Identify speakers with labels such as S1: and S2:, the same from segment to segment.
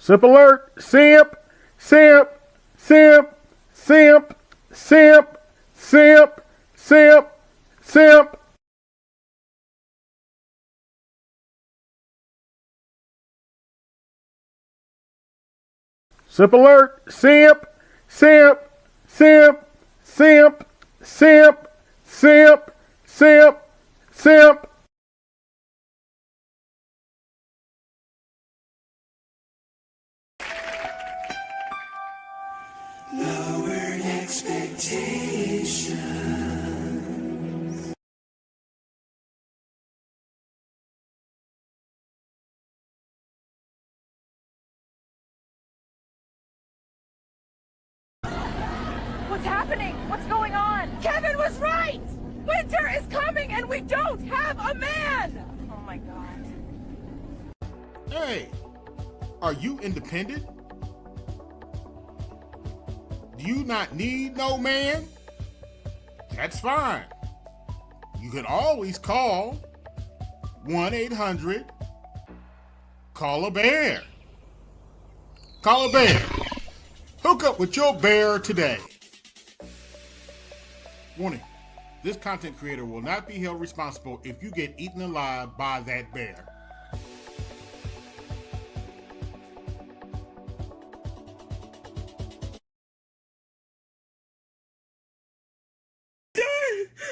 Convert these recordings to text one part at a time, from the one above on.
S1: Simp alert! Simp! Simp! Simp! Simp! Simp! Simp! Simp! Simp! Simp alert! Simp! Simp! Simp! Simp! Simp! Simp! Simp! Simp!
S2: Lowered expectations.
S3: What's happening? What's going on? Kevin was right! Winter is coming and we don't have a man! Oh my god.
S4: Hey, are you independent? Do you not need no man? That's fine. You can always call 1-800-CALL-A-BEAR. Call a bear. Hook up with your bear today. Warning, this content creator will not be held responsible if you get eaten alive by that bear.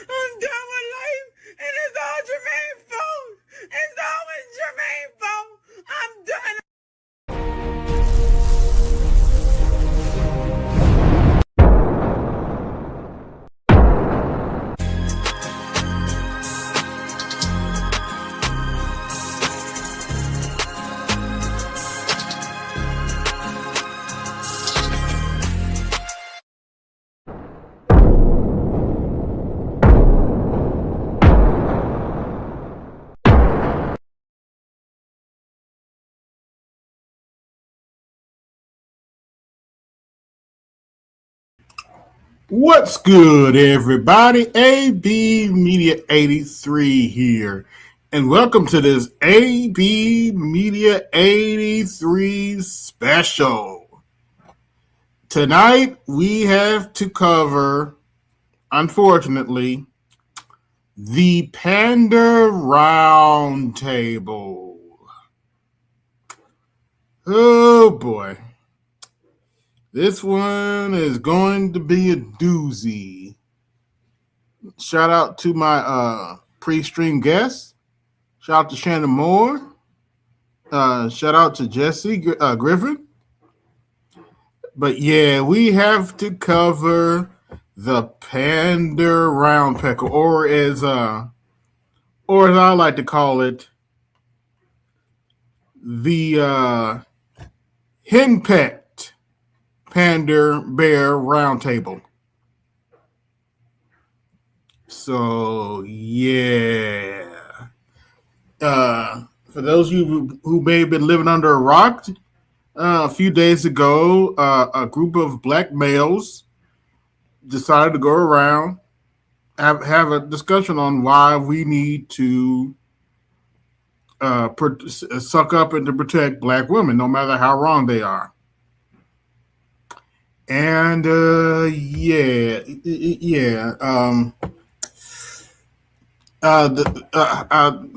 S2: I'm done with life, and it's all Jermaine's fault. It's always Jermaine's fault. I'm done.
S4: What's good, everybody? ABMedia83 here, and welcome to this ABMedia83 special. Tonight, we have to cover, unfortunately, the Panda Round Table. Oh boy. This one is going to be a doozy. Shout out to my pre-stream guests. Shout out to Shannon Moore. Shout out to Jesse Griffin. But yeah, we have to cover the Panda Round Table, or as I like to call it, the Hen-Pecked Pander-Bear Round Table. So yeah, for those of you who may have been living under a rock, a few days ago, a group of black males decided to go around have a discussion on why we need to suck up and to protect black women, no matter how wrong they are. And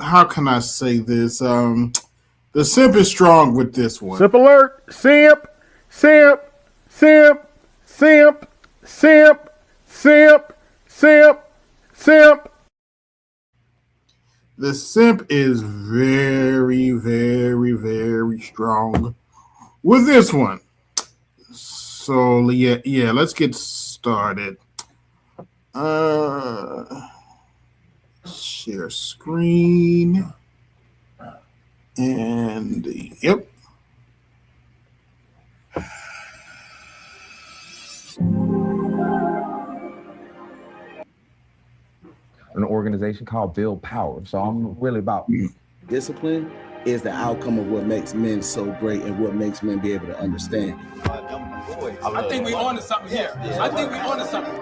S4: how can I say this? The simp is strong with this one.
S1: Simp alert! Simp! Simp! Simp! Simp! Simp! Simp! Simp! Simp!
S4: The simp is very, very, very strong with this one. So yeah, let's get started. Share screen. And yep.
S5: An organization called Build Power. So I'm really about
S6: discipline is the outcome of what makes men so great and what makes men be able to understand.
S7: I think we on to something here. I think we on to something.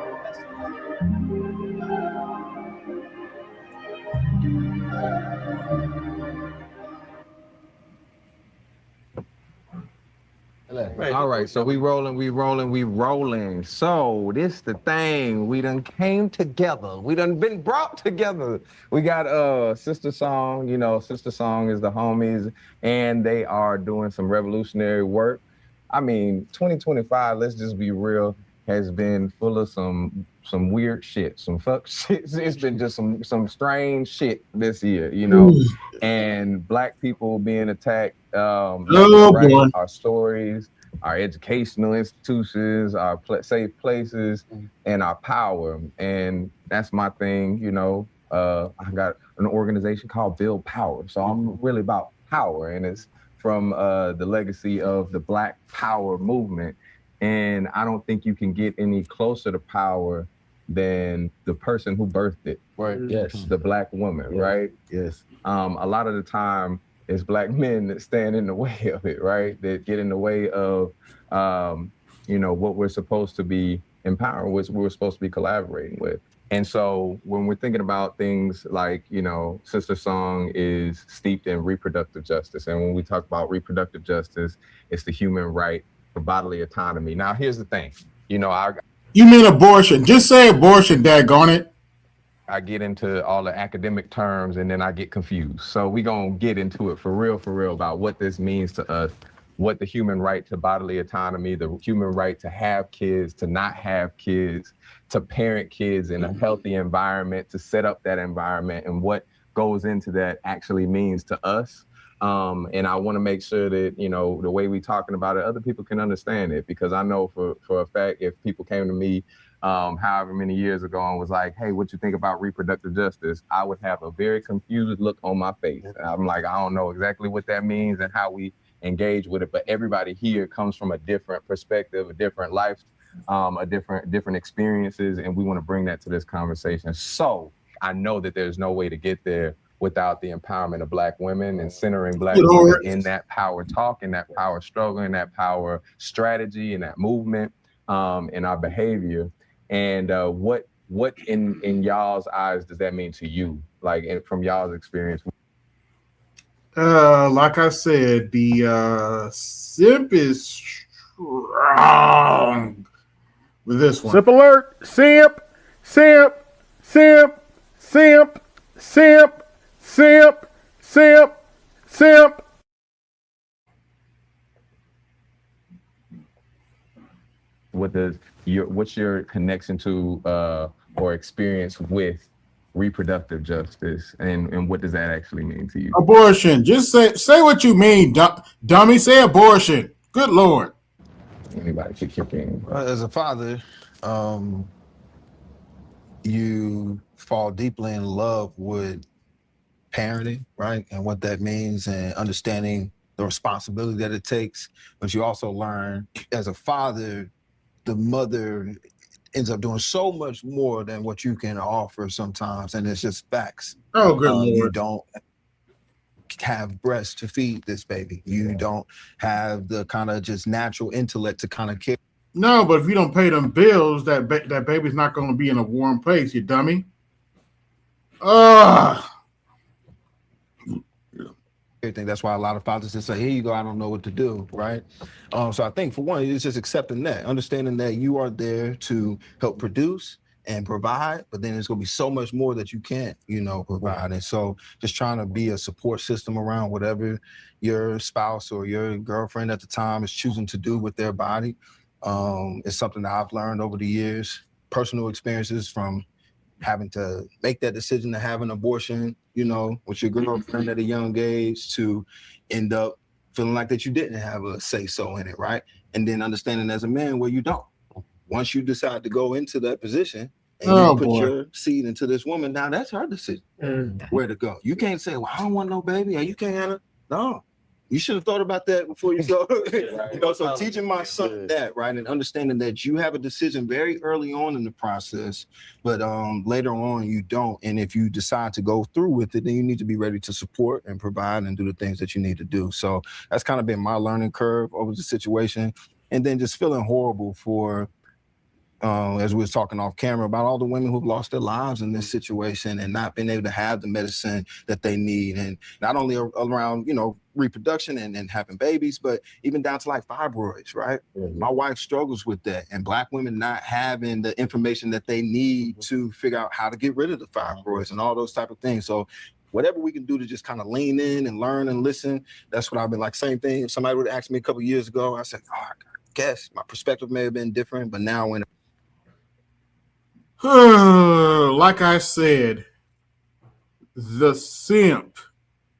S5: All right, so we rolling. So this the thing. We done came together. We done been brought together. We got Sister Song. You know, Sister Song is the homies, and they are doing some revolutionary work. I mean, 2025, let's just be real, has been full of some weird shit, some fuck shit. It's been just some strange shit this year, you know. And Black people being attacked,
S4: boy.
S5: our stories, our educational institutions, our safe places, and our power. And that's my thing, you know. I got an organization called Build Power. So I'm really about power, and it's from the legacy of the Black Power movement. And I don't think you can get any closer to power than the person who birthed it.
S6: Right. Yes.
S5: The Black woman, right?
S6: Yes.
S5: A lot of the time, it's Black men that stand in the way of it, right? That get in the way of, you know, what we're supposed to be empowering, what we're supposed to be collaborating with. And so when we're thinking about things like, you know, Sister Song is steeped in reproductive justice. And when we talk about reproductive justice, it's the human right for bodily autonomy. Now, here's the thing, you know,
S4: You mean abortion? Just say abortion, daggone it.
S5: I get into all the academic terms and then I get confused. So we're going to get into it for real about what this means to us, what the human right to bodily autonomy, the human right to have kids, to not have kids, to parent kids in a healthy environment, to set up that environment, and what goes into that actually means to us. And I want to make sure that, you know, the way we're talking about it, other people can understand it, because I know for a fact, if people came to me however many years ago and was like, hey, what you think about reproductive justice? I would have a very confused look on my face. I'm like, I don't know exactly what that means and how we engage with it, but everybody here comes from a different perspective, a different life, a different experiences, and we want to bring that to this conversation. So I know that there's no way to get there without the empowerment of Black women and centering Black women in that power talk, in that power struggle, in that power strategy, in that movement, in our behavior. And what in y'all's eyes does that mean to you? Like from y'all's experience?
S4: Like I said, the simp is strong with this one.
S1: Simp alert. Simp. Simp. Simp. Simp. Simp. Simp. Simp. Simp.
S5: What's your connection to or experience with reproductive justice, and what does that actually mean to you?
S4: Abortion. Just say what you mean, dummy. Say abortion. Good Lord.
S5: Anybody could kick in.
S8: As a father, you fall deeply in love with parenting, right? And what that means, and understanding the responsibility that it takes. But you also learn, as a father, the mother ends up doing so much more than what you can offer sometimes, and it's just facts.
S4: Oh, good Lord.
S8: You don't have breasts to feed this baby. You don't have the kind of just natural intellect to kind of care.
S4: No, but if you don't pay them bills, that baby's not going to be in a warm place, you dummy.
S8: Everything. That's why a lot of fathers just say, here you go, I don't know what to do, right? So I think for one, it's just accepting that, understanding that you are there to help produce and provide, but then there's going to be so much more that you can't, you know, provide. And so just trying to be a support system around whatever your spouse or your girlfriend at the time is choosing to do with their body. It's something that I've learned over the years, personal experiences from having to make that decision to have an abortion, you know, with your girlfriend at a young age, to end up feeling like that you didn't have a say-so in it, right? And then understanding as a man where you don't. Once you decide to go into that position and you put your seed into this woman, now that's her decision where to go. You can't say, well, I don't want no baby, or you can't have it. No. You should have thought about that before you go. Right. You know, so teaching my son that, right, and understanding that you have a decision very early on in the process, but later on you don't. And if you decide to go through with it, then you need to be ready to support and provide and do the things that you need to do. So that's kind of been my learning curve over the situation. And then just feeling horrible for as we was talking off camera, about all the women who've lost their lives in this situation and not been able to have the medicine that they need. And not only around, reproduction and having babies, but even down to like fibroids, right? Mm-hmm. My wife struggles with that, and Black women not having the information that they need to figure out how to get rid of the fibroids and all those type of things. So whatever we can do to just kind of lean in and learn and listen, that's what I've been like. Same thing. If somebody would have asked me a couple of years ago, I said, I guess my perspective may have been different, but now when
S4: like I said, the simp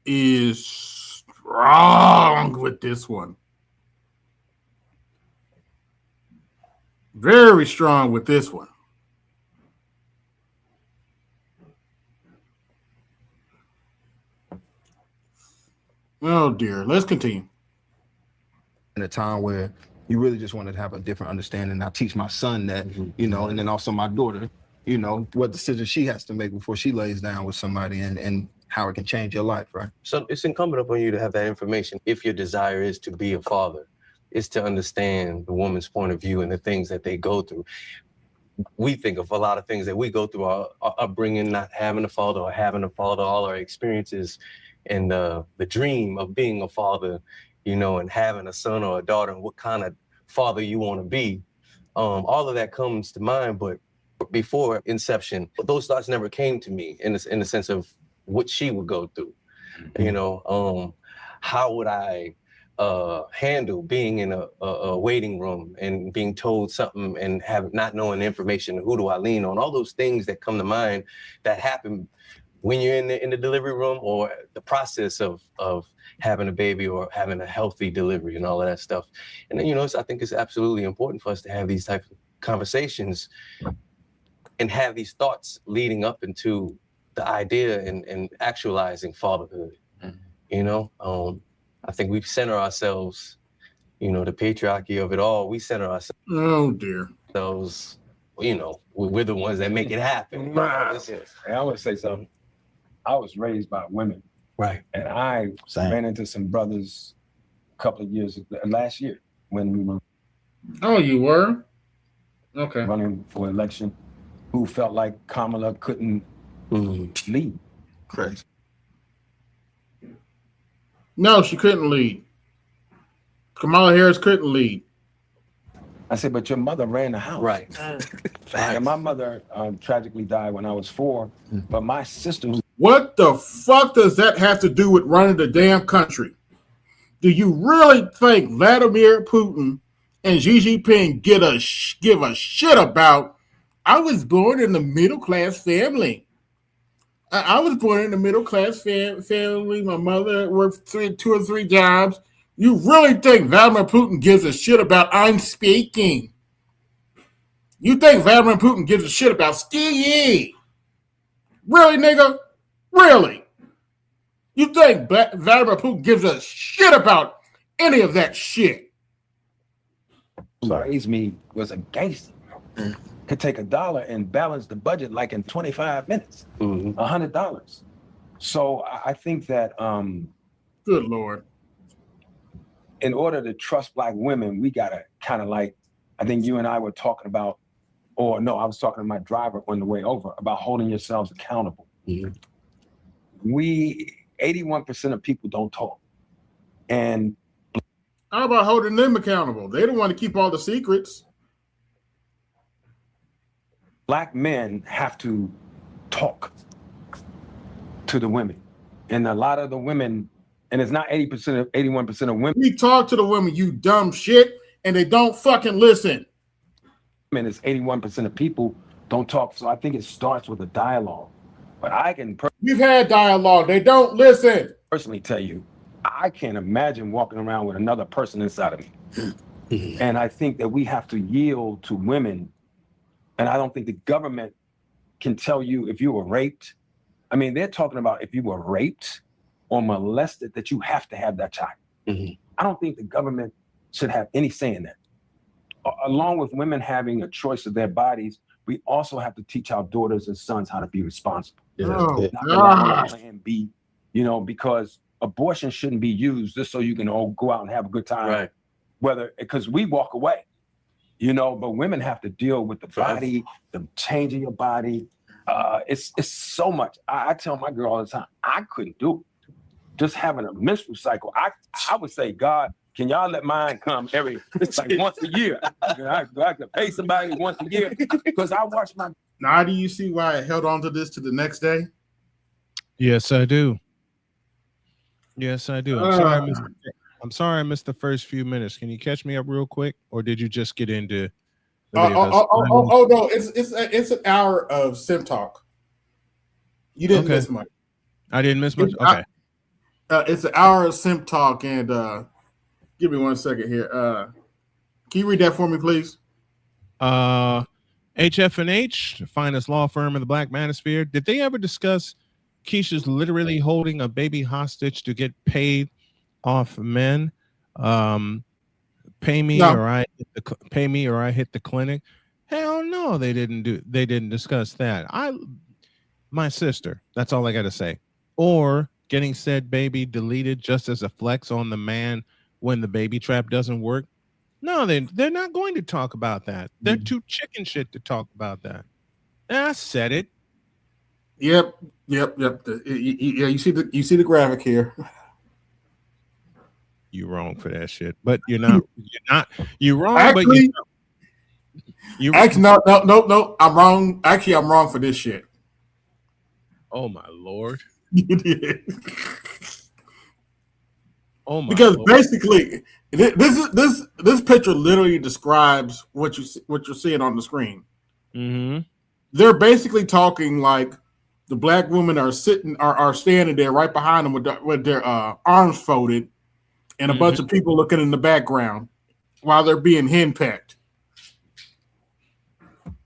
S4: is strong with this one. Very strong with this one. Oh dear. Let's continue.
S8: In a time where you really just wanted to have a different understanding. I teach my son that, and then also my daughter, what decisions she has to make before she lays down with somebody and how it can change your life, right?
S9: So it's incumbent upon you to have that information if your desire is to be a father, is to understand the woman's point of view and the things that they go through. We think of a lot of things that we go through, our upbringing, not having a father or having a father, all our experiences, and the dream of being a father, and having a son or a daughter, and what kind of father you want to be. All of that comes to mind, but before inception, those thoughts never came to me in the sense of what she would go through. How would I handle being in a waiting room and being told something and not knowing the information? Who do I lean on? All those things that come to mind that happen when you're in the delivery room, or the process of having a baby or having a healthy delivery and all of that stuff. And then, I think it's absolutely important for us to have these types of conversations and have these thoughts leading up into the idea and actualizing fatherhood. Mm-hmm. I think we center ourselves, the patriarchy of it all, we center ourselves.
S4: Oh dear.
S9: Those, we're the ones that make it happen.
S7: I always say something. I was raised by women.
S9: Right.
S7: And I ran into some brothers a couple of years, last year, when we were
S4: you were? Okay.
S7: running for election, who felt like Kamala couldn't lead.
S8: Crazy.
S4: No, she couldn't lead. Kamala Harris couldn't lead.
S7: I said, but your mother ran the house.
S9: Right.
S7: And my mother tragically died when I was 4, but my sister was...
S4: What the fuck does that have to do with running the damn country? Do you really think Vladimir Putin and Xi Jinping give a shit about, I was born in a middle-class family. I was born in a middle-class family. My mother worked 2 or 3 jobs. You really think Vladimir Putin gives a shit about I'm speaking? You think Vladimir Putin gives a shit about skiing? Really, nigga? Really? You think Vladimir Putin gives a shit about any of that shit?
S7: Raised me was a gangster. Could take $1 and balance the budget like in 25 minutes. $100. So I think that
S4: good Lord.
S7: In order to trust Black women, we gotta kind of like, I think you and I were talking about, or no, I was talking to my driver on the way over about holding yourselves accountable. 81% of people don't talk. And
S4: how about holding them accountable? They don't want to keep all the secrets.
S7: Black men have to talk to the women. And a lot of the women, and it's not 81% of women.
S4: We talk to the women, you dumb shit, and they don't fucking listen.
S7: And it's 81% of people don't talk. So I think it starts with a dialogue. But I can
S4: You've had dialogue. They don't listen.
S7: Personally tell you, I can't imagine walking around with another person inside of me. And I think that we have to yield to women. And I don't think the government can tell you if you were raped. I mean, they're talking about if you were raped or molested, that you have to have that child. I don't think the government should have any say in that. Along with women having a choice of their bodies, we also have to teach our daughters and sons how to be responsible. Plan B, because abortion shouldn't be used just so you can all go out and have a good time.
S9: Right.
S7: Because we walk away. you know, but women have to deal with the body, the changing your body. It's so much. I tell my girl all the time, I couldn't do it. Just having a menstrual cycle. I would say, God, can y'all let mine come once a year? I could pay somebody once a year because I watch my.
S4: Now, do you see why I held on to this to the next day?
S10: Yes, I do. Yes, I do. I'm sorry I missed the first few minutes. Can you catch me up real quick, or did you just get into?
S4: No, it's an hour of sim talk. You didn't miss much.
S10: I didn't miss much. Okay.
S4: It's an hour of sim talk, and give me 1 second here. Can you read that for me, please?
S10: HF&H, the finest law firm in the Black Manosphere. Did they ever discuss Keisha's literally holding a baby hostage to get paid off men? Pay me or I hit the clinic. Hell no, they didn't discuss that. My sister, that's all I gotta say. Or getting said baby deleted just as a flex on the man when the baby trap doesn't work. No, they're not going to talk about that. They're too chicken shit to talk about that. I said it.
S4: Yep. Yeah, you see the graphic here.
S10: You're wrong for that shit, but you're not. You're wrong.
S4: Actually,
S10: but
S4: actually, no. I'm wrong. Actually, I'm wrong for this shit.
S10: Oh my lord.
S4: You did.
S10: Oh my.
S4: Because
S10: lord.
S4: basically, this picture literally describes what you're seeing on the screen.
S10: Mm-hmm.
S4: They're basically talking like the black women are standing there right behind them with their arms folded, and a bunch of people looking in the background while they're being henpecked.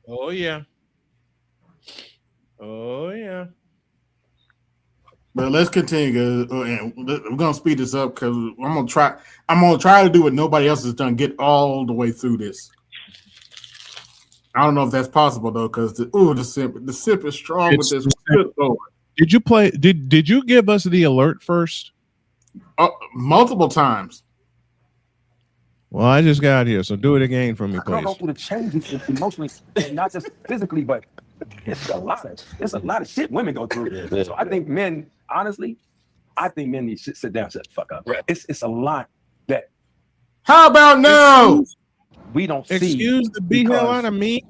S10: Oh yeah. Oh yeah.
S4: But let's continue. We're gonna speed this up because I'm gonna try to do what nobody else has done. Get all the way through this. I don't know if that's possible though, because the sip is strong with this. Good Lord.
S10: Did you play? Did you give us the alert first?
S4: Multiple times.
S10: Well, I just got here, so do it again for me, please.
S7: I go through the changes emotionally, not just physically, but it's a lot of shit women go through. So I think men, honestly, need to sit down and shut the fuck up. It's a lot that.
S4: How about now?
S7: We don't see.
S10: Excuse the b hell out of me.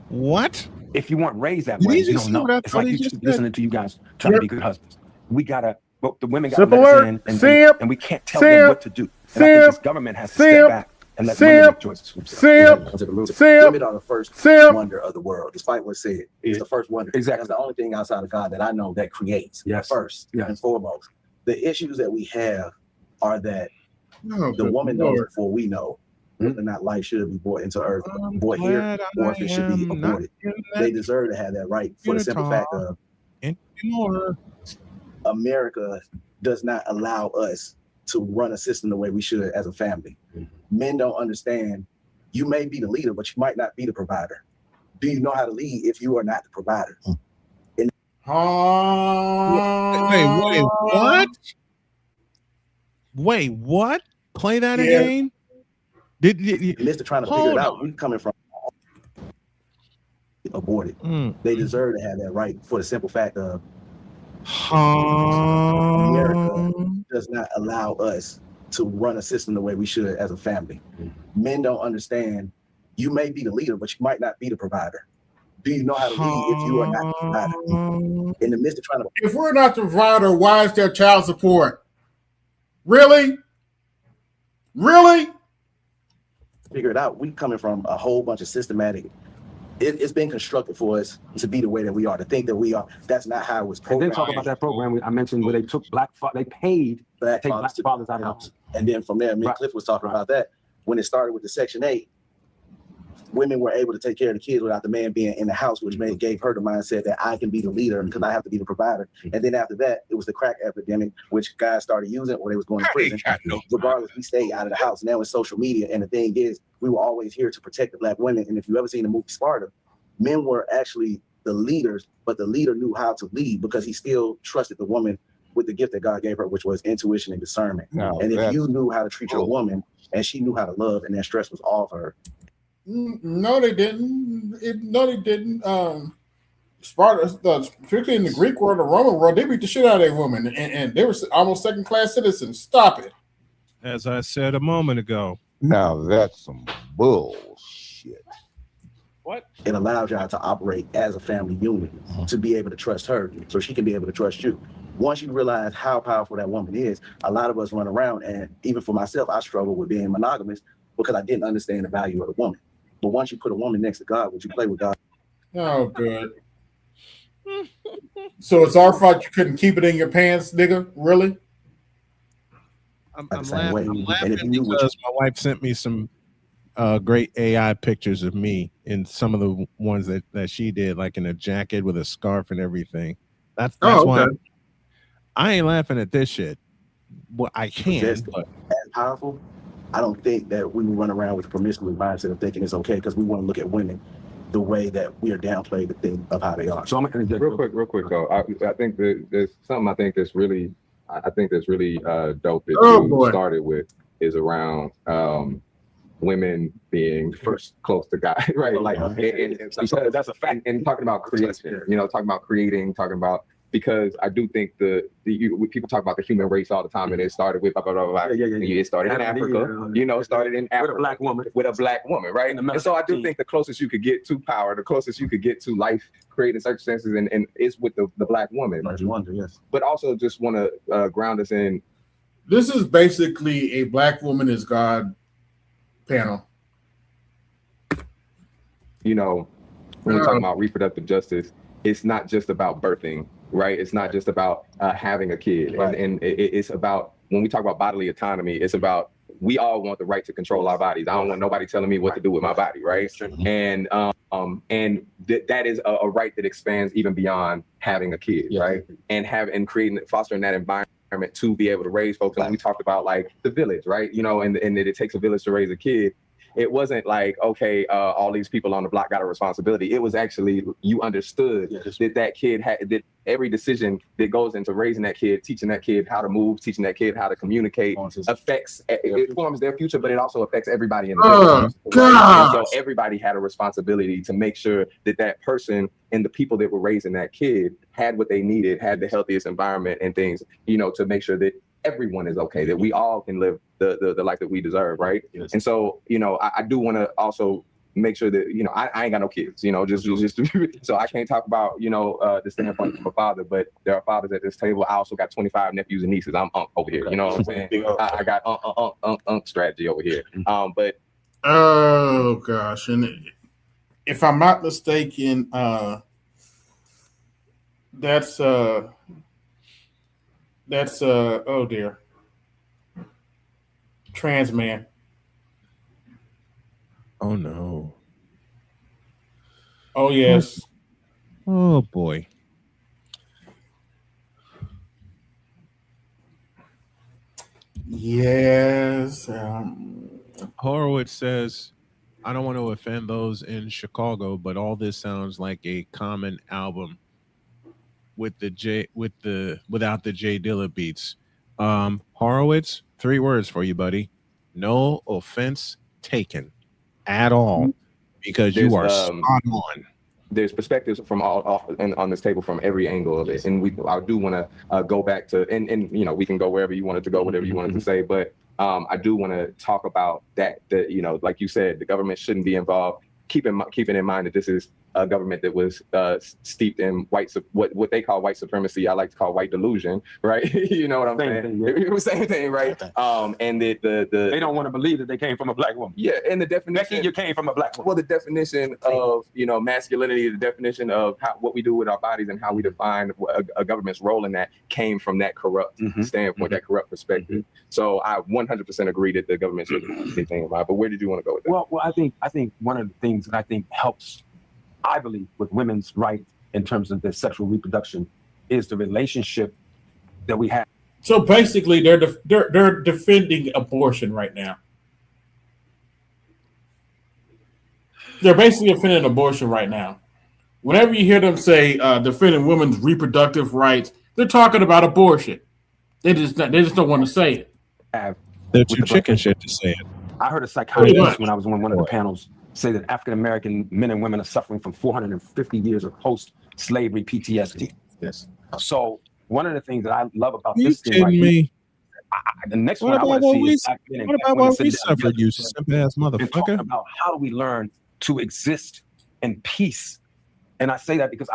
S10: What?
S7: If you weren't raised that way, you don't know. It's like you just listening to you guys trying to be good husbands. We gotta. The women got to let us in, and we can't tell them what to do. And I think this government has to step back and let women make choices for themselves.
S6: Women are the first wonder of the world, despite what's said. It's the first wonder.
S7: Exactly.
S6: That's the only thing outside of God that I know that creates. First and foremost. The issues that we have are that the woman knows before we know whether or not life should be brought into earth, brought here, or if it should be aborted. They deserve to have that right for the simple fact of America does not allow us to run a system the way we should as a family. Men don't understand. You may be the leader, but you might not be the provider. Do you know how to lead if you are not the provider?
S10: Wait, what? Wait, what? Play that again? Did
S6: Mr. trying to figure it out? We coming from aborted. They deserve to have that right for the simple fact of America does not allow us to run a system the way we should as a family. Men don't understand. You may be the leader, but you might not be the provider. Do you know how to lead if you are not the provider? In the midst of trying to,
S4: if we're not the provider, why is there child support? Really?
S6: Figure it out. We coming from a whole bunch of systematic. It's been constructed for us to be the way that we are, to think that we are. That's not how it was programmed.
S7: And then talk about that program I mentioned where they took they paid
S6: black
S7: take
S6: fathers
S7: black fathers out of the house.
S6: And then from there, me and Cliff was talking about that. When it started with the Section 8, women were able to take care of the kids without the man being in the house, which gave her the mindset that I can be the leader because I have to be the provider. And then after that, it was the crack epidemic, which guys started using or they was going to prison. Regardless, we stayed out of the house. Now it's social media. And the thing is, we were always here to protect the black women. And if you ever seen the movie Sparta, men were actually the leaders, but the leader knew how to lead because he still trusted the woman with the gift that God gave her, which was intuition and discernment. And if you knew how to treat your woman and she knew how to love and that stress was off her,
S4: No, they didn't. No, they didn't. Sparta, particularly in the Greek world, the Roman world, they beat the shit out of a woman, and they were almost second-class citizens. Stop it.
S10: As I said a moment ago.
S1: Now that's some bullshit.
S10: What?
S6: It allows y'all to operate as a family unit, to be able to trust her so she can be able to trust you. Once you realize how powerful that woman is, a lot of us run around, and even for myself, I struggle with being monogamous because I didn't understand the value of the woman. But once you put a woman next to God, would you play with God?
S4: Oh, good. So it's our fault you couldn't keep it in your pants, nigga? Really?
S10: I'm
S6: same way.
S10: laughing
S6: And if you knew what
S10: because my wife sent me some great AI pictures of me in some of the ones that she did, like in a jacket with a scarf and everything. That's why I ain't laughing at this shit. Well, I can, but
S6: as powerful, I don't think that we would run around with a promiscuous mindset of thinking it's okay because we want to look at women the way that we are downplaying the thing of how they are.
S5: So I'm gonna real quick though. I think that there's something I think that's really dope that you started with is around women being first close to God, right? Like, and that's a fact. And talking about creation, talking about creating, talking about, because I do think people talk about the human race all the time, and it started with blah, blah, blah, blah. It started in Africa, started in Africa with a black woman, right? And so I do think the closest you could get to power, the closest you could get to life, creating circumstances, and is with the black woman.
S6: Yes.
S5: But also just want to ground us in.
S4: This is basically a Black Woman is God panel.
S5: When we're talking about reproductive justice, it's not just about birthing, right? It's not just about having a kid. Right. And it's about, when we talk about bodily autonomy, it's about, we all want the right to control our bodies. I don't want nobody telling me what to do with my body, right? And that is a right that expands even beyond having a kid, right? And fostering that environment to be able to raise folks. And we talked about like the village, right? And that it takes a village to raise a kid. It wasn't like, okay, all these people on the block got a responsibility. It was actually, you understood that kid had, that every decision that goes into raising that kid, teaching that kid how to move, teaching that kid how to communicate, it forms their future, but it also affects everybody in the village. Right? And so everybody had a responsibility to make sure that that person and the people that were raising that kid had what they needed, had the healthiest environment and things, to make sure that everyone is okay, that we all can live the life that we deserve, right? Yes. And so, I do want to also make sure that, I ain't got no kids, just so I can't talk about, the standpoint of a father, but there are fathers at this table. I also got 25 nephews and nieces. I'm over here, you know what I'm saying? I got strategy over here. But
S4: oh gosh, and if I'm not mistaken, that's oh dear, trans man.
S10: Oh no.
S4: Oh yes.
S10: Oh boy.
S4: Yes.
S10: Horowitz says, I don't want to offend those in Chicago, but all this sounds like a common album without the J Dilla beats. Horowitz, 3 words for you, buddy. No offense taken at all, because you are spot on.
S5: There's perspectives from all on this table from every angle of it, and I do want to go back to and we can go wherever you wanted to go, whatever you wanted to say, but I do want to talk about that like you said, the government shouldn't be involved. Keeping in mind that this is a government that was steeped in what they call white supremacy. I like to call white delusion, right? You know what I'm saying? It was the same thing, right? And they
S7: don't want to believe that they came from a black woman.
S5: Yeah, and the definition.
S7: Becky, you came from a black woman.
S5: Well, the definition of masculinity, the definition of what we do with our bodies and how we define a government's role in that came from that corrupt standpoint, that corrupt perspective. So I 100% agree that the government should do anything about it. But where did you want to go with that?
S7: Well, I think one of the things that I think helps, I believe, with women's right in terms of their sexual reproduction is the relationship that we have.
S4: So basically, they're defending abortion right now. They're basically defending abortion right now. Whenever you hear them say defending women's reproductive rights, they're talking about abortion. They just don't want to say it.
S10: They're too chicken shit to say it.
S7: I heard a psychiatrist when I was on one of the panels say that African-American men and women are suffering from 450 years of post-slavery PTSD.
S8: Yes.
S7: So one of the things that I love about
S10: Are you
S7: this thing right
S10: kidding
S7: here,
S10: me?
S7: the next
S10: What
S7: one I
S10: about
S7: want to
S10: what
S7: see
S10: we
S7: is black men and
S10: what
S7: black
S10: about
S7: women
S10: what we
S7: sitting down
S10: suffered, you
S7: together
S10: simp ass
S7: and talking
S10: motherfucker?
S7: about how do we learn to exist in peace. And I say that because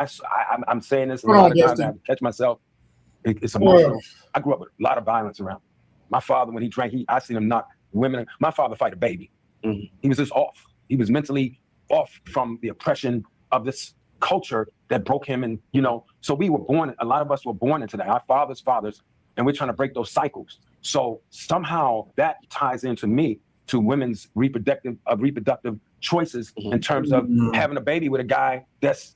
S7: I'm saying this, and a lot of times I have to catch myself. It's emotional. I grew up with a lot of violence around. My father, when he drank, I seen him knock women. My father fight a baby. He was just off. He was mentally off from the oppression of this culture that broke him. And, you know, so we were born, a lot of us were born into that. Our fathers, and we're trying to break those cycles. So somehow that ties into me to women's reproductive choices in terms of having a baby with a guy that's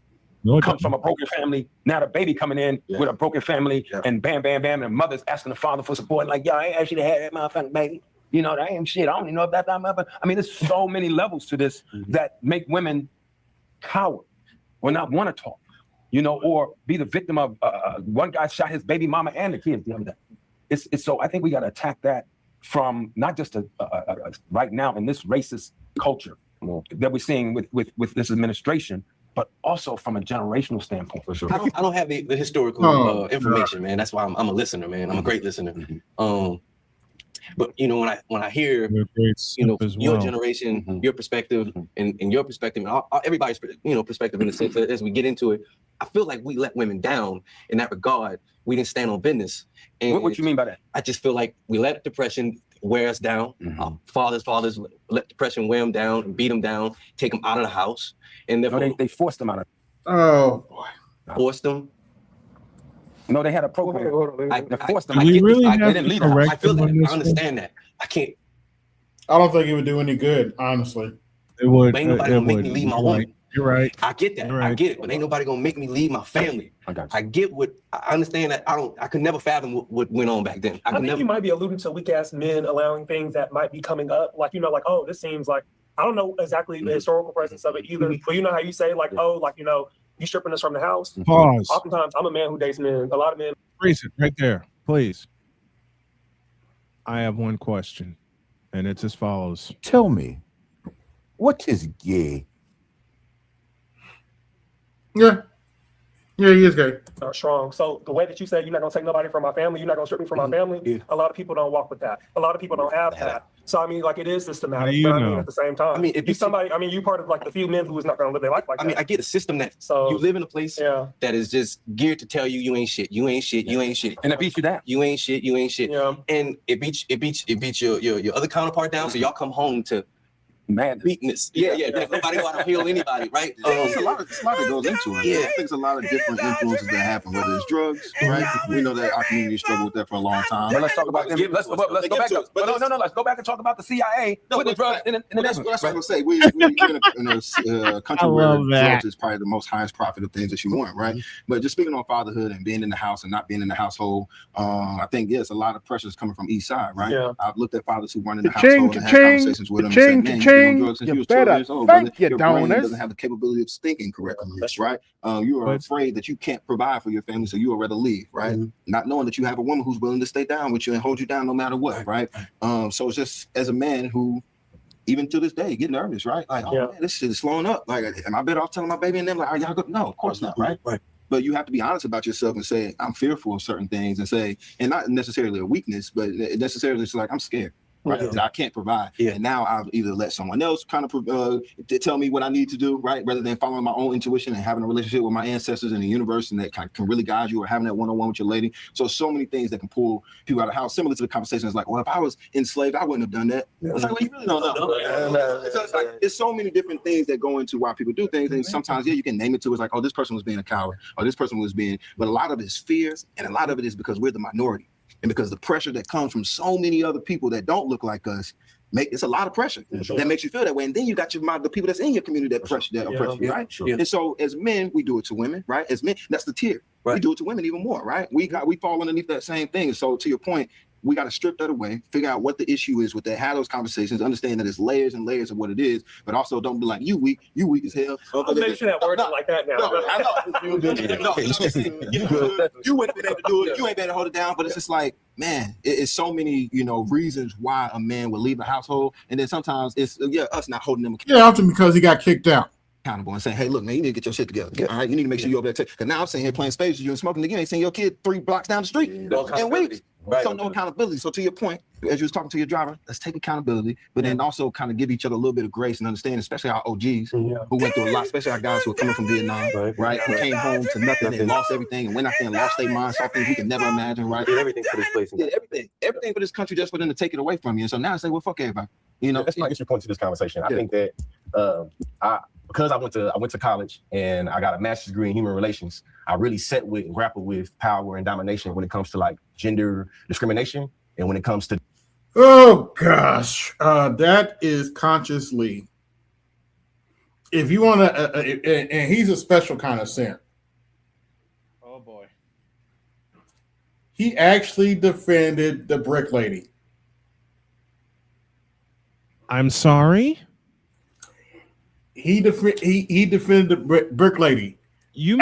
S7: comes from a broken family. Now the baby coming in with a broken family and bam, bam, bam. And the mother's asking the father for support. Like, yo, I ain't actually had that motherfucking baby. You know, that ain't shit. I don't even know if that's that motherfucker. I mean, there's so many levels to this that make women coward or not want to talk, you know, or be the victim of one guy shot his baby mama and the kids the other day. It's so I think we got to attack that from not just right now in this racist culture that we're seeing with this administration, but also from a generational standpoint. For sure.
S9: I don't have the historical information, man. That's why I'm a listener, man. I'm a great listener. But you know, when I hear you know your generation, your perspective, and your perspective, and everybody's perspective in the sense that as we get into it, I feel like we let women down in that regard. We didn't stand on business. And
S7: what you mean by that?
S9: I just feel like we let depression wear us down. Fathers let depression wear them down and beat them down, take them out of the house, and therefore
S7: they forced them out of.
S4: Oh boy,
S9: forced them.
S7: No, they had a program. I forced them.
S10: I
S9: feel that. I understand that. I can't.
S4: I don't think it would do any good, honestly.
S10: It would.
S9: Ain't nobody gonna make me leave my woman.
S10: You're right.
S9: I get that.
S10: Right.
S9: I get it. But ain't nobody gonna make me leave my family. I get what I understand that. I could never fathom what went on back then.
S11: I think you might be alluding to weak ass men allowing things that might be coming up. Like, you know, like, oh, this seems like I don't know exactly the historical presence of it either. But you know how you say, like, oh, like, you know, you stripping us from the house.
S10: Pause.
S11: Oftentimes I'm a man who dates men. A lot of men.
S10: Freeze it right there, please. I have one question, and it's as follows.
S1: Tell me, what is gay?
S4: Yeah, he is gay.
S11: Strong. So the way that you said you're not gonna take nobody from my family, you're not gonna strip me from my family. A lot of people don't walk with that. A lot of people don't have that. So I mean, like, it is systematic. But I mean, at the same time, I mean, if you somebody, I mean, you part of like the few men who is not gonna live their life like that.
S9: I mean, I get a system that you live in a place that is just geared to tell you you ain't shit, you ain't shit, you ain't shit,
S7: and it beats you down.
S9: You ain't shit, you ain't shit, and it beats your other counterpart down. So y'all come home to weakness. Yeah. Nobody go out and heal anybody, right?
S8: It's a lot that goes into it. I think it's a lot of different influences that happen, whether it's drugs, right? We know that our community struggled with that for a long time.
S7: But let's talk about them. Let's go back. Let's go back and talk about the CIA with the drugs.
S8: That's what I'm gonna say. We're in a country where drugs is probably the most highest profit of things that you want, right? But just speaking on fatherhood and being in the house and not being in the household, I think a lot of pressures coming from east side, right? I've looked at fathers who weren't in the household and had conversations with them and said, man, drugs since you was 12 years old, brother. Your brain doesn't have the capability of thinking correctly. That's right. You are afraid that you can't provide for your family, so you would rather leave, right? Not knowing that you have a woman who's willing to stay down with you and hold you down no matter what, right? So it's just as a man who, even to this day, get nervous, right? Like, oh man, this shit is slowing up. Like, am I better off telling my baby and them, like, are y'all good? No, of course not, right? But you have to be honest about yourself and say, I'm fearful of certain things, and say, and not necessarily a weakness, but necessarily it's like, I'm scared. Right, that I can't provide, and now I'll either let someone else kind of tell me what I need to do, right, rather than following my own intuition and having a relationship with my ancestors in the universe, and that can really guide you, or having that one-on-one with your lady. So many things that can pull people out of the house. Similar to the conversation, it's like, well, if I was enslaved, I wouldn't have done that. It's like, well, you really don't know. It's like, there's so many different things that go into why people do things, and sometimes you can name it to. It's like, oh, this person was being a coward, or this person was being, but a lot of it is fears, and a lot of it is because we're the minority. And because the pressure that comes from so many other people that don't look like us, it's a lot of pressure that makes you feel that way. And then you got the people that's in your community that oppress you, right? And so as men, we do it to women, right? As men, that's the tier. We do it to women even more, right? We fall underneath that same thing. So to your point, we got to strip that away, figure out what the issue is with that, have those conversations, understand that it's layers and layers of what it is, but also don't be like, you weak as hell.
S11: I'll make sure that word like that now.
S8: I know. You wouldn't be able to do it. You ain't been able to hold it down, but it's just like, man, it's so many, reasons why a man would leave a household. And then sometimes it's us not holding them accountable.
S4: Yeah, often because he got kicked out.
S8: Accountable and saying, hey, look, man, you need to get your shit together. All right, you need to make sure you're over there. Because now I'm sitting here playing spades with you and smoking again. Ain't seeing your kid 3 blocks down the street in weeks. Right. So no accountability. So to your point, as you was talking to your driver, let's take accountability, but then also kind of give each other a little bit of grace and understand, especially our OGs who went through a lot, especially our guys who are coming from Vietnam, right? Who came home to nothing and lost everything and went out there and lost their minds, saw things we could never imagine, right?
S9: Did everything for this place.
S8: Did everything for this country just for them to take it away from you. And so now I say, well, fuck everybody.
S12: That's my entry point to this conversation. I think that because I went to college and I got a master's degree in human relations, I really sat with and grappled with power and domination when it comes to like gender discrimination and when it comes to.
S4: Oh gosh, that is consciously. If you want to, and he's a special kind of simp.
S10: Oh boy.
S4: He actually defended the brick lady.
S10: I'm sorry.
S4: He defended the brick lady.
S10: You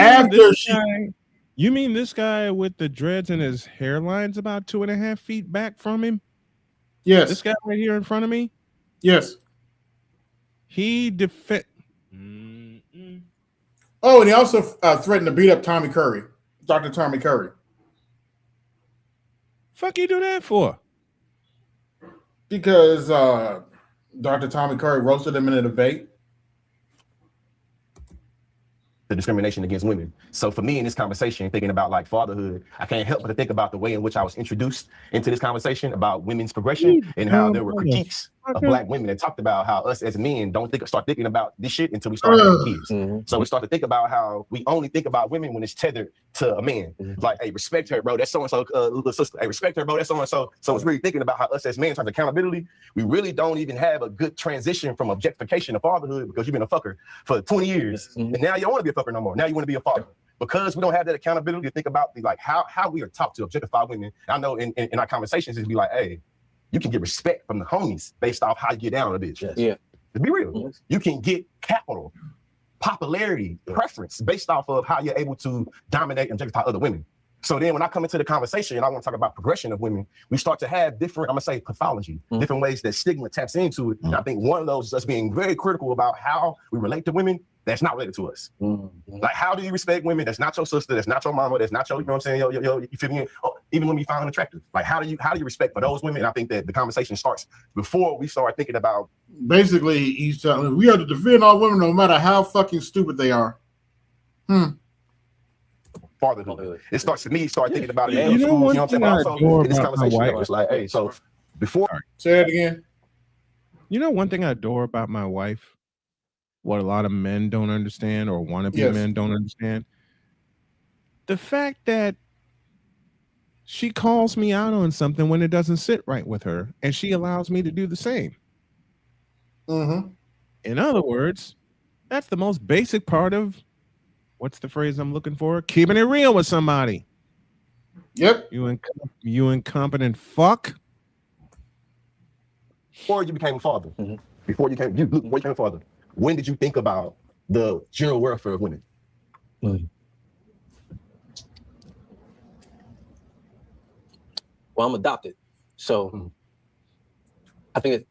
S10: mean this guy with the dreads and his hairline's about 2.5 feet back from him?
S4: Yes.
S10: This guy right here in front of me?
S4: Yes.
S10: He
S4: Oh, and he also threatened to beat up Tommy Curry, Dr. Tommy Curry.
S10: Fuck you do that for?
S4: Because Dr. Tommy Curry roasted him in a debate.
S12: The discrimination against women. So for me in this conversation, thinking about like fatherhood, I can't help but to think about the way in which I was introduced into this conversation about women's progression and how there were critiques of Black women that talked about how us as men don't start thinking about this shit until we start having kids. So we start to think about how we only think about women when it's tethered to a man. Like, hey, respect her, bro. That's so-and-so, little sister. Hey, respect her, bro. That's so-and-so. So it's really thinking about how us as men in terms of accountability, we really don't even have a good transition from objectification to fatherhood because you've been a fucker for 20 years. And now you don't want to be a fucker no more. Now you want to be a father. Because we don't have that accountability to think about like how we are taught to objectify women. I know in our conversations, it'd be like, hey, you can get respect from the homies based off how you get down a bitch.
S9: Yeah.
S12: To be real, you can get capital, popularity, preference based off of how you're able to dominate and objectify other women. So then when I come into the conversation and I want to talk about progression of women, we start to have different, I'm gonna say pathology, different ways that stigma taps into it. And I think one of those is us being very critical about how we relate to women that's not related to us. Like, how do you respect women that's not your sister, that's not your mama, that's not your, you know what I'm saying, you feel me? Even when you find them attractive. Like, how do you respect for those women? And I think that the conversation starts before we start thinking about.
S4: Basically, he's telling us we have to defend all women no matter how fucking stupid they are.
S12: Fatherhood. It starts to me, start thinking about it.
S10: You know what
S12: I'm saying? Also, in this conversation, it's like, hey, so before.
S4: Say it again.
S10: You know, one thing I adore about my wife, what a lot of men don't understand or wannabe men don't understand, the fact that she calls me out on something when it doesn't sit right with her, and she allows me to do the same. In other words, that's the most basic part of, what's the phrase I'm looking for? Keeping it real with somebody.
S4: Yep.
S10: You incompetent fuck.
S12: Before you became a father, before you became a father, when did you think about the general welfare of women?
S9: Well, I'm adopted, so I think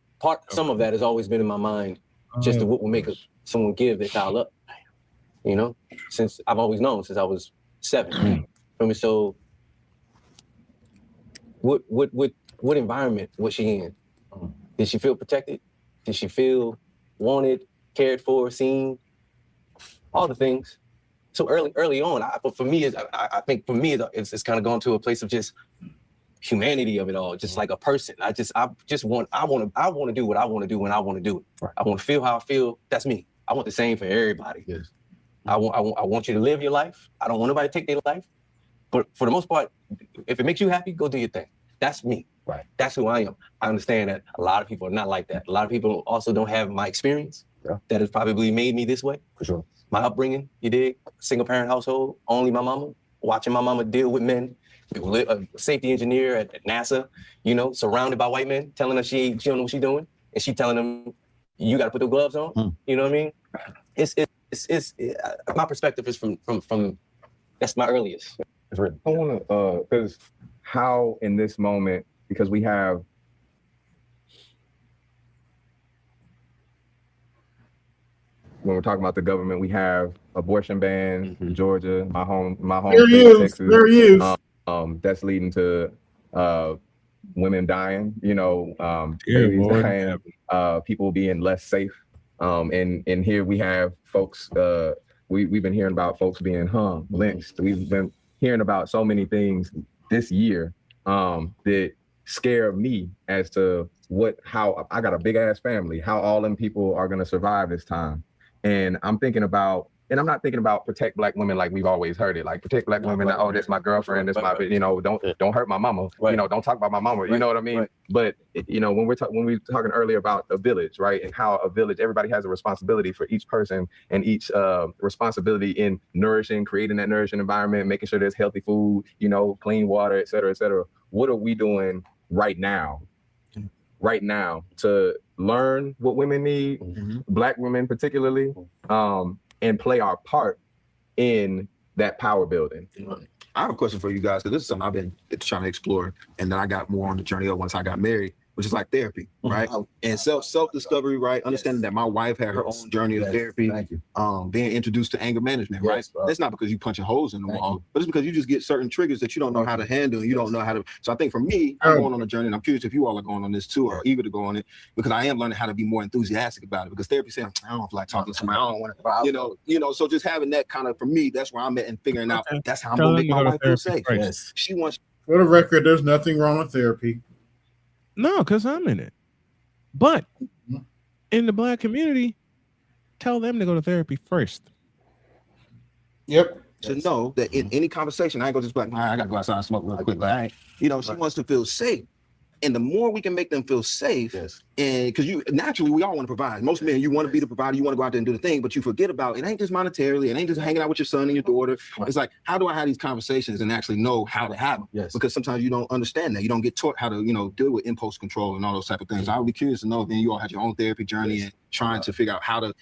S9: some of that has always been in my mind, just to what will make someone give their child up. You know, since I've always known since I was 7. So, what environment was she in? Did she feel protected? Did she feel wanted, cared for, seen? All the things. So early on, I think for me, it's kind of gone to a place of just humanity of it all, just like a person. I want to do what I want to do when I want to do it. Right. I want to feel how I feel. That's me. I want the same for everybody.
S12: Yes.
S9: I want you to live your life. I don't want nobody to take their life. But for the most part, if it makes you happy, go do your thing. That's me.
S12: Right.
S9: That's who I am. I understand that a lot of people are not like that. A lot of people also don't have my experience that has probably made me this way.
S12: For sure.
S9: My upbringing, you dig? Single parent household, only my mama, watching my mama deal with men, a safety engineer at NASA, you know, surrounded by white men, telling her she don't know what she's doing. And she telling them, you got to put the gloves on. You know what I mean? It's my perspective is from that's my earliest.
S5: I want to, because how in this moment, because we have when we're talking about the government, we have abortion bans, Georgia, my home state, Texas. That's leading to women dying, babies dying, people being less safe. And here we have folks, we've been hearing about folks being hung, lynched. We've been hearing about so many things this year that scare me as to how I got a big ass family, how all them people are gonna survive this time. And I'm thinking about, and I'm not thinking about protect Black women like we've always heard it, like protect Black women. Oh, that's my girlfriend, that's my, don't hurt my mama, don't talk about my mama, you know what I mean? But when we're talking earlier about a village, right, and how a village, everybody has a responsibility for each person and each responsibility in creating that nourishing environment, making sure there's healthy food, clean water, et cetera, et cetera. What are we doing right now to learn what women need, Black women particularly, and play our part in that power building?
S8: I have a question for you guys, because this is something I've been trying to explore, and then I got more on the journey of once I got married, which is like therapy, right? And self-discovery, right? Understanding that my wife had her own journey of therapy, being introduced to anger management, right? That's not because you punching holes in the wall, but it's because you just get certain triggers that you don't know how to handle, and you don't know how to. So I think for me, I'm going on a journey, and I'm curious if you all are going on this too, or eager to go on it, because I am learning how to be more enthusiastic about it. Because therapy saying, I don't feel like talking to somebody, I don't want to, so just having that kind of, for me, that's where I'm at, and figuring out that's how I'm gonna make my wife feel safe. She wants.
S4: For the record, there's nothing wrong with therapy.
S10: No, because I'm in it. But in the Black community, tell them to go to therapy first.
S4: Yep.
S8: To know that in any conversation, I ain't gonna just be like, I gotta go outside and smoke real quick. But she wants to feel safe. And the more we can make them feel safe, and because naturally we all want to provide. Most men, you want to be the provider, you want to go out there and do the thing, but you forget about it ain't just monetarily, it ain't just hanging out with your son and your daughter. It's like, how do I have these conversations and actually know how to have them? Because sometimes you don't understand that. You don't get taught how to, deal with impulse control and all those type of things. I would be curious to know if you all had your own therapy journey and trying to figure out how to,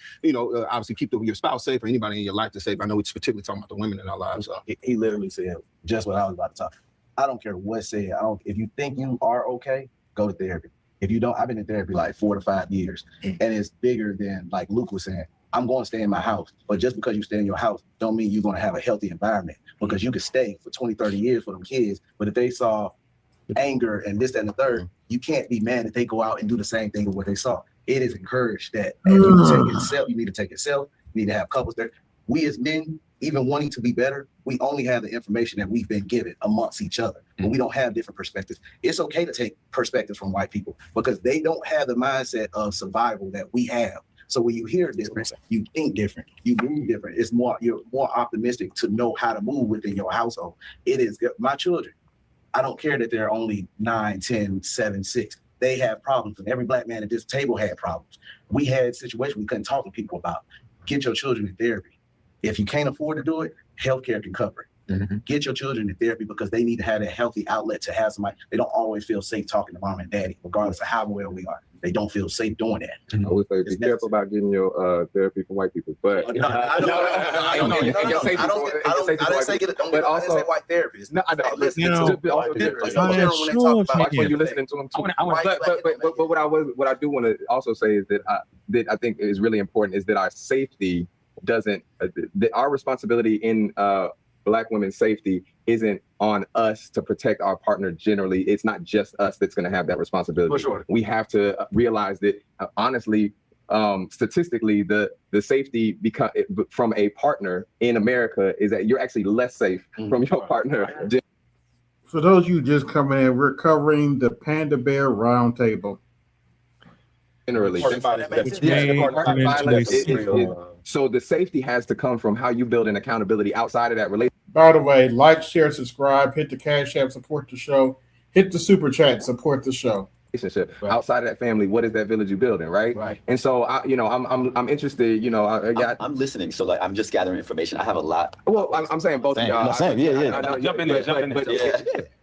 S8: obviously keep your spouse safe or anybody in your life to safe. I know it's particularly talking about the women in our lives. So.
S6: He literally said just what I was about to talk. I don't care what said. If you think you are okay, go to therapy. If you don't, I've been in therapy like 4 to 5 years, and it's bigger than, like Luke was saying, I'm going to stay in my house. But just because you stay in your house don't mean you're going to have a healthy environment, because you could stay for 20, 30 years for them kids. But if they saw anger and this, that, and the third, you can't be mad that they go out and do the same thing with what they saw. It is encouraged that you need to take yourself, you need to have couples there. We as men, even wanting to be better, we only have the information that we've been given amongst each other, but we don't have different perspectives. It's okay to take perspectives from white people because they don't have the mindset of survival that we have. So when you hear different, you think different, you move different. You're more optimistic to know how to move within your household. It is my children. I don't care that they're only 9, 10, 7, 6. They have problems, and every Black man at this table had problems. We had situations we couldn't talk to people about. Get your children in therapy. If you can't afford to do it, healthcare can cover it. Get your children in therapy because they need to have a healthy outlet to have somebody. They don't always feel safe talking to mom and daddy, regardless of how well we are. They don't feel safe doing that.
S5: I would say be careful about getting your therapy from white people. But
S6: I didn't say white therapists.
S5: No, I know. When you're listening to them too. But what I do want to also say is that I think is really important is that our safety doesn't. Our responsibility in Black women's safety isn't on us to protect our partner generally. It's not just us that's going to have that responsibility.
S6: For sure.
S5: We have to realize that, honestly, statistically, the safety from a partner in America is that you're actually less safe from your partner.
S4: For those of you just coming in, we're covering the Panda-Bear Round Table.
S5: Generally. So the safety has to come from how you build an accountability outside of that relationship.
S4: By the way, like, share, subscribe, hit the Cash App, support the show, hit the Super Chat, support the show.
S5: Relationship outside of that family, what is that village you building, right? And so I'm interested. I'm
S13: listening, so like I'm just gathering information. I have a lot.
S5: Well, I'm saying both of y'all.
S7: Jump in there.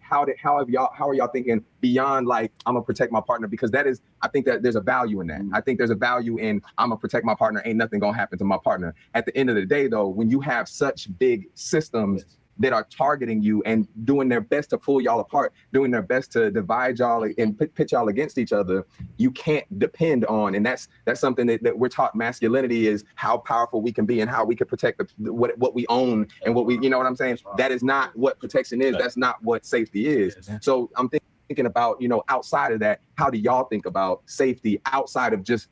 S5: How are y'all thinking beyond like I'm gonna protect my partner? Because I think that there's a value in that. I think there's a value in I'm gonna protect my partner. Ain't nothing gonna happen to my partner. At the end of the day, though, when you have such big systems that are targeting you and doing their best to pull y'all apart, doing their best to divide y'all and pit y'all against each other, you can't depend on. And that's something that we're taught. Masculinity is how powerful we can be and how we can protect what we own and what we, you know what I'm saying? That is not what protection is. That's not what safety is. So I'm thinking about, you know, outside of that, how do y'all think about safety outside of just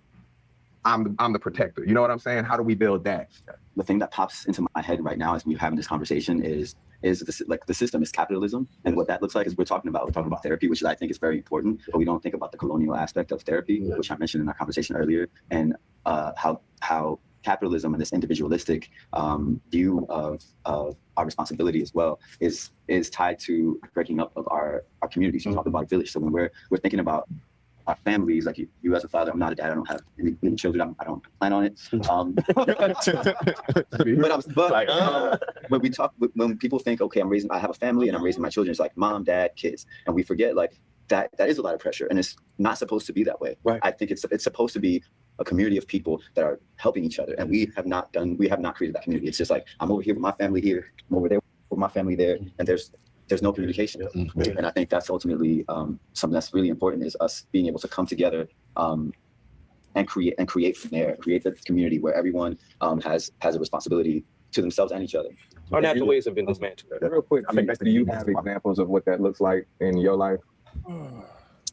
S5: I'm the protector? You know what I'm saying? How do we build that?
S13: The thing that pops into my head right now as we're having this conversation is this, like, the system is capitalism, and what that looks like is we're talking about therapy, which I think is very important, but we don't think about the colonial aspect of therapy, which I mentioned in our conversation earlier, and how capitalism and this individualistic view of our responsibility as well is tied to breaking up of our communities. You talk about village, so when we're thinking about our families, like you as a father, I'm not a dad, I don't have any children, I don't plan on it. When we talk, when people think, okay, I have a family and I'm raising my children, it's like mom, dad, kids, and we forget like that is a lot of pressure, and it's not supposed to be that way. Right. I think it's supposed to be a community of people that are helping each other, and we have not created that community. It's just like, I'm over here with my family here, I'm over there with my family there, and there's no communication. And I think that's ultimately something that's really important, is us being able to come together and create from there, create the community where everyone has a responsibility to themselves and each other.
S9: Our natural ways have been dismantled.
S5: Real quick, I mean, do you have examples of what that looks like in your life?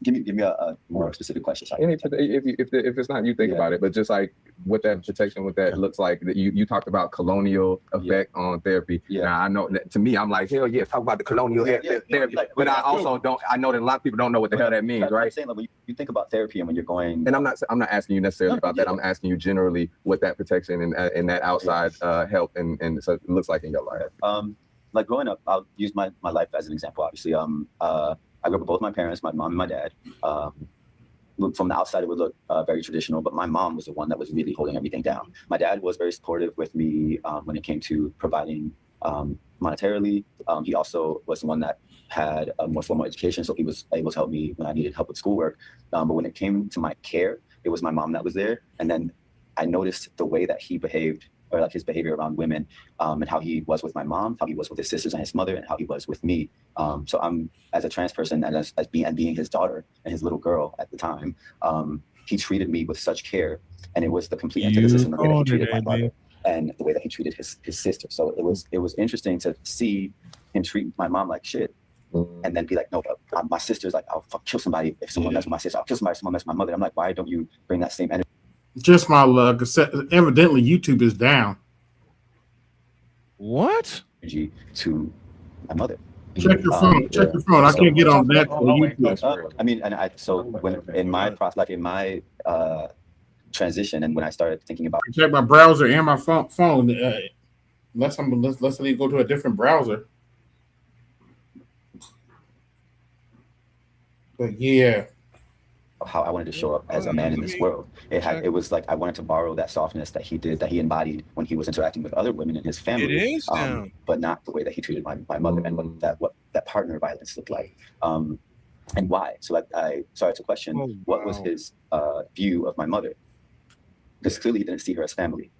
S13: Give me a more specific question.
S5: If it's not, you think about it, but just like what that protection, what that looks like. That you talked about colonial effect on therapy. Now I know that to me, I'm like, hell yeah, talk about the colonial therapy. But I also don't. I know that a lot of people don't know what the hell that means, right?
S13: I'm saying, like, when you think about therapy and when you're going,
S5: and I'm not asking you necessarily about that. I'm asking you generally what that protection and that outside help and so it looks like in your life.
S13: Like growing up, I'll use my life as an example. Obviously, I grew up with both my parents, my mom and my dad. From the outside, it would look very traditional, but my mom was the one that was really holding everything down. My dad was very supportive with me when it came to providing monetarily. He also was the one that had a more formal education, so he was able to help me when I needed help with schoolwork. But when it came to my care, it was my mom that was there. And then I noticed the way that he behaved, or like his behavior around women, and how he was with my mom, how he was with his sisters and his mother, and how he was with me. So I'm, as a trans person, and as being his daughter and his little girl at the time, he treated me with such care, and it was the complete antithesis in the way that he treated my mother and the way that he treated his sister. So it was interesting to see him treat my mom like shit, and then be like, no, my sister's like, I'll kill somebody if someone mess with my sister. I'll kill somebody if someone mess with my mother. I'm like, why don't you bring that same energy?
S4: Just my luck. Evidently, YouTube is down.
S10: What?
S13: To my mother.
S4: Check your phone. Check your phone. I can't get on that.
S13: I mean, and so when in my process, like in my transition, and when I started thinking about
S4: check my browser and my phone. Let's go to a different browser. But yeah.
S13: How I wanted to show up as a man in this world. It was like I wanted to borrow that softness that he embodied when he was interacting with other women in his family, but not the way that he treated my mother, and what that partner violence looked like, and why. So I started to question what was his view of my mother, because clearly he didn't see her as family.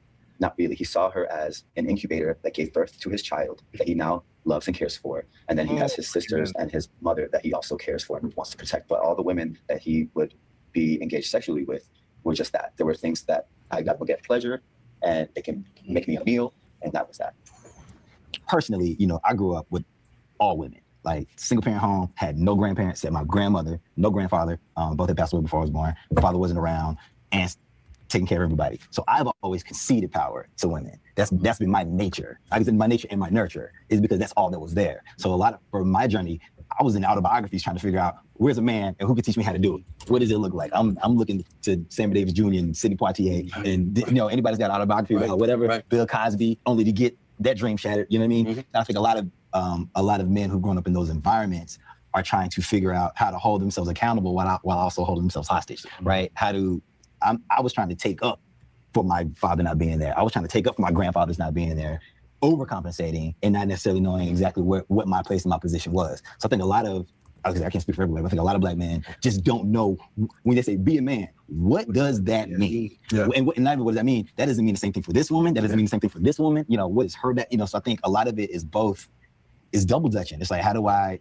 S13: Not really. He saw her as an incubator that gave birth to his child that he now loves and cares for. And then he has his sisters and his mother that he also cares for and wants to protect. But all the women that he would be engaged sexually with were just that. There were things that I got to get pleasure, and they can make me a meal, and that was that.
S14: Personally, I grew up with all women. Like, single parent home, had no grandparents except my grandmother, no grandfather. Both had passed away before I was born. My father wasn't around, and taking care of everybody. So I've always conceded power to women. That's been my nature. I said my nature and my nurture is because that's all that was there. So for my journey, I was in autobiographies trying to figure out where's a man and who can teach me how to do it. What does it look like? I'm looking to Sammy Davis Jr. and Sidney Poitier and anybody's got autobiography about whatever, Bill Cosby, only to get that dream shattered. You know what I mean? Mm-hmm. I think a lot of men who've grown up in those environments are trying to figure out how to hold themselves accountable while also holding themselves hostage. Right? I was trying to take up for my father not being there. I was trying to take up for my grandfather's not being there, overcompensating and not necessarily knowing exactly what my place and my position was. So I think I can't speak for everybody, but I think a lot of Black men just don't know when they say be a man, what does that mean? Yeah. And what does that mean? That doesn't mean the same thing for this woman. That doesn't mean the same thing for this woman. What is her that, so I think a lot of it is both it's double dutching. It's like, how do I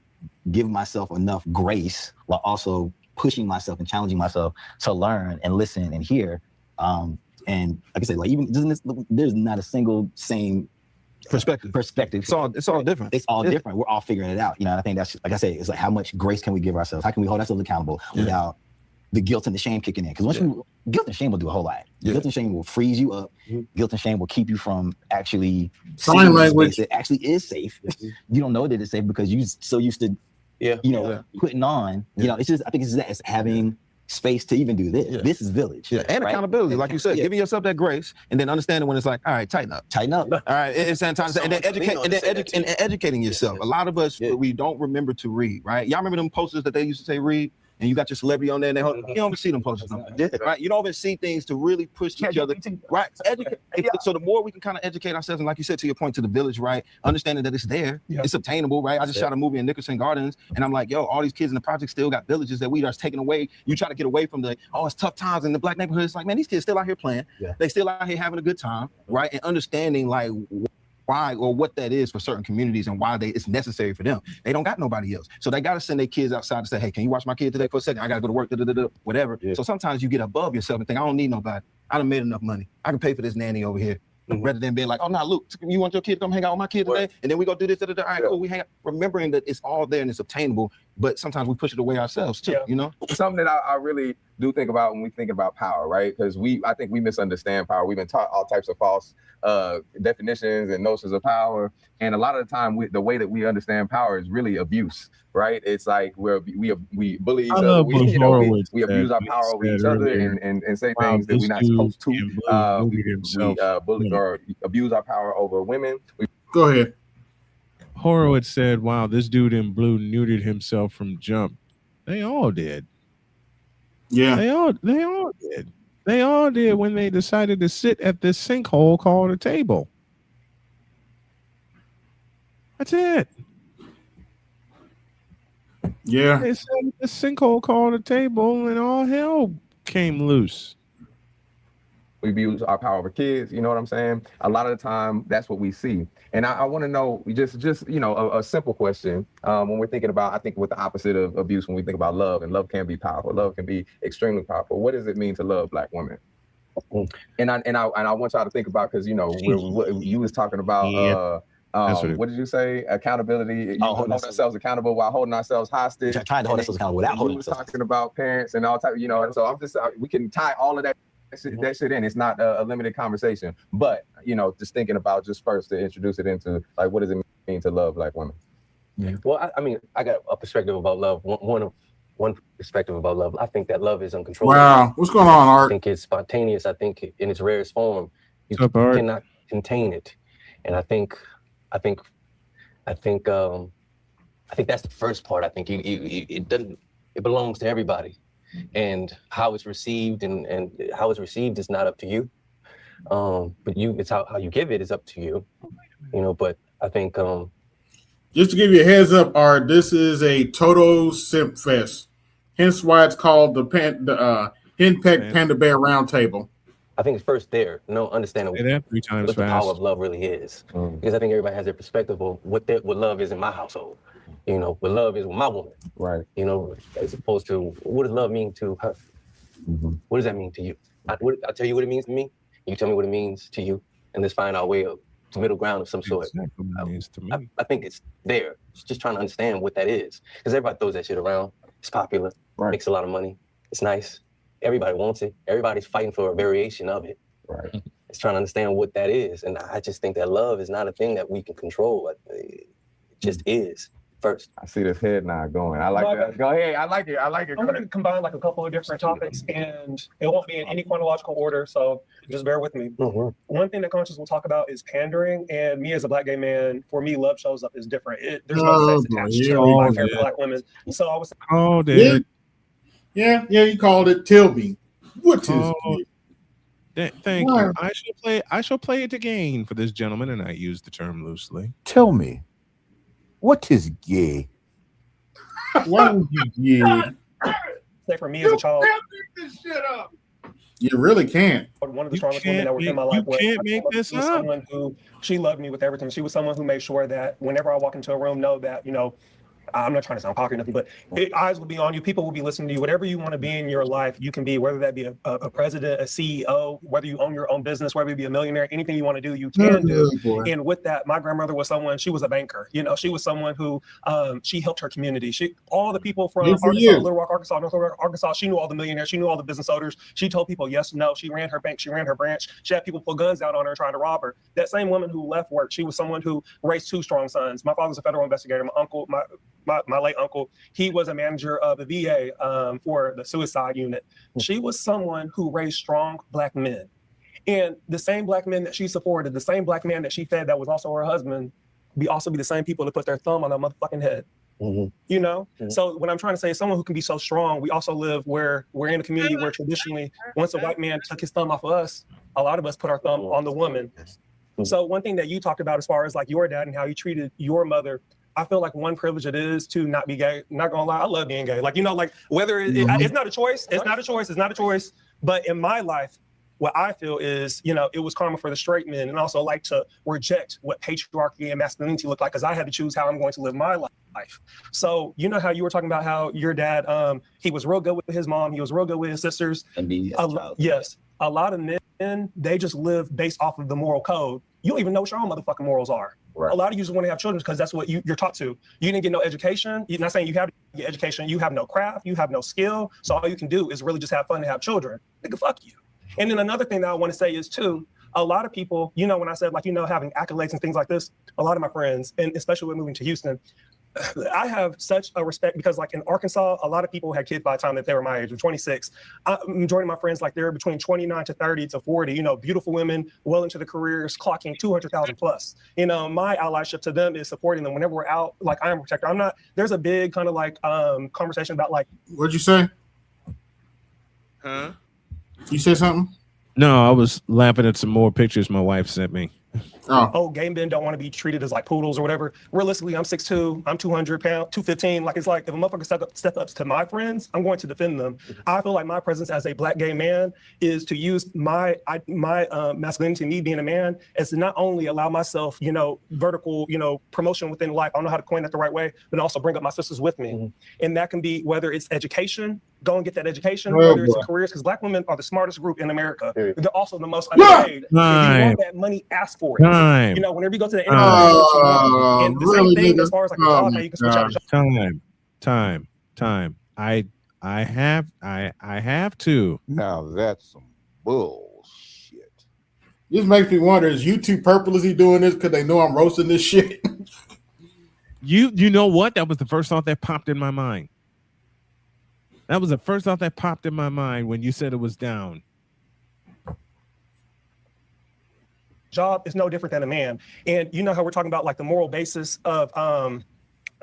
S14: give myself enough grace while also pushing myself and challenging myself to learn and listen and hear? And like I said, like even there's not a single same perspective. It's all different. It's all different. We're all figuring it out. You know, and I think that's, like I say, it's like, how much grace can we give ourselves? How can we hold ourselves accountable without the guilt and the shame kicking in? Because once guilt and shame will do a whole lot. Guilt and shame will freeze you up. Guilt and shame will keep you from actually
S4: sign language.
S14: It actually is safe. You don't know that it's safe because you're so used to, putting on. You know, it's just, I think it's having space to even do this. This is village.
S8: And accountability, like you said, giving yourself that grace, and then understanding when it's like, all right, tighten up. All right, it's time to, and then educating yourself. A lot of us, we don't remember to read, right? Y'all remember them posters that they used to say read? And you got your celebrity on there, and you don't even see them posters, right? You don't even see things to really push each other, right? Educate. So the more we can kind of educate ourselves, and like you said, to your point, to the village, right? Understanding that it's there, it's obtainable, right? I just shot a movie in Nickerson Gardens, and I'm like, yo, all these kids in the project still got villages that we are taking away. You try to get away from it's tough times in the black neighborhood. It's like, man, these kids still out here playing. They still out here having a good time, right? And understanding like why or what that is for certain communities and why it's necessary for them. They don't got nobody else. So they got to send their kids outside to say, hey, can you watch my kid today for a second? I got to go to work, whatever. So sometimes you get above yourself and think, I don't need nobody. I done made enough money. I can pay for this nanny over here. Rather than being like, oh, nah, Luke, you want your kid to come hang out with my kid today? And then we go do this, all right, cool, we hang out. Remembering that it's all there and it's obtainable, but sometimes we push it away ourselves too, you know?
S5: Something that I really do think about when we think about power, right? Because I think we misunderstand power. We've been taught all types of false definitions and notions of power. And a lot of the time, the way that we understand power is really abuse, right? It's like we bully each other, we abuse our power over each other and say things that we're not supposed to. We bully or abuse our power over women.
S4: Go ahead.
S10: Horowitz said, wow, this dude in blue neutered himself from jump. They all did.
S4: Yeah.
S10: They all did. They all did when they decided to sit at this sinkhole called a table. That's it.
S4: Yeah.
S10: They sat at the sinkhole called a table and all hell came loose.
S5: We abuse our power over kids, you know what I'm saying? A lot of the time, that's what we see. And I want to know, just you know, a simple question. When we're thinking about, I think with the opposite of abuse, when we think about love, and love can be powerful, love can be extremely powerful. What does it mean to love Black women? And I want y'all to think about, because, you know, you was talking about, what did you say? Accountability. Holding ourselves accountable while holding ourselves hostage.
S14: Trying to hold ourselves accountable without holding ourselves.
S5: Talking about parents and all type, you know, and so I'm just, we can tie all of that shit in. It's not a limited conversation, but, you know, just thinking about just first to introduce it into, like, what does it mean to love Black women?
S9: Well, I mean, I got a perspective about love. One perspective about love. I think that love is uncontrollable.
S4: Wow, what's going on, Art?
S9: I think it's spontaneous. I think in its rarest form, you cannot contain it. And I think that's the first part. I think it belongs to everybody. And how it's received and how it's received is not up to you. But it's how you give it is up to you. You know, but I think
S4: just to give you a heads up, Art, this is a total simp fest. Hence why it's called the Hen-Pecked Pander-Bear Round Table.
S9: I think it's first there. Understanding what the power of love really is. Because I think everybody has their perspective of what love is in my household. You know, what love is with my woman.
S5: Right.
S9: You know, as opposed to what does love mean to her? What does that mean to you? I'll tell you what it means to me. You tell me what it means to you. And let's find our way of middle ground of some sort. I think it's there. It's just trying to understand what that is. Because everybody throws that shit around. It's popular. Right. Makes a lot of money. It's nice. Everybody wants it. Everybody's fighting for a variation of it.
S5: Right.
S9: It's trying to understand what that is. And I just think that love is not a thing that we can control. It just is first.
S5: I see this head nod going. I like that. Go ahead. I like it. I'm
S11: going to combine like a couple of different topics, and it won't be in any chronological order, so just bear with me. One thing that conscious will talk about is pandering, and me as a Black gay man, for me, love shows up as different. There's no sex attached to my favorite Black women. So I was
S4: Yeah, you called it. Tell me, what is it?
S10: Thank you. I shall play it again for this gentleman, and I use the term loosely.
S1: Tell me, what is gay?
S4: What is gay?
S11: Say for me as a child.
S2: This shit up.
S4: You really can't.
S11: One of the strongest women that were in my life.
S10: You can't make this up.
S11: Someone who, she loved me with everything. She was someone who made sure that whenever I walk into a room, know that, you know, I'm not trying to sound cocky or nothing, but eyes will be on you. People will be listening to you. Whatever you want to be in your life, you can be, whether that be a president, a CEO, whether you own your own business, whether you be a millionaire, anything you want to do, you can do. And with that, my grandmother was someone, she was a banker. You know, she was someone who, she helped her community. All the people from Arkansas, Little Rock, Arkansas, North Little Rock, Arkansas, she knew all the millionaires. She knew all the business owners. She told people yes, no. She ran her bank. She ran her branch. She had people pull guns out on her trying to rob her. That same woman who left work, she was someone who raised 2 strong sons. My father's a federal investigator. My uncle, my late uncle, he was a manager of the VA for the suicide unit. She was someone who raised strong Black men. And the same Black men that she supported, the same Black man that she fed that was also her husband, also be the same people that put their thumb on their motherfucking head. You know? So what I'm trying to say is someone who can be so strong. We also live where we're in a community where traditionally, once a white man took his thumb off of us, a lot of us put our thumb on the woman. So one thing that you talked about as far as like your dad and how you treated your mother, I feel like one privilege it is to not be gay. Not gonna lie, I love being gay. Like, you know, like whether it's not a choice, it's not a choice, it's not a choice. But in my life, what I feel is, you know, it was karma for the straight men, and also like to reject what patriarchy and masculinity look like, because I had to choose how I'm going to live my life. So, you know how you were talking about how your dad, he was real good with his mom, he was real good with his sisters.
S13: And me,
S11: yes, a lot of men, they just live based off of the moral code. You don't even know what your own motherfucking morals are. Right. A lot of you just want to have children because that's what you're taught to. You didn't get no education. You're not saying you have to get education. You have no craft. You have no skill. So all you can do is really just have fun and have children. Nigga, fuck you. And then another thing that I want to say is too, a lot of people, you know, when I said like, you know, having accolades and things like this, a lot of my friends, and especially with moving to Houston, I have such a respect because like in Arkansas, a lot of people had kids by the time that they were my age, or 26. Majority of my friends, like they're between 29 to 30 to 40, you know, beautiful women, well into the careers, clocking 200,000 plus. You know, my allyship to them is supporting them whenever we're out. Like I am a protector. I'm not, there's a big kind of like conversation about like.
S4: What'd you say?
S10: Huh?
S4: You say something?
S10: No, I was laughing at some more pictures my wife sent me.
S11: Oh, gay men don't want to be treated as like poodles or whatever. Realistically, I'm 6'2", I'm 200 pounds, 215. Like, it's like if a motherfucker step up to my friends, I'm going to defend them. I feel like my presence as a Black gay man is to use my masculinity, me being a man, as to not only allow myself, you know, vertical, you know, promotion within life. I don't know how to coin that the right way, but also bring up my sisters with me. And that can be whether it's education, go and get that education, whether it's in careers, because Black women are the smartest group in America. They're also the most underpaid. If you want that money, ask for it. You know, whenever you go to the internet, and the
S4: really,
S11: same thing as far as like the job, how you can switch out the job.
S10: Time. I have to.
S1: Now that's some bullshit.
S4: This makes me wonder, is YouTube purposely doing this because they know I'm roasting this shit?
S10: You know what? That was the first thought that popped in my mind. That was the first thought that popped in my mind when you said it was down.
S11: Job is no different than a man. And you know how we're talking about like the moral basis of, I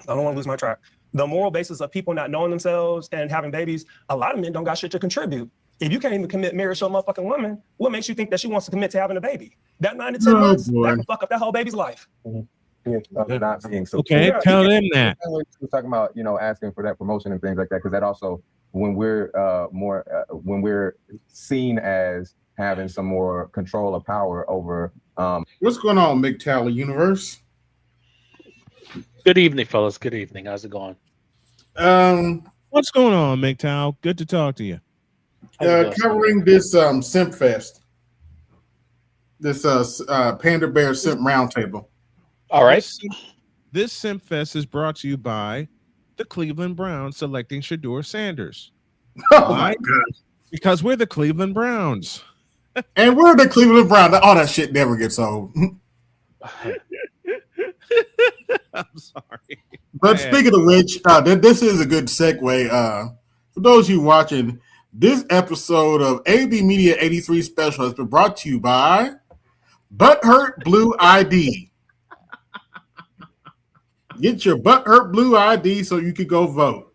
S11: don't want to lose my track. The moral basis of people not knowing themselves and having babies. A lot of men don't got shit to contribute. If you can't even commit marriage to a motherfucking woman, what makes you think that she wants to commit to having a baby? That 9 to 10 months, that can fuck up that whole baby's life.
S5: Yeah, not being so.
S10: Okay, tell them that.
S5: We're talking about, you know, asking for that promotion and things like that, because that also, when we're when we're seen as having some more control or power over.
S4: What's going on, McTally Universe?
S15: Good evening, fellas. Good evening. How's it going?
S10: What's going on, McTowell? Good to talk to you.
S4: Covering this Simp Fest, this Panda-Bear Simp Round Table.
S15: All right.
S10: This Simp Fest is brought to you by the Cleveland Browns selecting Shedeur Sanders.
S4: Oh my God!
S10: Because we're the Cleveland Browns.
S4: And we're the Cleveland Browns. All that shit never gets old.
S10: I'm sorry.
S4: But speaking of which, this is a good segue. For those of you watching, this episode of ABMedia83 Special has been brought to you by Butthurt Blue ID. Get your Butthurt Blue ID so you can go vote.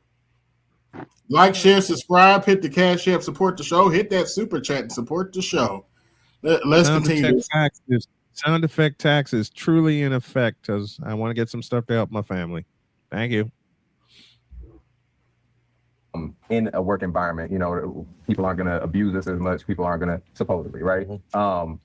S4: Like, share, subscribe, hit the Cash App, support the show, hit that super chat and support the show. Let's continue.
S10: Sound effect tax is truly in effect because I want to get some stuff to help my family. Thank you.
S5: in a work environment, people aren't going to abuse us as much. People aren't going to, supposedly, right?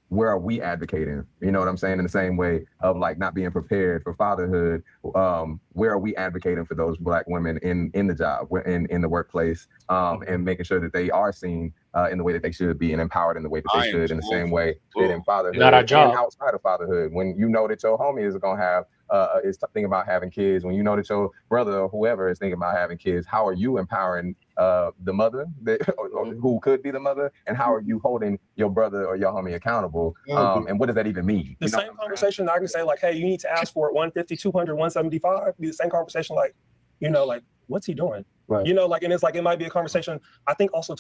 S5: Where are we advocating? You know what I'm saying? In the same way of like not being prepared for fatherhood, where are we advocating for those Black women in the job, in the workplace, and making sure that they are seen in the way that they should be and empowered in the way that they should, in the same way that in fatherhood
S15: Not our job.
S5: and outside of fatherhood. When you know that your homie is going to have is thinking about having kids, when you know that your brother or whoever is thinking about having kids, how are you empowering the mother who could be the mother, and how are you holding your brother or your homie accountable, and what does that even mean?
S11: The same conversation I can say like, hey, you need to ask for it 150, 200, 175, be the same conversation like, like, what's he doing? Right. And it's like, it might be a conversation. I think also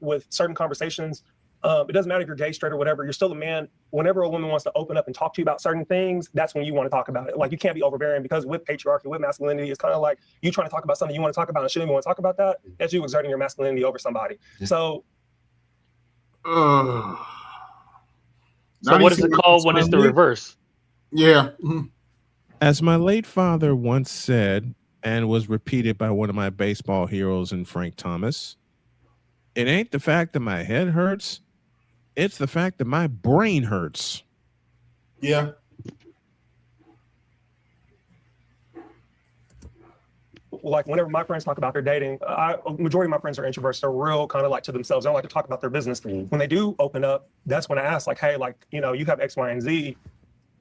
S11: with certain conversations, it doesn't matter if you're gay, straight, or whatever, you're still a man. Whenever a woman wants to open up and talk to you about certain things, that's when you want to talk about it. Like, you can't be overbearing, because with patriarchy, with masculinity, it's kind of like you trying to talk about something you want to talk about and shouldn't even want to talk about that. That's you exerting your masculinity over somebody. Yeah. So
S15: what is it called when it's the reverse?
S4: Yeah.
S10: As my late father once said, and was repeated by one of my baseball heroes in Frank Thomas, it ain't the fact that my head hurts, it's the fact that my brain hurts.
S4: Yeah.
S11: Like, whenever my friends talk about their dating, majority of my friends are introverts. They're real kind of like to themselves. They don't like to talk about their business. When they do open up, that's when I ask, like, hey, like, you have X, Y, and Z.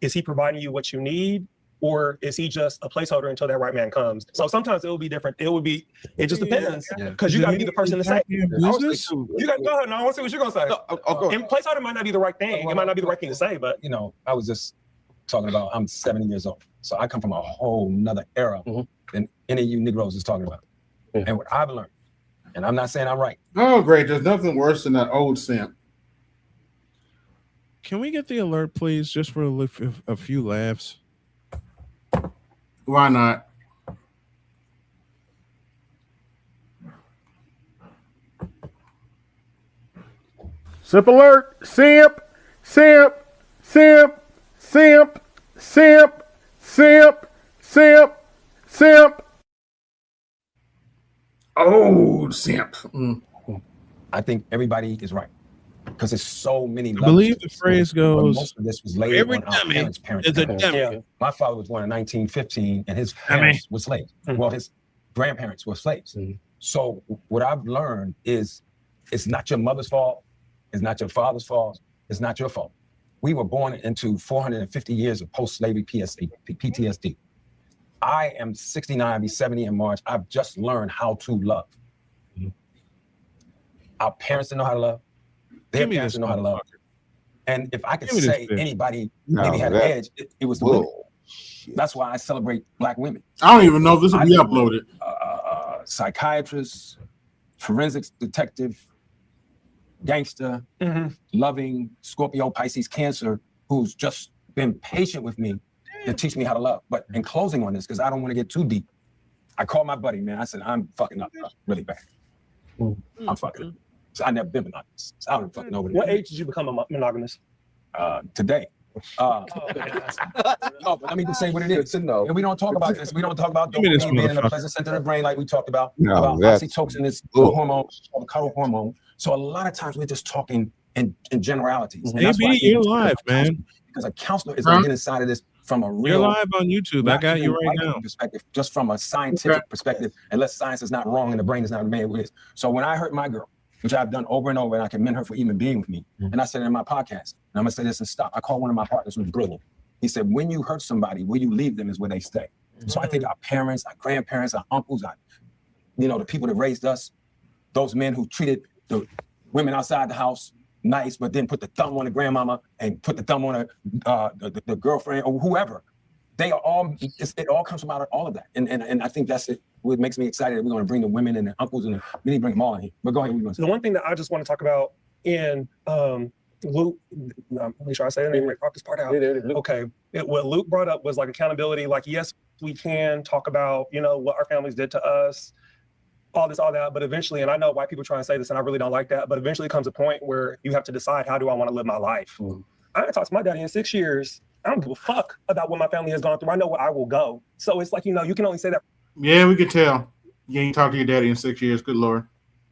S11: Is he providing you what you need? Or is he just a placeholder until that right man comes? So sometimes it will be different. It just depends. Because you got to be the person to say. You got to go ahead. No, I want to see what you're going to say. And placeholder might not be the right thing. It might not be the right thing to say, but.
S7: I was just talking about, I'm 70 years old. So I come from a whole nother era than any of you Negroes is talking about. And what I've learned, and I'm not saying I'm right.
S4: Oh, great. There's nothing worse than that old simp.
S10: Can we get the alert, please, just for a few laughs?
S4: Why not?
S16: Simp alert! Simp! Simp! Simp! Simp! Simp! Simp! Simp! Simp!
S4: Oh, simp.
S7: I think everybody is right, because there's so many levels.
S10: I believe the phrase goes,
S7: most of this was laid
S10: every
S7: on our parents'
S10: dummy.
S7: My father was born in 1915, and his parents were slaves. Well, his grandparents were slaves. So what I've learned is, it's not your mother's fault. It's not your father's fault. It's not your fault. We were born into 450 years of post-slavery PTSD. I am 69, I'll be 70 in March. I've just learned how to love. Our parents didn't know how to love. Their parents didn't know how to love. And if I could say anybody maybe had an edge, it was the women. That's why I celebrate Black women.
S4: I don't even know if this will be uploaded.
S7: Psychiatrists, forensics detective, gangster, loving Scorpio, Pisces, Cancer, who's just been patient with me to teach me how to love. But in closing on this, because I don't want to get too deep, I called my buddy, man. I said, I'm fucking up really bad. I'm fucking up. So I never been monogamous. So I don't fucking know what it is.
S11: What age did you become a monogamous?
S7: Today. No, but let me just say what it is. No. And we don't talk about this. We don't talk about dopamine being in the pleasant center of the brain like we talked about. About oxytocin, this hormone, the cuddle hormone. So a lot of times we're just talking in generalities. And that's why
S10: you're live, man.
S7: Because a counselor is going to get inside of this from a real.
S10: You're live on YouTube. I got you right now.
S7: Perspective, just from a scientific perspective, unless science is not wrong and the brain is not made with it. So when I hurt my girl, which I've done over and over, and I commend her for even being with me. And I said it in my podcast, and I'm gonna say this and stop. I called one of my partners who's brilliant. He said, when you hurt somebody, where you leave them is where they stay. So I think our parents, our grandparents, our uncles, the people that raised us, those men who treated the women outside the house nice, but then put the thumb on the grandmama and put the thumb on the girlfriend or whoever. They are all, it all comes from out of all of that. And I think that's it. What makes me excited that we're going to bring the women and the uncles and we need to bring them all in here. But go ahead.
S11: The one thing that I just want to talk about in Luke, make sure I say the name right, pop this part out. Okay. What Luke brought up was like accountability. Like, yes, we can talk about, what our families did to us, all this, all that. But eventually, and I know white people try and say this, and I really don't like that, but eventually comes a point where you have to decide, how do I want to live my life? I haven't talked to my daddy in 6 years. I don't give a fuck about what my family has gone through. I know where I will go. So it's like, you can only say that.
S4: Yeah, we could tell. You ain't talked to your daddy in 6 years. Good Lord.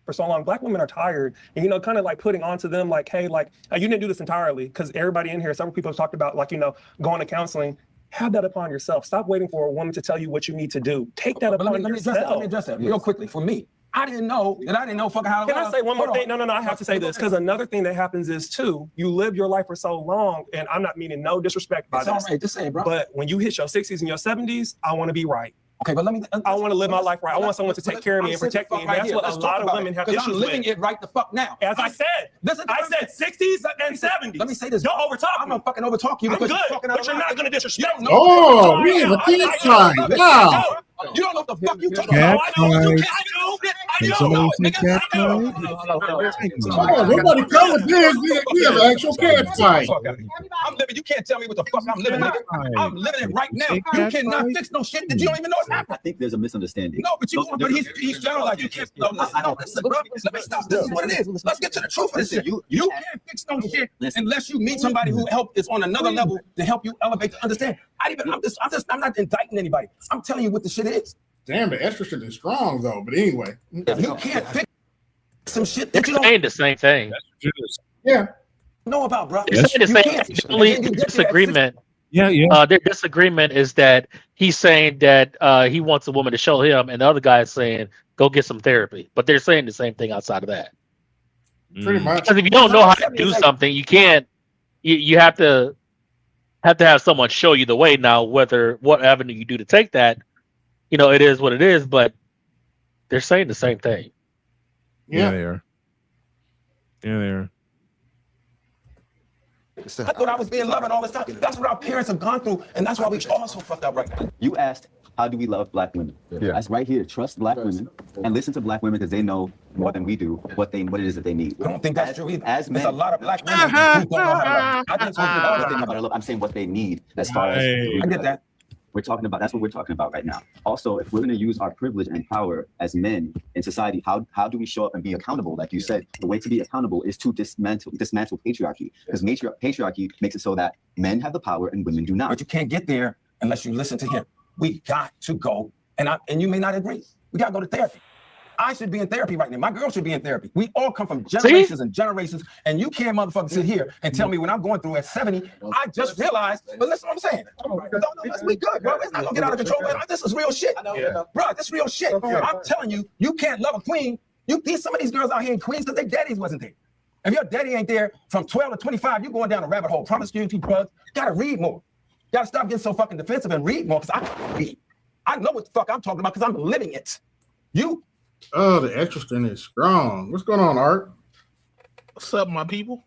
S11: For so long, Black women are tired, and kind of like putting onto them like, hey, like you didn't do this entirely, because everybody in here, several people have talked about like going to counseling. Have that upon yourself. Stop waiting for a woman to tell you what you need to do. Take that upon yourself.
S7: Let me address that real quickly. For me, I didn't know fucking how to
S11: love. Can I say one more thing? No, I have to say this, because another thing that happens is too, you live your life for so long, and I'm not meaning no disrespect by this.
S7: It's all right, just say it, bro.
S11: But when you hit your 60s and your 70s, I want to be right.
S7: Okay, but let me.
S11: I want to live my life right. I want someone to take care of me and protect me. And that's what a lot of women have issues with.
S7: I'm living it right the fuck now.
S11: As I said, I said 60s and 70s.
S7: Let me say this.
S11: Don't overtalk me.
S7: I'm gonna fucking overtalk you.
S11: I'm good, but you're not gonna disrespect me.
S4: Oh, we have a kid time. Wow.
S7: You don't know what the fuck you talking
S4: Cat
S7: about.
S4: Can somebody say cat fight? Come on, nobody come with this. We have an actual cat fight.
S7: I'm living. You can't tell me what the fuck I'm living, nigga. I'm living it right now. You cannot fix no shit that you don't even know what's happening.
S13: I think there's a misunderstanding.
S7: No, but he's generalizing. You can't. Listen, bro. Let me stop. This is what it is. Let's get to the truth of this shit. You can't fix no shit unless you meet somebody who is on another level to help you elevate to understand. I'm not indicting anybody. I'm telling you what the shit is.
S4: Damn, the estrogen is strong though. But anyway,
S7: you can't fix some shit that you don't.
S15: Saying the same thing.
S4: Yeah.
S7: Know about, bro.
S15: They're saying the same. Only disagreement.
S10: Yeah.
S15: Their disagreement is that he's saying that he wants a woman to show him, and the other guy is saying go get some therapy. But they're saying the same thing outside of that.
S4: Pretty much.
S15: Because if you don't know how to do something, you can't. You have to have someone show you the way. Now, what avenue you do to take that, it is what it is. But they're saying the same thing.
S10: Yeah, they are. Yeah, they are.
S7: I thought I was being loved all this time. That's what our parents have gone through, and that's why we all so fucked up right now.
S13: You asked, how do we love Black women?
S12: Yeah.
S13: That's right here. Trust Black women and listen to Black women because they know more than we do what it is that they need.
S7: I don't think that's true either.
S13: As men,
S7: there's a lot of Black women who don't know how to love.
S13: I think I'm saying what they need as far as
S7: I get that.
S13: We're talking about, that's what we're talking about right now. Also, if we're going to use our privilege and power as men in society, how do we show up and be accountable? Like you said, the way to be accountable is to dismantle patriarchy, because patriarchy makes it so that men have the power and women do not.
S7: But you can't get there unless you listen to him. We got to go, and you may not agree. We got to go to therapy. I should be in therapy right now. My girl should be in therapy. We all come from generations and generations, and you can't motherfucking sit here and tell me when I'm going through at 70, I just realized, but listen what I'm saying. Let's be good, bro. It's not gonna get out of control. This is real shit. Bro, this is real shit. I'm telling you, you can't love a queen. Some of these girls out here in Queens because their daddies wasn't there. If your daddy ain't there from 12 to 25, you're going down a rabbit hole. Promiscuity, drugs. Gotta read more. Gotta stop getting so fucking defensive and read more, because I can read. I know what the fuck I'm talking about because I'm living it.
S4: Oh, the estrogen is strong. What's going on, Art?
S17: What's up, my people?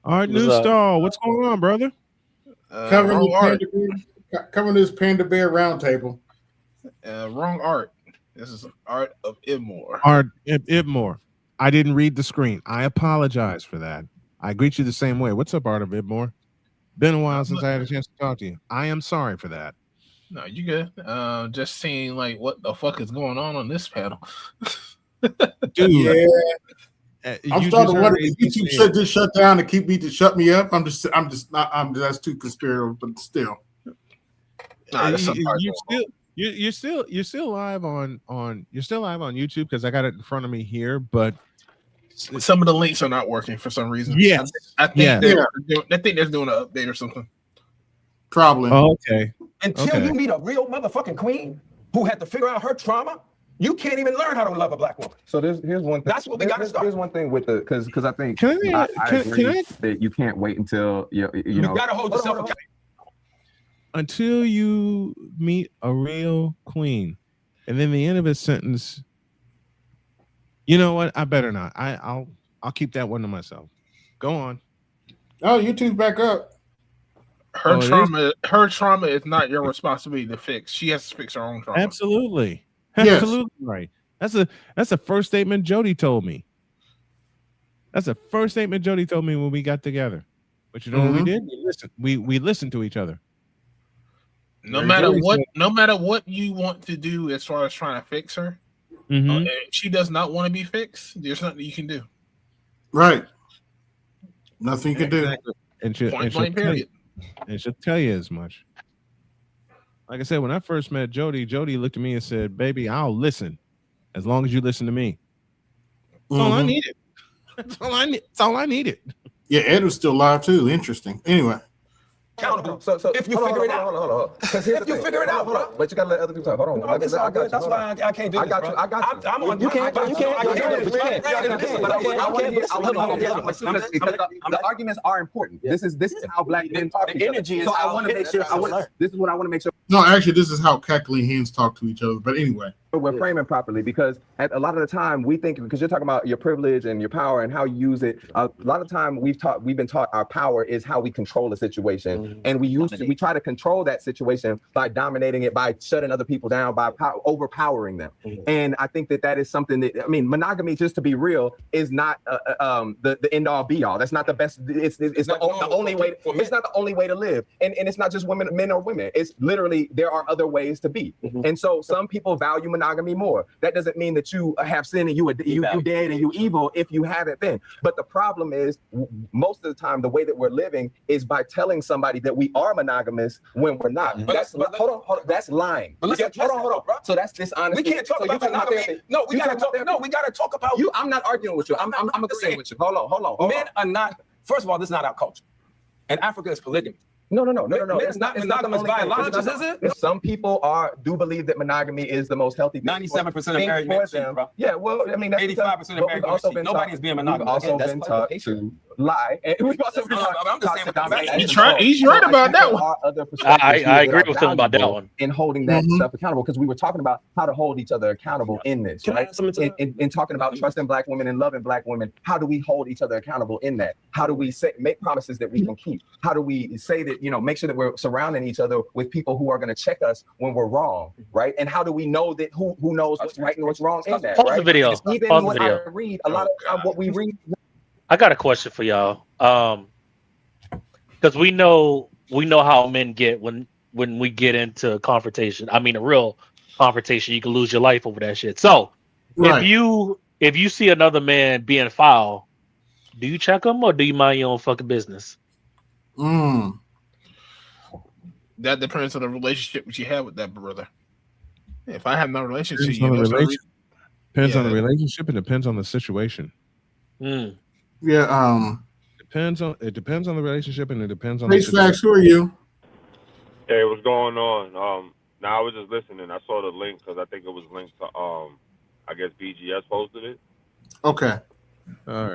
S10: Art Newstall, what's going on, brother?
S4: Covering this Pander-Bear Round Table.
S17: Wrong Art. This is Art of Ibmore.
S10: Art Ibmore. I didn't read the screen. I apologize for that. I greet you the same way. What's up, Art of Ibmore? Been a while since I had a chance to talk to you. I am sorry for that.
S17: No, you good. Just seeing like what the fuck is going on this panel.
S10: Dude,
S4: yeah. I'm starting to wonder if YouTube should just shut down to keep me to shut me up. That's too conspiratorial, but still.
S10: You're still live on YouTube because I got it in front of me here, but
S17: some of the links are not working for some reason.
S10: Yes.
S17: I think they're doing an update or something.
S4: Probably.
S10: Oh, okay.
S7: Until you meet a real motherfucking queen who had to figure out her trauma, you can't even learn how to love a Black woman.
S5: So here's one thing.
S7: That's what we got to start.
S5: Here's one thing with because I think
S10: I
S5: agree that you can't wait until you
S7: gotta hold yourself accountable
S10: until you meet a real queen, and then the end of his sentence. You know what? I better not. I'll keep that one to myself. Go on.
S4: Oh, YouTube's back up.
S17: Her trauma is not your responsibility to fix. She has to fix her own trauma.
S10: Absolutely.
S4: Yes.
S10: Absolutely right. That's the first statement Jody told me. That's the first statement Jody told me when we got together. But you know what we did? We listened to each other.
S17: No matter what you want to do as far as trying to fix her, if she does not want to be fixed, there's nothing you can do.
S4: Right. Nothing you can do.
S10: And she'll tell you as much. Like I said, when I first met Jody looked at me and said, "Baby, I'll listen as long as you listen to me. That's all I needed. That's all I needed.
S4: Yeah, Ed was still live too. Interesting. Anyway.
S12: Accountable. So if you figure it out, hold on. Because if you figure it out, hold on. But you gotta let other people talk. Hold on.
S7: No, that's all good. That's why I can't do this.
S12: I got you.
S7: I'm on.
S12: You can't. The arguments are important. This is how black men talk to each other. So I want to make sure. This is what I want to make sure.
S4: No, actually, this is how cackling hens talk to each other. But anyway.
S12: We're framing properly, because a lot of the time we think, because you're talking about your privilege and your power and how you use it. A lot of time we've been taught our power is how we control a situation, and we try to control that situation by dominating it, by shutting other people down, by overpowering them. And I think that is something that, I mean, monogamy, just to be real, is not the end all be all. That's not the best. It's the only way. It's not the only way to live, and it's not just men or women. It's literally there are other ways to be, and so some people value monogamy more. That doesn't mean that you have sin and you dead and you evil if you haven't been. But the problem is, most of the time, the way that we're living is by telling somebody that we are monogamous when we're not. Hold on. That's lying. Hold on. So that's dishonesty.
S7: We can't talk about monogamy. No, we gotta talk about
S12: you. I'm not arguing with you. I'm agreeing with you. Hold on.
S7: Men are not. First of all, this is not our culture. And Africa is polygamy.
S12: No.
S7: It's not monogamous biologists, is it?
S12: Some people do believe that monogamy is the most healthy.
S7: 97% of married men cheat, bro.
S12: Yeah, well, I mean, that's
S7: 85% of married men cheat. Nobody's being monogamous.
S12: We've also been taught to lie. And we've also been taught to dominate.
S4: He's right about that one.
S15: I agree with him about that one.
S12: In holding that stuff accountable, because we were talking about how to hold each other accountable in this, right? In talking about trusting black women and loving black women, how do we hold each other accountable in that? How do we make promises that we can keep? How do we say that, make sure that we're surrounding each other with people who are going to check us when we're wrong, right? And how do we know that who knows what's right and what's wrong in that?
S15: Pause the video.
S12: Even
S15: Pause
S12: when
S15: the video.
S12: I read, a lot of time what we read.
S15: I got a question for y'all. Because we know how men get when we get into confrontation. I mean, a real confrontation, you can lose your life over that shit. So if you see another man being foul, do you check him or do you mind your own fucking business?
S17: That depends on the relationship that you have with that brother. If I have no relationship,
S10: depends on the relationship. It depends on the situation.
S4: Yeah.
S10: It depends on the relationship, and it depends on.
S4: Face facts. Who are you?
S18: Hey, what's going on? Now I was just listening. I saw the link because I think it was linked to I guess BGS posted it.
S4: Okay.
S10: All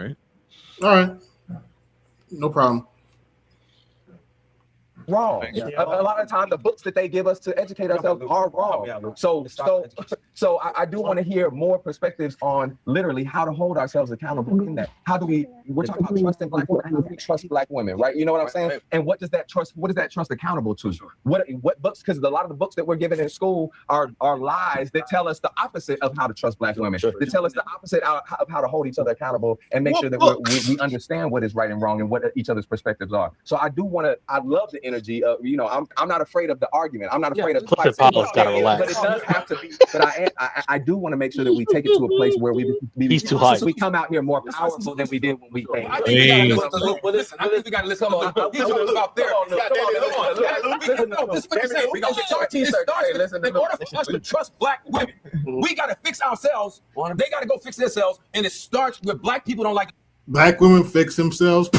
S4: right. No problem.
S12: Wrong. A lot of times the books that they give us to educate ourselves are wrong. So I do want to hear more perspectives on literally how to hold ourselves accountable in that. We're talking about trusting black women. How do we trust black women, right? You know what I'm saying? And what is that trust accountable to? What books, because a lot of the books that we're given in school are lies that tell us the opposite of how to trust black women. They tell us the opposite of how to hold each other accountable and make sure that we understand what is right and wrong and what each other's perspectives are. So I love the energy of, I'm not afraid of the argument. I'm not afraid of the fight. But it does have to be. But I do want to make sure that we take it to a place where we come out here more powerful than we did when we came.
S7: I think we got to listen. Come on. He's going to look out there. In order for us to trust black women, we got to fix ourselves. They got to go fix themselves, and it starts with black people don't like.
S4: Black women fix themselves.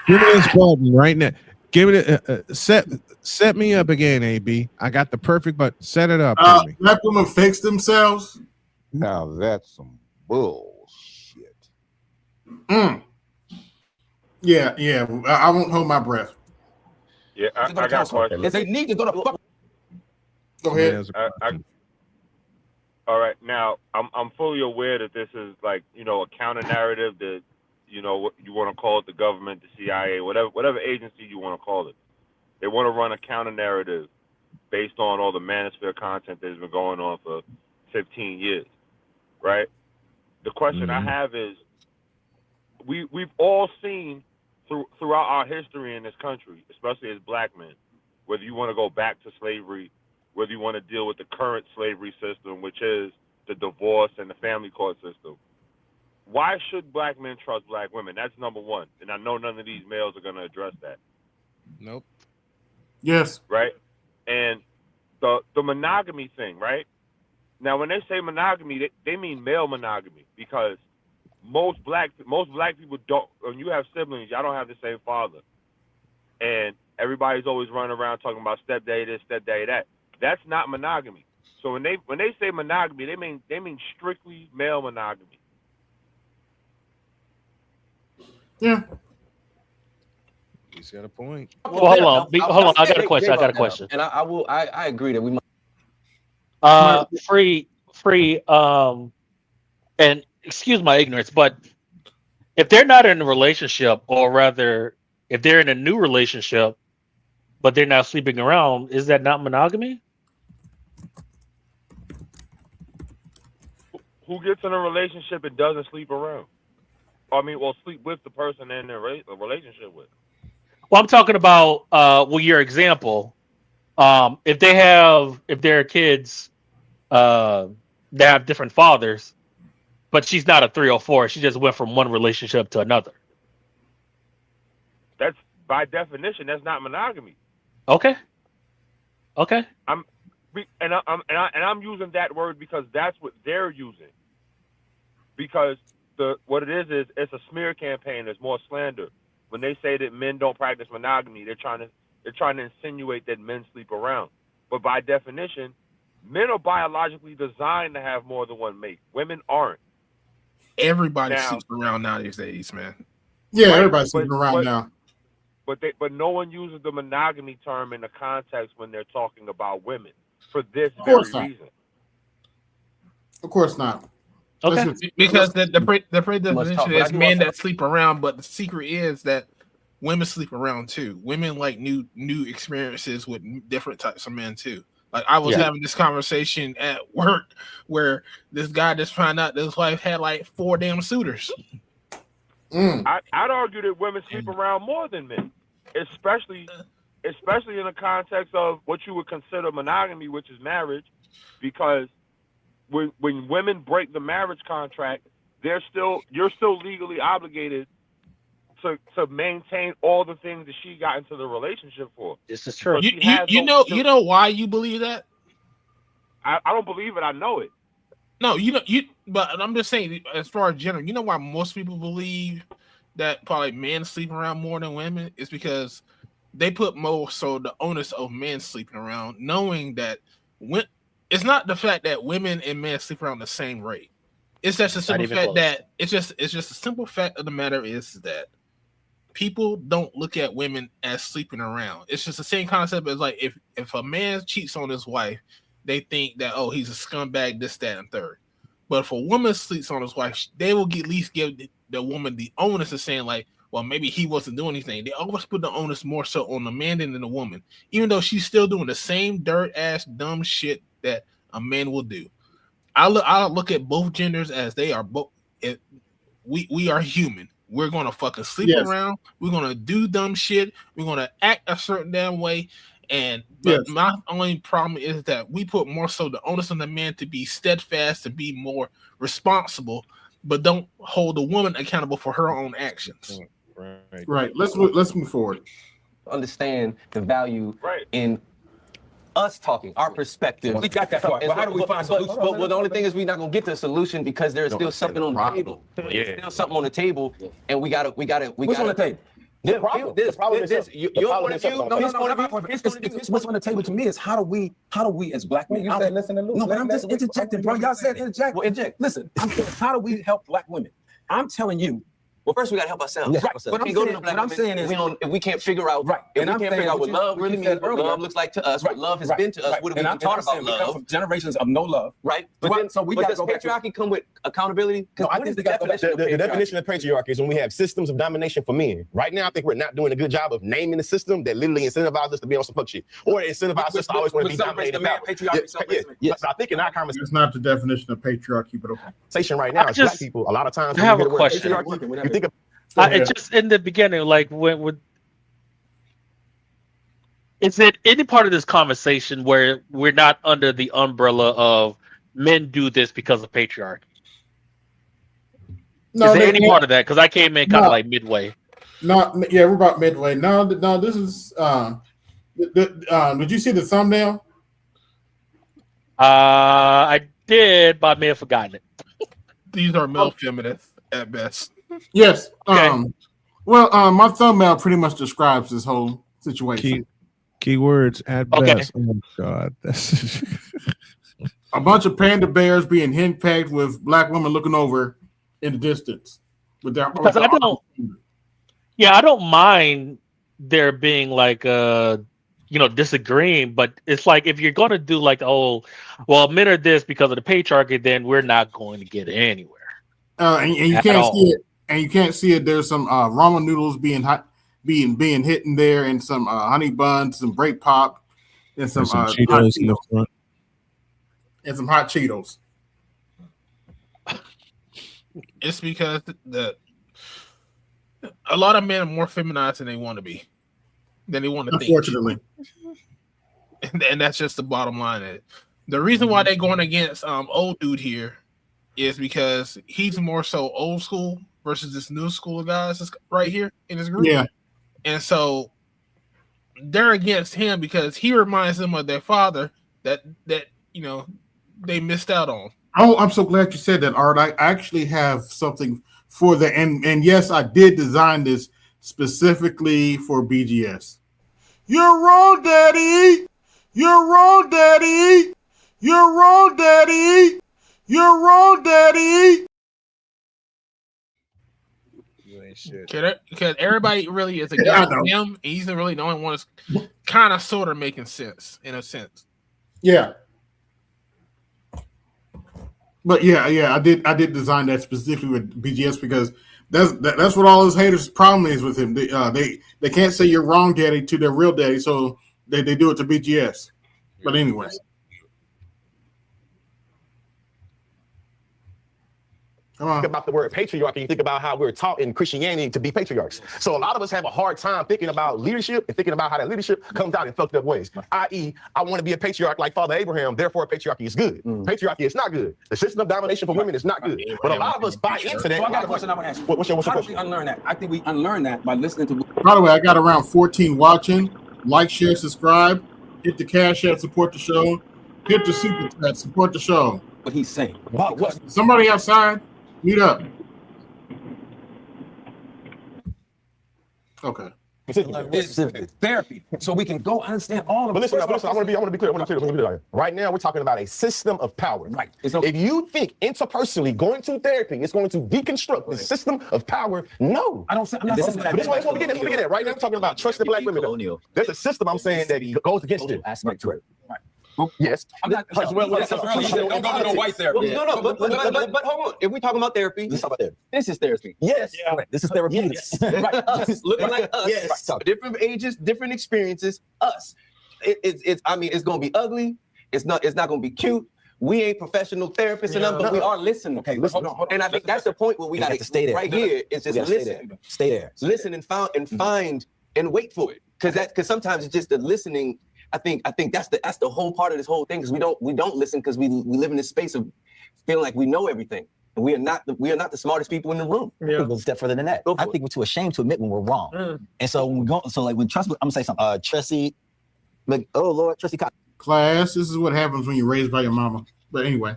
S10: Give me this button right now. Give it set me up again, AB. I got the perfect button. Set it up for me.
S4: Black women fix themselves.
S1: Now that's some bullshit.
S4: Yeah. I won't hold my breath.
S18: Yeah, I got a question.
S7: They need to go to fuck.
S4: Go ahead.
S18: All right, now I'm fully aware that this is like a counter narrative that what you want to call it, the government, the CIA, whatever agency you want to call it. They want to run a counter narrative based on all the manosphere content that has been going on for 15 years, right? The question I have is, we've all seen throughout our history in this country, especially as black men, whether you want to go back to slavery, whether you want to deal with the current slavery system, which is the divorce and the family court system. Why should black men trust black women? That's number one. And I know none of these males are going to address that.
S10: Nope.
S4: Yes.
S18: Right? And the monogamy thing, right? Now, when they say monogamy, they mean male monogamy, because most black people don't. When you have siblings, y'all don't have the same father, and everybody's always running around talking about stepdaddy this, stepdaddy that. That's not monogamy. So when they say monogamy, they mean strictly male monogamy.
S4: Yeah.
S10: He's got a point.
S15: Well, hold on. Hold on. I got a question. I got a question.
S9: And I agree that we must.
S15: Free. And excuse my ignorance, but if they're not in a relationship, or rather, if they're in a new relationship, but they're not sleeping around, is that not monogamy?
S18: Who gets in a relationship and doesn't sleep around? Sleep with the person in a relationship with.
S15: Well, I'm talking about your example. If their kids they have different fathers, but she's not a 304, she just went from one relationship to another.
S18: That's by definition, that's not monogamy.
S15: Okay.
S18: I'm using that word because that's what they're using. Because what it is it's a smear campaign. There's more slander. When they say that men don't practice monogamy, they're trying to insinuate that men sleep around. But by definition, men are biologically designed to have more than one mate. Women aren't.
S17: Everybody sleeps around nowadays, man.
S4: Yeah, everybody's sleeping around now.
S18: But no one uses the monogamy term in the context when they're talking about women for this very reason.
S4: Of course not.
S15: Okay.
S17: Because the predefinition is men that sleep around, but the secret is that women sleep around too. Women like new experiences with different types of men too. Like I was having this conversation at work where this guy just found out that his wife had like 4 damn suitors.
S18: I'd argue that women sleep around more than men, especially in the context of what you would consider monogamy, which is marriage, because when women break the marriage contract, you're still legally obligated to maintain all the things that she got into the relationship for.
S15: This is true.
S17: You know why you believe that?
S18: I don't believe it. I know it.
S17: No, but I'm just saying, as far as general, you know why most people believe that probably men sleep around more than women? It's because they put more so the onus of men sleeping around, knowing that it's not the fact that women and men sleep around the same rate. It's just a simple fact that it's just a simple fact of the matter is that people don't look at women as sleeping around. It's just the same concept as like if a man cheats on his wife, they think that, oh, he's a scumbag, this, that, and third. But if a woman sleeps on his wife, they will at least give the woman the onus of saying like, well, maybe he wasn't doing anything. They always put the onus more so on the man than the woman, even though she's still doing the same dirt ass dumb shit that a man will do. I look at both genders as they are both. We are human. We're gonna fucking sleep around. We're gonna do dumb shit. We're gonna act a certain damn way. But my only problem is that we put more so the onus on the man to be steadfast, to be more responsible, but don't hold the woman accountable for her own actions.
S4: Right. Let's move forward.
S9: Understand the value in us talking, our perspective.
S7: We got that part. But how do we find solutions?
S9: Well, the only thing is we're not gonna get to a solution because there's still something on the table. There's still something on the table, and we gotta.
S7: What's on the table?
S9: Your point of view.
S7: What's on the table to me is how do we as black men?
S19: You said listen to Luke.
S7: No, but I'm just interjecting, bro. Y'all said interject.
S9: Well, inject.
S7: Listen, how do we help black women? I'm telling you.
S9: Well, first we gotta help ourselves.
S7: Right. What I'm saying is,
S9: if we can't figure out, if we can't figure out what love really means, what love looks like to us, what love has been to us, what have we been taught about love?
S7: Generations of no love.
S9: Right. So we does patriarchy come with accountability?
S12: No, I think the definition of patriarchy is when we have systems of domination for men. Right now, I think we're not doing a good job of naming the system that literally incentivizes us to be on some fuck shit, or incentivizes us to always want to be dominated. So I think in our conversation,
S4: it's not the definition of patriarchy, but okay.
S12: Right now, as black people, a lot of times
S15: I have a question.
S12: You think of
S15: It's just in the beginning, like when is it any part of this conversation where we're not under the umbrella of men do this because of patriarchy?
S4: No,
S15: is there any part of that? Because I came in kind of like midway.
S4: No, yeah, we're about midway. No, this is. Did you see the thumbnail?
S15: I did, but I may have forgotten it.
S17: These are male feminists at best.
S4: Yes.
S15: Okay.
S4: My thumbnail pretty much describes this whole situation.
S10: Keywords at best. Oh God.
S4: A bunch of panda bears being henpecked with black women looking over in the distance.
S15: Because I don't mind there being like disagreeing, but it's like if you're gonna do like men are this because of the patriarchy, then we're not going to get anywhere.
S4: And you can't see it. And you can't see it. There's some ramen noodles being hit in there, and some honey buns, some break pop, and some Cheetos in the front, and some hot Cheetos.
S17: It's because a lot of men are more feminized than they want to be, than they want to think.
S4: Unfortunately,
S17: and that's just the bottom line. The reason why they're going against old dude here is because he's more so old school versus this new school of guys that's right here in this group.
S4: Yeah.
S17: And so they're against him because he reminds them of their father that they missed out on.
S4: Oh, I'm so glad you said that, Art. I actually have something for that. And yes, I did design this specifically for BGS. You're wrong, Daddy. You're wrong, Daddy. You're wrong, Daddy. You're wrong, Daddy.
S17: Because everybody really is against him, and he's really the only one that's kind of sort of making sense in a sense.
S4: Yeah. But yeah, I did design that specifically with BGS because that's what all his haters' problem is with him. They can't say you're wrong, Daddy, to their real daddy, so they do it to BGS. But anyways.
S12: Think about the word patriarchy, you think about how we're taught in Christianity to be patriarchs. So a lot of us have a hard time thinking about leadership and thinking about how that leadership comes out in fucked up ways. I.e., I want to be a patriarch like Father Abraham, therefore patriarchy is good. Patriarchy is not good. The system of domination for women is not good. But a lot of us buy into that.
S19: So I got a question I want to ask you.
S12: What's your
S19: How do
S12: question?
S19: we unlearn that? I think we unlearn that by listening to...
S4: By the way, I got around 14 watching. Like, share, subscribe. Hit the Cash App, support the show. Hit the Super Chat, support the show.
S19: What he's saying.
S4: What? Somebody outside, meet up. Okay.
S19: It's therapy, so we can go understand all of it.
S12: But listen, I want to be clear. Right now, we're talking about a system of power.
S19: Right.
S12: If you think interpersonally going to therapy is going to deconstruct the system of power, no.
S19: I'm not saying that.
S12: But this is what we get at. Right now, we're talking about trusted black women. There's a system I'm saying that goes against it.
S19: Aspect to it. Right.
S12: Yes.
S19: I'm not. Don't go to no white therapy.
S9: No, but hold on. If we're talking about therapy, this is therapy.
S12: Yes.
S19: Yeah.
S14: Right. This is therapeutic.
S19: Right.
S9: Looking like us.
S12: Yes.
S9: Different ages, different experiences. Us. It's gonna be ugly. It's not gonna be cute. We ain't professional therapists enough, but we are listening.
S19: Okay, listen.
S9: And I think that's the point where we got
S14: to stay there.
S9: Right here is just listen.
S14: Stay there.
S9: Listen and find and wait for it. Because sometimes it's just the listening. I think that's the whole part of this whole thing, because we don't listen because we live in this space of feeling like we know everything. And we are not the smartest people in the room.
S14: I think we'll step further than that. I think we're too ashamed to admit when we're wrong. And so when we go, when trust, I'm gonna say something. Tressie, like, oh Lord, Tressie
S4: Class, this is what happens when you're raised by your mama. But anyway.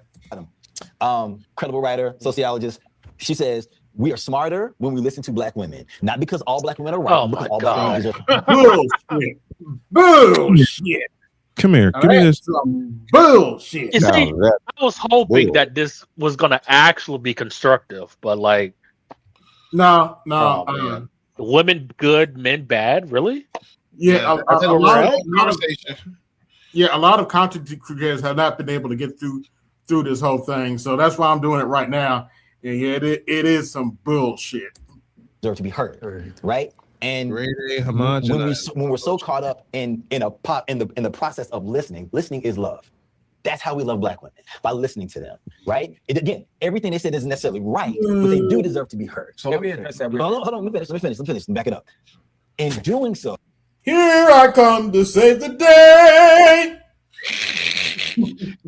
S14: Credible writer, sociologist. She says, we are smarter when we listen to black women. Not because all black women are right, because all black women
S4: bullshit. Bullshit.
S10: Come here. Give me this.
S4: Bullshit.
S15: You see, I was hoping that this was going to actually be constructive, but like...
S4: No.
S15: Women good, men bad? Really?
S4: Yeah, a lot of content creators have not been able to get through this whole thing. So that's why I'm doing it right now. And yeah, it is some bullshit.
S14: Deserve to be heard, right? And when we're so caught up in the process of listening is love. That's how we love black women, by listening to them, right? Again, everything they said isn't necessarily right, but they do deserve to be heard.
S19: So let me address that.
S14: Hold on, let me finish. Back it up. In doing so,
S4: here I come to save the day.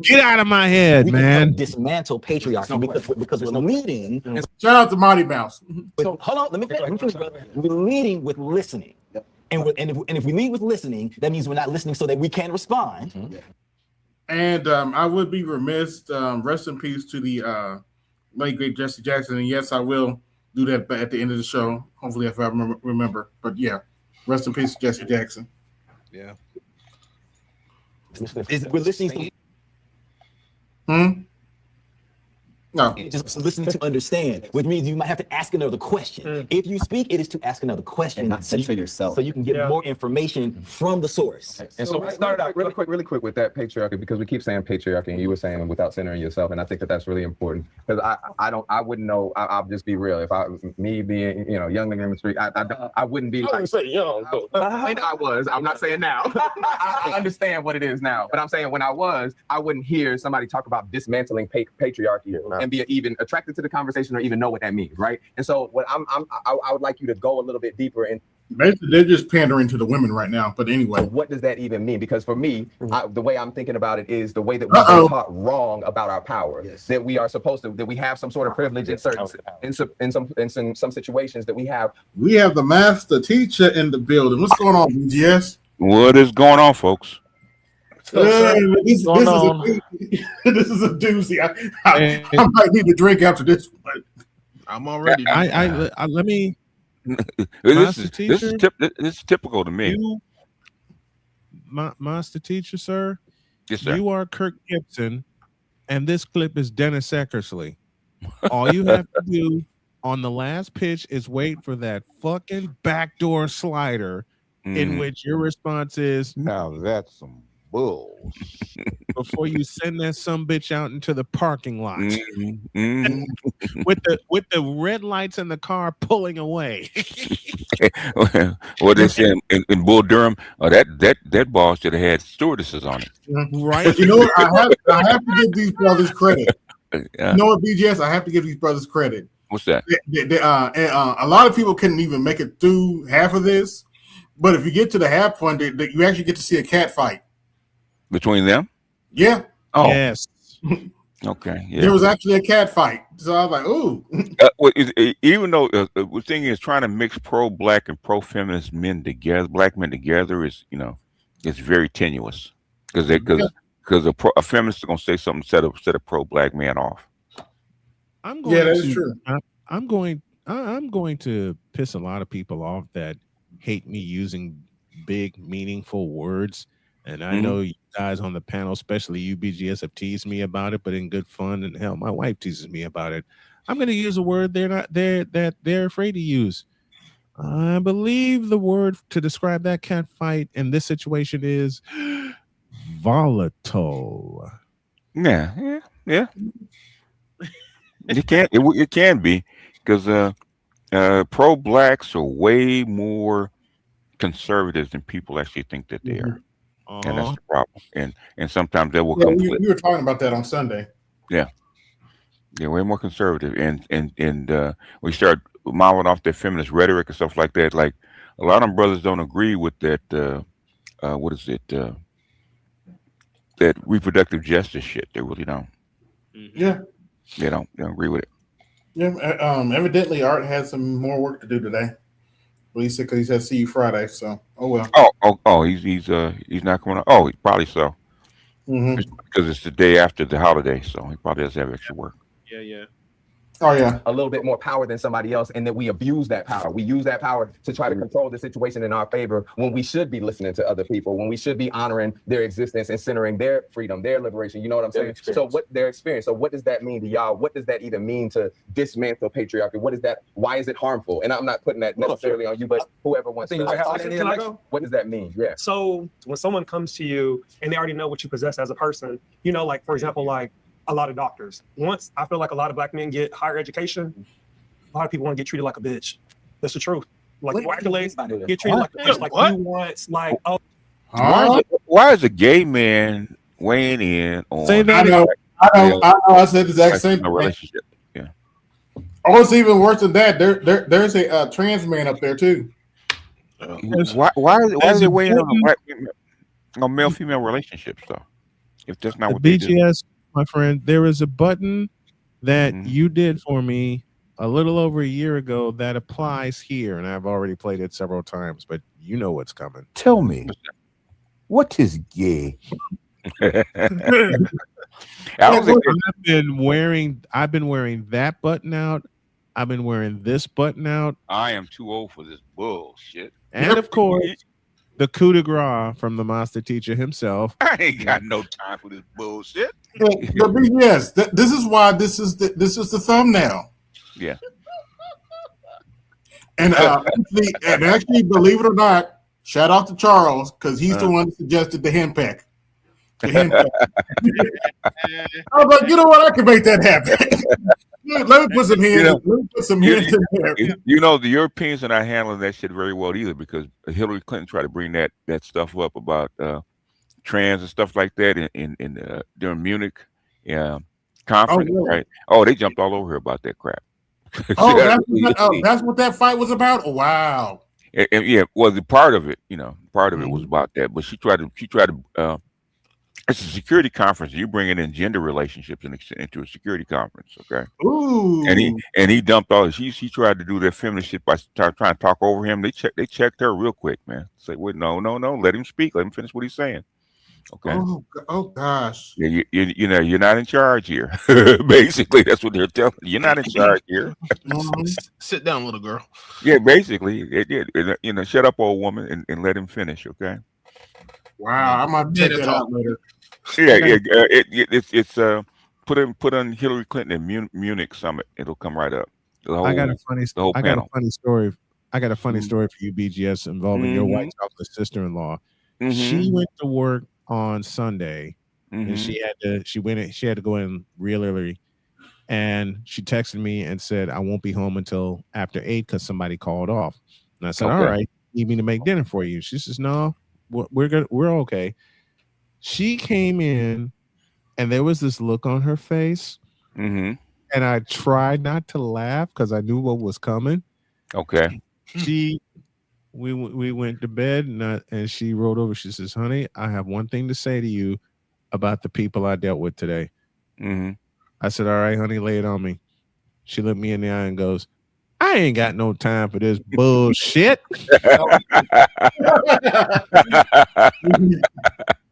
S10: Get out of my head, man.
S14: Dismantle patriarchy because we're leading.
S4: Shout out to Mighty Mouse.
S14: So hold on, let me finish. We're leading with listening, and if we lead with listening, that means we're not listening so that we can respond.
S4: And I would be remiss. Rest in peace to the late great Jesse Jackson. And yes, I will do that at the end of the show. Hopefully, if I remember. But yeah, rest in peace, Jesse Jackson.
S10: Yeah.
S14: We're listening
S4: to. No.
S14: Just listening to understand, which means you might have to ask another question. If you speak, it is to ask another question,
S13: and not censor yourself,
S14: so you can get more information from the source.
S5: And so I started out really quick with that patriarchy, because we keep saying patriarchy, and you were saying without centering yourself, and I think that that's really important, because I wouldn't know. I'll just be real. If me being young nigga in the street, I wouldn't be. I wouldn't say young. I was. I'm not saying now. I understand what it is now, but I'm saying when I was, I wouldn't hear somebody talk about dismantling patriarchy and be even attracted to the conversation or even know what that means, right? And so what I would like you to go a little bit deeper in.
S4: Basically, they're just pandering to the women right now. But anyway,
S5: what does that even mean? Because for me, the way I'm thinking about it is the way that we've been taught wrong about our power. Yes. That we are supposed to, that we have some sort of privilege in certain, in some situations that we have.
S4: We have the master teacher in the building. What's going on, BGS?
S1: What is going on, folks?
S4: This is a doozy. I might need a drink after this, but
S17: I'm already.
S10: Let me.
S1: This is typical to me.
S10: Master teacher, sir.
S1: Yes, sir.
S10: You are Kirk Gibson, and this clip is Dennis Eckersley. All you have to do on the last pitch is wait for that fucking backdoor slider, in which your response is,
S1: "Now that's some bull,"
S10: before you send that sumbitch out into the parking lot with the red lights in the car pulling away.
S1: What they say in Bull Durham, that boss should have had stewardesses on it.
S4: Right. But you know what? I have to give these brothers credit. You know what, BGS? I have to give these brothers credit.
S1: What's that?
S4: A lot of people couldn't even make it through half of this, but if you get to the half point, you actually get to see a cat fight.
S1: Between them?
S4: Yeah.
S1: Oh.
S10: Yes.
S1: Okay. Yeah.
S4: There was actually a cat fight. So I was like, ooh.
S1: Even though the thing is trying to mix pro-black and pro-feminist men together, black men together is, it's very tenuous. Because a feminist is going to say something set a pro-black man off.
S4: That is true.
S10: I'm going to piss a lot of people off that hate me using big, meaningful words. And I know you guys on the panel, especially you BGS, have teased me about it, but in good fun. And hell, my wife teases me about it. I'm going to use a word that they're afraid to use. I believe the word to describe that cat fight in this situation is volatile.
S1: Yeah. It can be, because pro-blacks are way more conservative than people actually think that they are. And that's the problem. And sometimes that will come.
S4: We were talking about that on Sunday.
S1: Yeah, way more conservative, and we start modeling off their feminist rhetoric and stuff like that. Like a lot of them brothers don't agree with that. What is it? That reproductive justice shit. They really don't.
S4: Yeah,
S1: they don't agree with it.
S4: Yeah, evidently Art has some more work to do today. Well, he said because he said see you Friday, so well.
S1: He's not coming on. Oh, probably so. Because it's the day after the holiday, so he probably does have extra work.
S10: Yeah.
S4: Oh yeah,
S5: a little bit more power than somebody else, and that we abuse that power. We use that power to try to control the situation in our favor when we should be listening to other people, when we should be honoring their existence and centering their freedom, their liberation. You know what I'm saying? So what their experience. So what does that mean to y'all? What does that even mean to dismantle patriarchy? What is that? Why is it harmful? And I'm not putting that necessarily on you, but whoever wants to.
S11: Can I go?
S5: What does that mean? Yeah.
S11: So when someone comes to you and they already know what you possess as a person, like for example, like a lot of doctors. Once I feel like a lot of black men get higher education, a lot of people want to get treated like a bitch. That's the truth. Like accolades, get treated like a bitch. Like you want, like
S1: why is a gay man weighing in on?
S4: Say that. I know. I said the exact same
S1: relationship. Yeah.
S4: Oh, it's even worse than that. There's a trans man up there too.
S1: Why is it weighing on male-female relationships though? If that's not what they do.
S10: My friend, there is a button that you did for me a little over a year ago that applies here, and I've already played it several times, but you know what's coming.
S1: Tell me, what is gay? don't think
S10: I've been wearing that button out. I've been wearing this button out.
S1: I am too old for this bullshit.
S10: And of course, the coup de grace from the master teacher himself.
S1: I ain't got no time for this bullshit.
S4: Yes, this is why this is the thumbnail.
S1: Yeah.
S4: And actually, believe it or not, shout out to Charles because he's the one that suggested the Hen-Peck. The Hen-Peck. I was like, you know what? I can make that happen. Let me put some hands. Let me put some hands in there.
S1: You know, the Europeans are not handling that shit very well either, because Hillary Clinton tried to bring that stuff up about trans and stuff like that in during Munich conference, right? Oh, they jumped all over her about that crap.
S4: That's what that fight was about. Oh, wow.
S1: And yeah, well, the part of it, was about that, but she tried to. It's a security conference. You bringing in gender relationships into a security conference, okay?
S4: Ooh.
S1: And he dumped all. She tried to do that feminist shit by trying to talk over him. They checked her real quick, man. Say, wait, no, let him speak. Let him finish what he's saying. Okay.
S4: Oh gosh.
S1: Yeah, you're not in charge here. Basically, that's what they're telling you. You're not in charge here.
S17: Sit down, little girl.
S1: Yeah, basically, shut up, old woman, and let him finish. Okay.
S4: Wow, I'm gonna check that out later.
S1: Yeah. It's put on Hillary Clinton in Munich summit. It'll come right up.
S10: I got a funny story. I got a funny story for you, BGS, involving your white chocolate sister-in-law. She went to work on Sunday, and she had to go in real early, and she texted me and said, "I won't be home until after 8 because somebody called off." And I said, "All right, need me to make dinner for you?" She says, "No, we're good. We're okay." She came in, and there was this look on her face, and I tried not to laugh because I knew what was coming.
S1: Okay.
S10: We went to bed, and she rolled over. She says, "Honey, I have one thing to say to you about the people I dealt with today." I said, "All right, honey, lay it on me." She looked me in the eye and goes, "I ain't got no time for this bullshit."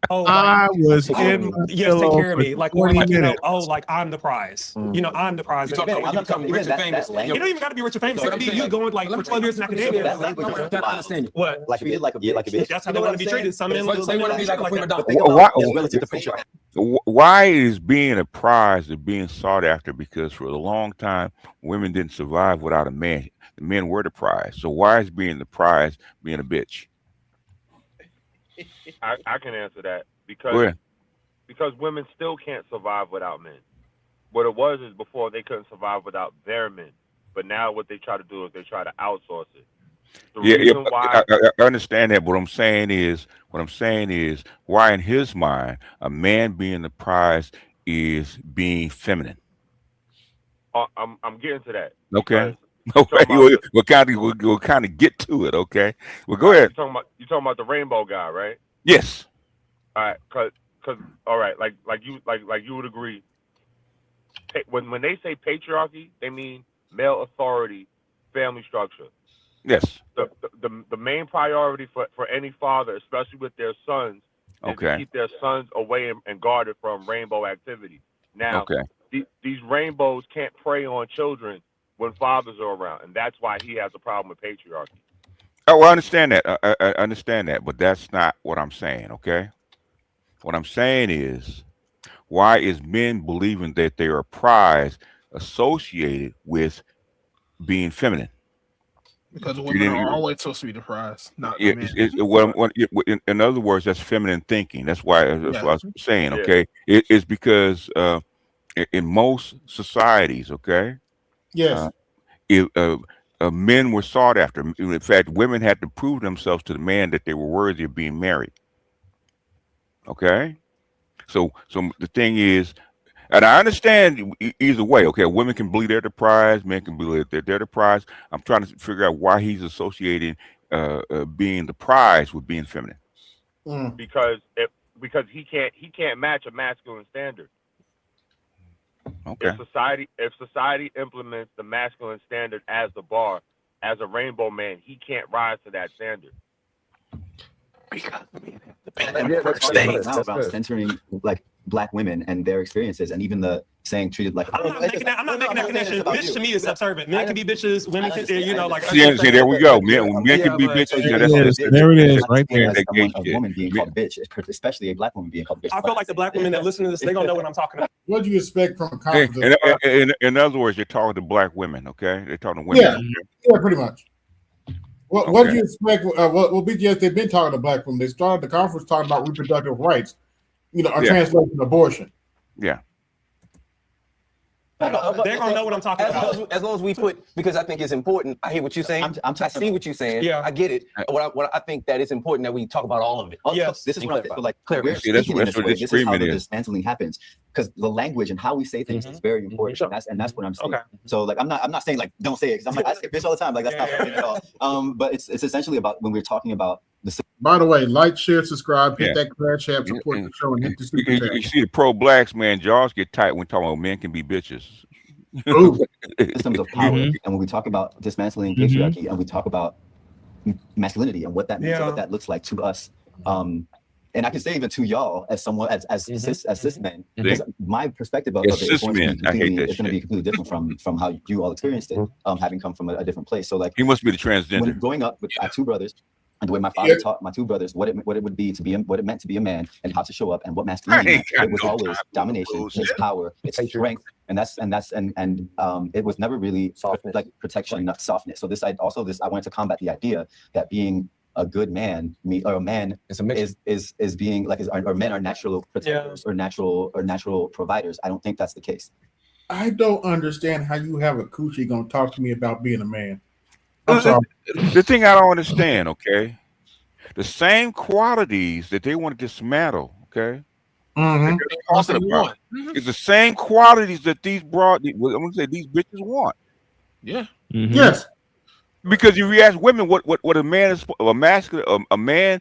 S10: I was in my pillow for 20 minutes.
S11: Like I'm the prize. I'm the prize. You don't even got to be rich or famous. It could be you going like for 12 years in academia. What?
S13: Like a bitch.
S11: That's how they want to be treated. Some men want to be like a prima donna.
S1: Why is being a prize or being sought after? Because for a long time, women didn't survive without a man. The men were the prize. So why is being the prize being a bitch?
S18: I can answer that because women still can't survive without men. What it was is before they couldn't survive without their men, but now what they try to do is they try to outsource it.
S1: I understand that. What I'm saying is, why in his mind a man being the prize is being feminine.
S18: I'm getting to that.
S1: Okay. Okay. We'll kind of get to it. Okay. Well, go ahead.
S18: You talking about the rainbow guy, right?
S1: Yes.
S18: All right. Cause all right. Like you would agree. When they say patriarchy, they mean male authority, family structure.
S1: Yes.
S18: The main priority for any father, especially with their sons, is to keep their sons away and guarded from rainbow activity. Now, these rainbows can't prey on children when fathers are around, and that's why he has a problem with patriarchy.
S1: Oh, well, I understand that. I understand that, but that's not what I'm saying. Okay. What I'm saying is, why is men believing that they are a prize associated with being feminine?
S17: Because women are always supposed to be the prize, not the men.
S1: In other words, that's feminine thinking. That's why I was saying. Okay, it's because in most societies, okay,
S4: yes,
S1: men were sought after. In fact, women had to prove themselves to the man that they were worthy of being married. Okay, so the thing is, and I understand either way. Okay, women can believe they're the prize, men can believe they're the prize. I'm trying to figure out why he's associating being the prize with being feminine.
S18: Because he can't match a masculine standard.
S1: Okay.
S18: If society implements the masculine standard as the bar, as a rainbow man, he can't rise to that standard.
S9: Because men have to
S13: About centering like Black women and their experiences, and even the saying treated like.
S11: I'm not making that connection. Bitch to me is subservient. Men can be bitches, women can, like.
S1: See, there we go. Men can be bitches.
S10: There it is, right there.
S13: A woman being called a bitch, especially a Black woman being called a bitch.
S11: I feel like the Black women that listen to this, they're gonna know what I'm talking about.
S4: What do you expect from a conference?
S1: In other words, you're talking to Black women, okay? They're talking to women.
S4: Yeah, pretty much. What do you expect? BGS, they've been talking to Black women. They started the conference talking about reproductive rights, translation abortion.
S1: Yeah.
S11: They're gonna know what I'm talking about.
S9: As long as we put, because I think it's important. I hear what you're saying. I see what you're saying.
S11: Yeah,
S9: I get it. What I think that it's important that we talk about all of it.
S13: Yes, this is what I feel like. We're speaking in this way. This is how the dismantling happens, because the language and how we say things is very important. And that's what I'm saying. So like I'm not saying like don't say it, because I'm like I say bitch all the time. Like that's not what I'm saying at all. But it's essentially about when we're talking about the.
S4: By the way, like, share, subscribe, hit that Crash App, support the show, and hit the super chat.
S1: You see the pro-blacks, man, jaws get tight when talking about men can be bitches.
S13: Systems of power, and when we talk about dismantling patriarchy, and we talk about masculinity and what that means and what that looks like to us, and I can say even to y'all as someone as cis men, because my perspective of it is going to be completely different from how you all experienced it, having come from a different place. So like
S1: he must be the transgender.
S13: When growing up with our two brothers. And the way my father taught my two brothers what it would be to be what it meant to be a man, and how to show up, and what masculinity meant. It was always domination, it's power, it's strength, and it was never really soft, like protection, not softness. So I wanted to combat the idea that being a good man, or a man is being like, or men are natural protectors or natural providers. I don't think that's the case.
S4: I don't understand how you have a coochie gonna talk to me about being a man. I'm sorry.
S1: The thing I don't understand, okay, the same qualities that they want to dismantle, okay,
S4: that
S1: they're talking about, is the same qualities that these bitches want.
S17: Yeah.
S4: Yes.
S1: Because if you ask women what a man is, a man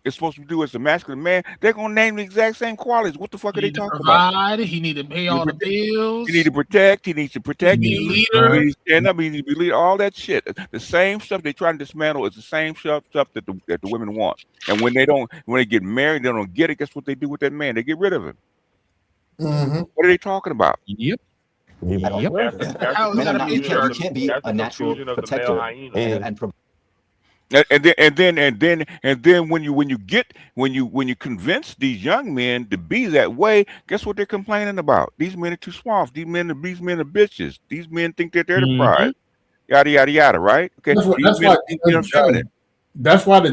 S1: is supposed to do as a masculine man, they're gonna name the exact same qualities. What the fuck are they talking about?
S17: He need to pay all the bills.
S1: He need to protect. He needs to protect.
S17: He needs to be
S1: leader. He needs to stand up. He needs to be leader. All that shit. The same stuff they try to dismantle is the same stuff that the women want. And when they get married, they don't get it. Guess what they do with that man? They get rid of him. What are they talking about?
S13: You can't be a natural protector
S1: and then when you convince these young men to be that way, guess what they're complaining about? These men are too soft. These men are bitches. These men think that they're the prize. Yada yada yada. Right? Okay.
S4: That's why the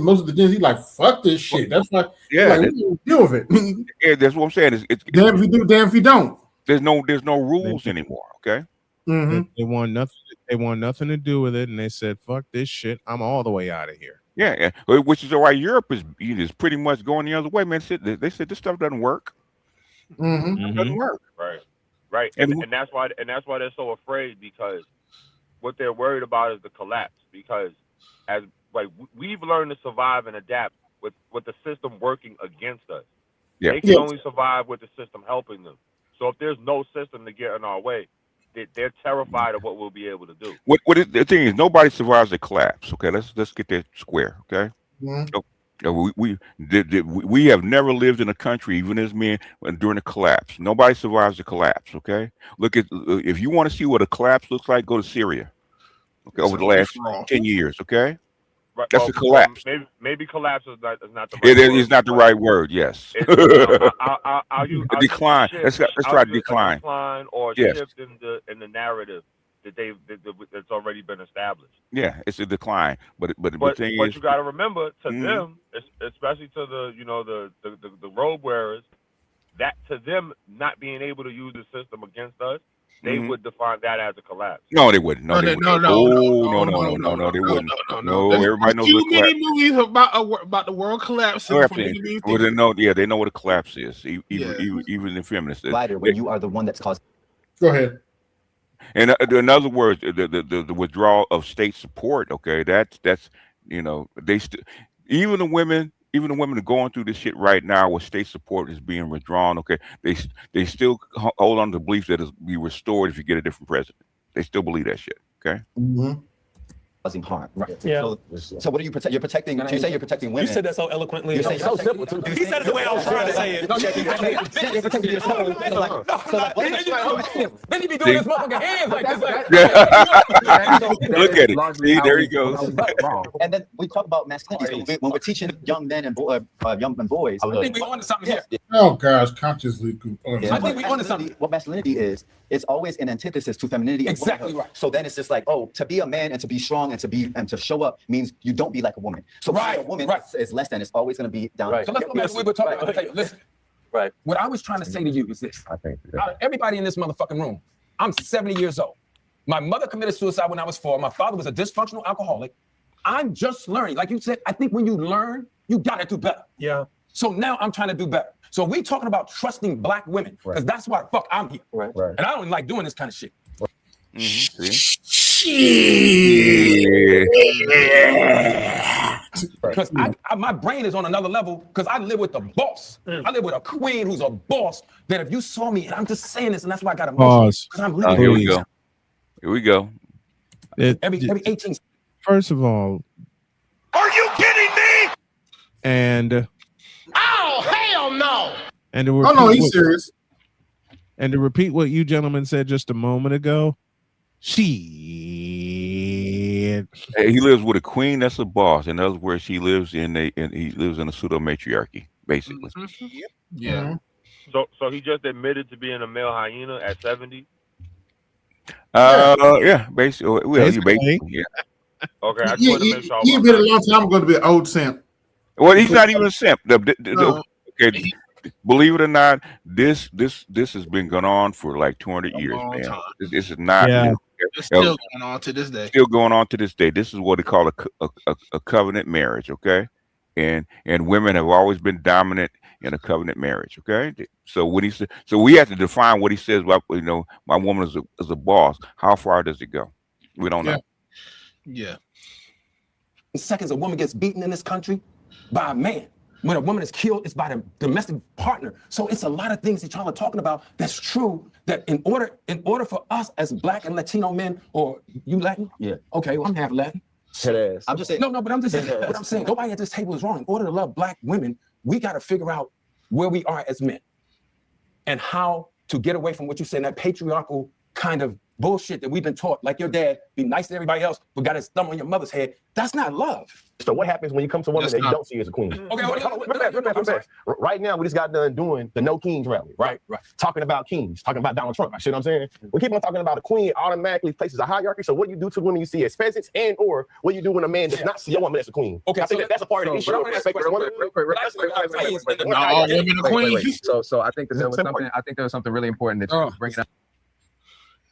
S4: most of the Gen Z like fuck this shit. That's why deal with it.
S1: Yeah, that's what I'm saying. It's
S4: damn if you do, damn if you don't.
S1: There's no rules anymore. Okay.
S10: They want nothing. They want nothing to do with it, and they said, "Fuck this shit. I'm all the way out of here."
S1: Yeah. Which is why Europe is pretty much going the other way, man. They said this stuff doesn't work. It doesn't work.
S18: Right. And that's why they're so afraid, because what they're worried about is the collapse. Because as like we've learned to survive and adapt with the system working against us.
S1: Yeah.
S18: They can only survive with the system helping them. So if there's no system to get in our way, they're terrified of what we'll be able to do.
S1: The thing is, nobody survives a collapse. Okay, let's get that square. Okay, we have never lived in a country, even as men, during a collapse. Nobody survives a collapse. Okay, look at, if you want to see what a collapse looks like, go to Syria. Okay, over the last 10 years. Okay.
S18: Right.
S1: That's a collapse.
S18: Maybe collapse is not the right word.
S1: It is not the right word. Yes.
S18: I'll
S1: decline. Let's try to decline.
S18: Decline or shift in the narrative that's already been established.
S1: Yeah, it's a decline. But the thing is,
S18: you got to remember, to them, especially to the robe wearers, that to them not being able to use the system against us, they would define that as a collapse.
S1: No, they wouldn't. No, they wouldn't. They wouldn't. No, everybody knows what collapse.
S17: Too many movies about the world collapsing.
S1: Well, they know what a collapse is. Even the feminists.
S13: When you are the one that's caused.
S4: Go ahead.
S1: And in other words, the withdrawal of state support. Okay, that's even the women are going through this shit right now where state support is being withdrawn. Okay, they still hold on to the belief that it'll be restored if you get a different president. They still believe that shit. Okay.
S13: causing harm.
S14: Right.
S13: Yeah. So what are you protecting? You're protecting. You say you're protecting women.
S19: You said that so eloquently.
S13: You say
S19: so simple too. He said it the way I was trying to say it.
S13: You're protecting your soul.
S19: Then you be doing this motherfucking hands like this.
S1: Look at it. See, there he goes.
S13: And then we talk about masculinity. When we're teaching young men and young boys.
S19: I think we onto something here.
S4: Oh gosh, consciously.
S13: I think we onto something. What masculinity is, it's always an antithesis to femininity.
S19: Exactly right.
S13: So then it's just like, oh, to be a man and to be strong and to show up means you don't be like a woman. So right, a woman is less than. It's always going to be down.
S19: Right. So let's go back to what we were talking about. Okay, listen. Right. What I was trying to say to you is this. Out of everybody in this motherfucking room, I'm 70 years old. My mother committed suicide when I was 4. My father was a dysfunctional alcoholic. I'm just learning. Like you said, I think when you learn, you gotta do better.
S11: Yeah.
S19: So now I'm trying to do better. So we talking about trusting Black women, because that's why the fuck I'm here.
S13: Right.
S19: And I don't like doing this kind of shit. Because my brain is on another level because I live with a boss. I live with a queen who's a boss. That if you saw me, and I'm just saying this, and that's why I got emotional. Because I'm leaving.
S1: Here we go. Here we go.
S19: Every 18.
S10: First of all,
S2: Are you kidding me?
S10: and
S2: Oh, hell no!
S10: and to
S4: Oh
S10: repeat
S4: no, he's serious.
S10: And to repeat what you gentlemen said just a moment ago,
S1: Hey, he lives with a queen that's a boss. In other words, he lives in a pseudo matriarchy, basically.
S17: Yeah.
S18: So he just admitted to being a male hyena at 70.
S1: Yeah, basically. Well, you basically, yeah.
S18: Okay, I just
S4: He
S18: want to make sure.
S4: been a long time ago to be an old simp.
S1: Well, he's not even a simp. Okay, believe it or not, this has been going on for like 200 years, man. This is not.
S17: Yeah. It's still going on to this day.
S1: Still going on to this day. This is what they call a covenant marriage. Okay, and women have always been dominant in a covenant marriage. Okay, so when so we have to define what he says about, my woman is a boss. How far does it go? We don't know.
S17: Yeah.
S19: In seconds, a woman gets beaten in this country by a man. When a woman is killed, it's by the domestic partner. So it's a lot of things that y'all are talking about that's true. That in order for us as Black and Latino men, or you Latin?
S13: Yeah.
S19: Okay, well, I'm half Latin.
S13: I'm just saying.
S19: No, but I'm just saying. What I'm saying, nobody at this table is wrong. In order to love Black women, we got to figure out where we are as men and how to get away from what you said, that patriarchal kind of bullshit that we've been taught. Like your dad, be nice to everybody else, but got his thumb on your mother's head. That's not love.
S12: So what happens when you come to a woman that you don't see as a queen?
S19: Okay,
S12: Right now, we just got done doing the No Kings rally, right? Talking about kings, talking about Donald Trump. See what I'm saying? We keep on talking about a queen automatically places a hierarchy. So what do you do to women you see as peasants, and or what do you do when a man does not see a woman as a queen?
S19: Okay,
S12: I think that's a part of the issue.
S17: Not all women are queens.
S5: So I think that there was something really important that you bring up.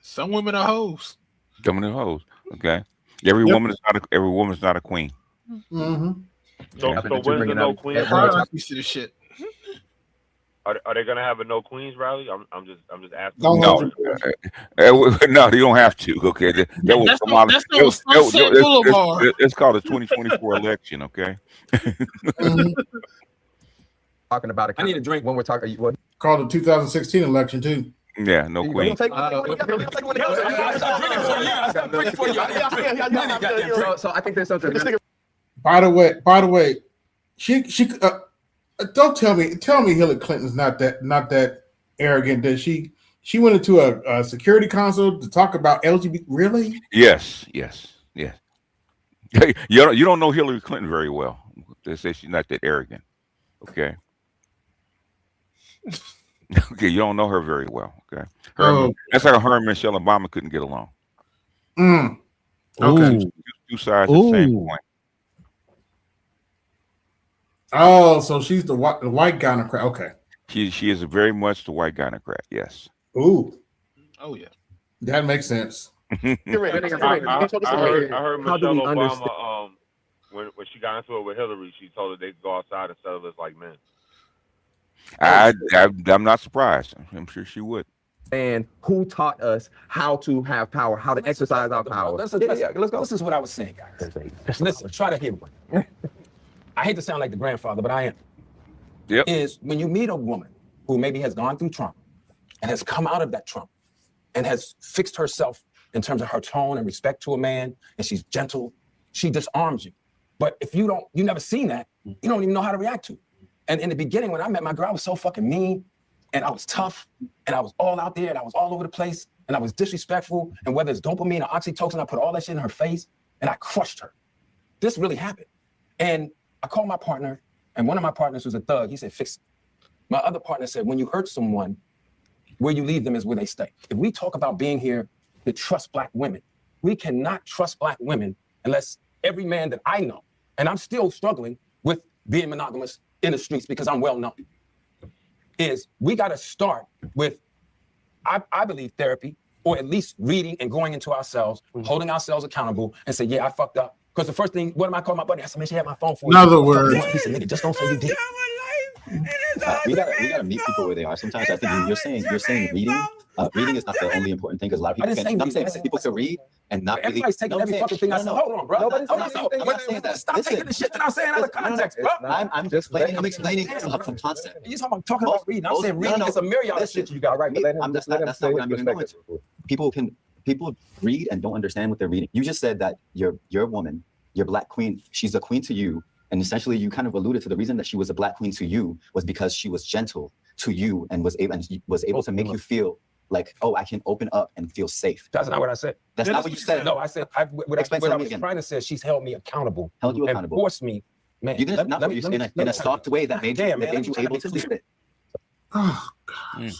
S17: Some women are hoes.
S1: Some are hoes. Okay. Every woman is not a queen.
S4: Mm-hmm.
S18: So when's the No Queens
S17: Rally?
S18: rally? Are they gonna have a No Queens rally? I'm just asking.
S1: No, no, you don't have to. Okay, that was it's called the 2024 election. Okay.
S5: Talking about it. I need a drink when we're talking. What?
S4: Called the 2016 election too.
S1: Yeah, no queen.
S5: So I think there's something.
S4: By the way, she don't tell me Hillary Clinton's not that arrogant that she went into a security council to talk about LGBT. Really?
S1: Yes. You don't know Hillary Clinton very well. They say she's not that arrogant. Okay. Okay, you don't know her very well. Okay, that's like her and Michelle Obama couldn't get along.
S4: Okay,
S1: two sides of the same point.
S4: Oh, so she's the white gynocrat. Okay,
S1: she is very much the white gynocrat. Yes.
S4: Ooh.
S17: Oh yeah.
S4: That makes sense.
S18: I heard Michelle Obama. When she got into it with Hillary, she told her they could go outside and settle this like men.
S1: I'm not surprised. I'm sure she would.
S5: And who taught us how to have power, how to exercise our power?
S19: Let's go. This is what I was saying, guys. Listen, try to hear me. I hate to sound like the grandfather, but I am.
S1: Yep.
S19: Is when you meet a woman who maybe has gone through trauma and has come out of that trauma and has fixed herself in terms of her tone and respect to a man, and she's gentle she disarms you. But if you never seen that, you don't even know how to react to it. And in the beginning, when I met my girl, I was so fucking mean, and I was tough, and I was all out there, and I was all over the place, and I was disrespectful, and whether it's dopamine or oxytocin, I put all that shit in her face, and I crushed her. This really happened. And I called my partner, and one of my partners was a thug. He said, fix it. My other partner said, when you hurt someone, where you leave them is where they stay. If we talk about being here to trust Black women, we cannot trust Black women unless every man that I know, and I'm still struggling with being monogamous in the streets because I'm well known, is we got to start with, I believe, therapy, or at least reading and going into ourselves, holding ourselves accountable, and say, yeah, I fucked up. Because the first thing, what am I calling my buddy? I said, man, she had my phone for
S4: In other words,
S19: nigga, just don't say you did.
S13: We gotta meet people where they are. Sometimes I think you're saying reading. Reading is not the only important thing because a lot of people can. I'm saying people can read and not really.
S19: Everybody's taking every fucking thing I said. Hold on, bro. Stop taking the shit that I'm saying out of context, bro.
S13: I'm explaining a concept.
S19: You're talking about reading. I'm saying reading is a myriad of shit you got right.
S13: That's not what I'm going to go into. People read and don't understand what they're reading. You just said that your woman, your Black queen, she's a queen to you. And essentially, you kind of alluded to the reason that she was a Black queen to you was because she was gentle to you and was able to make you feel like, oh, I can open up and feel safe.
S19: That's not what I said.
S13: That's not what you said.
S19: No, I said what I was trying to say. She's held me accountable.
S13: Held you accountable.
S19: And forced me, man.
S13: You didn't in a soft way that made you able to leave it.
S4: Oh God.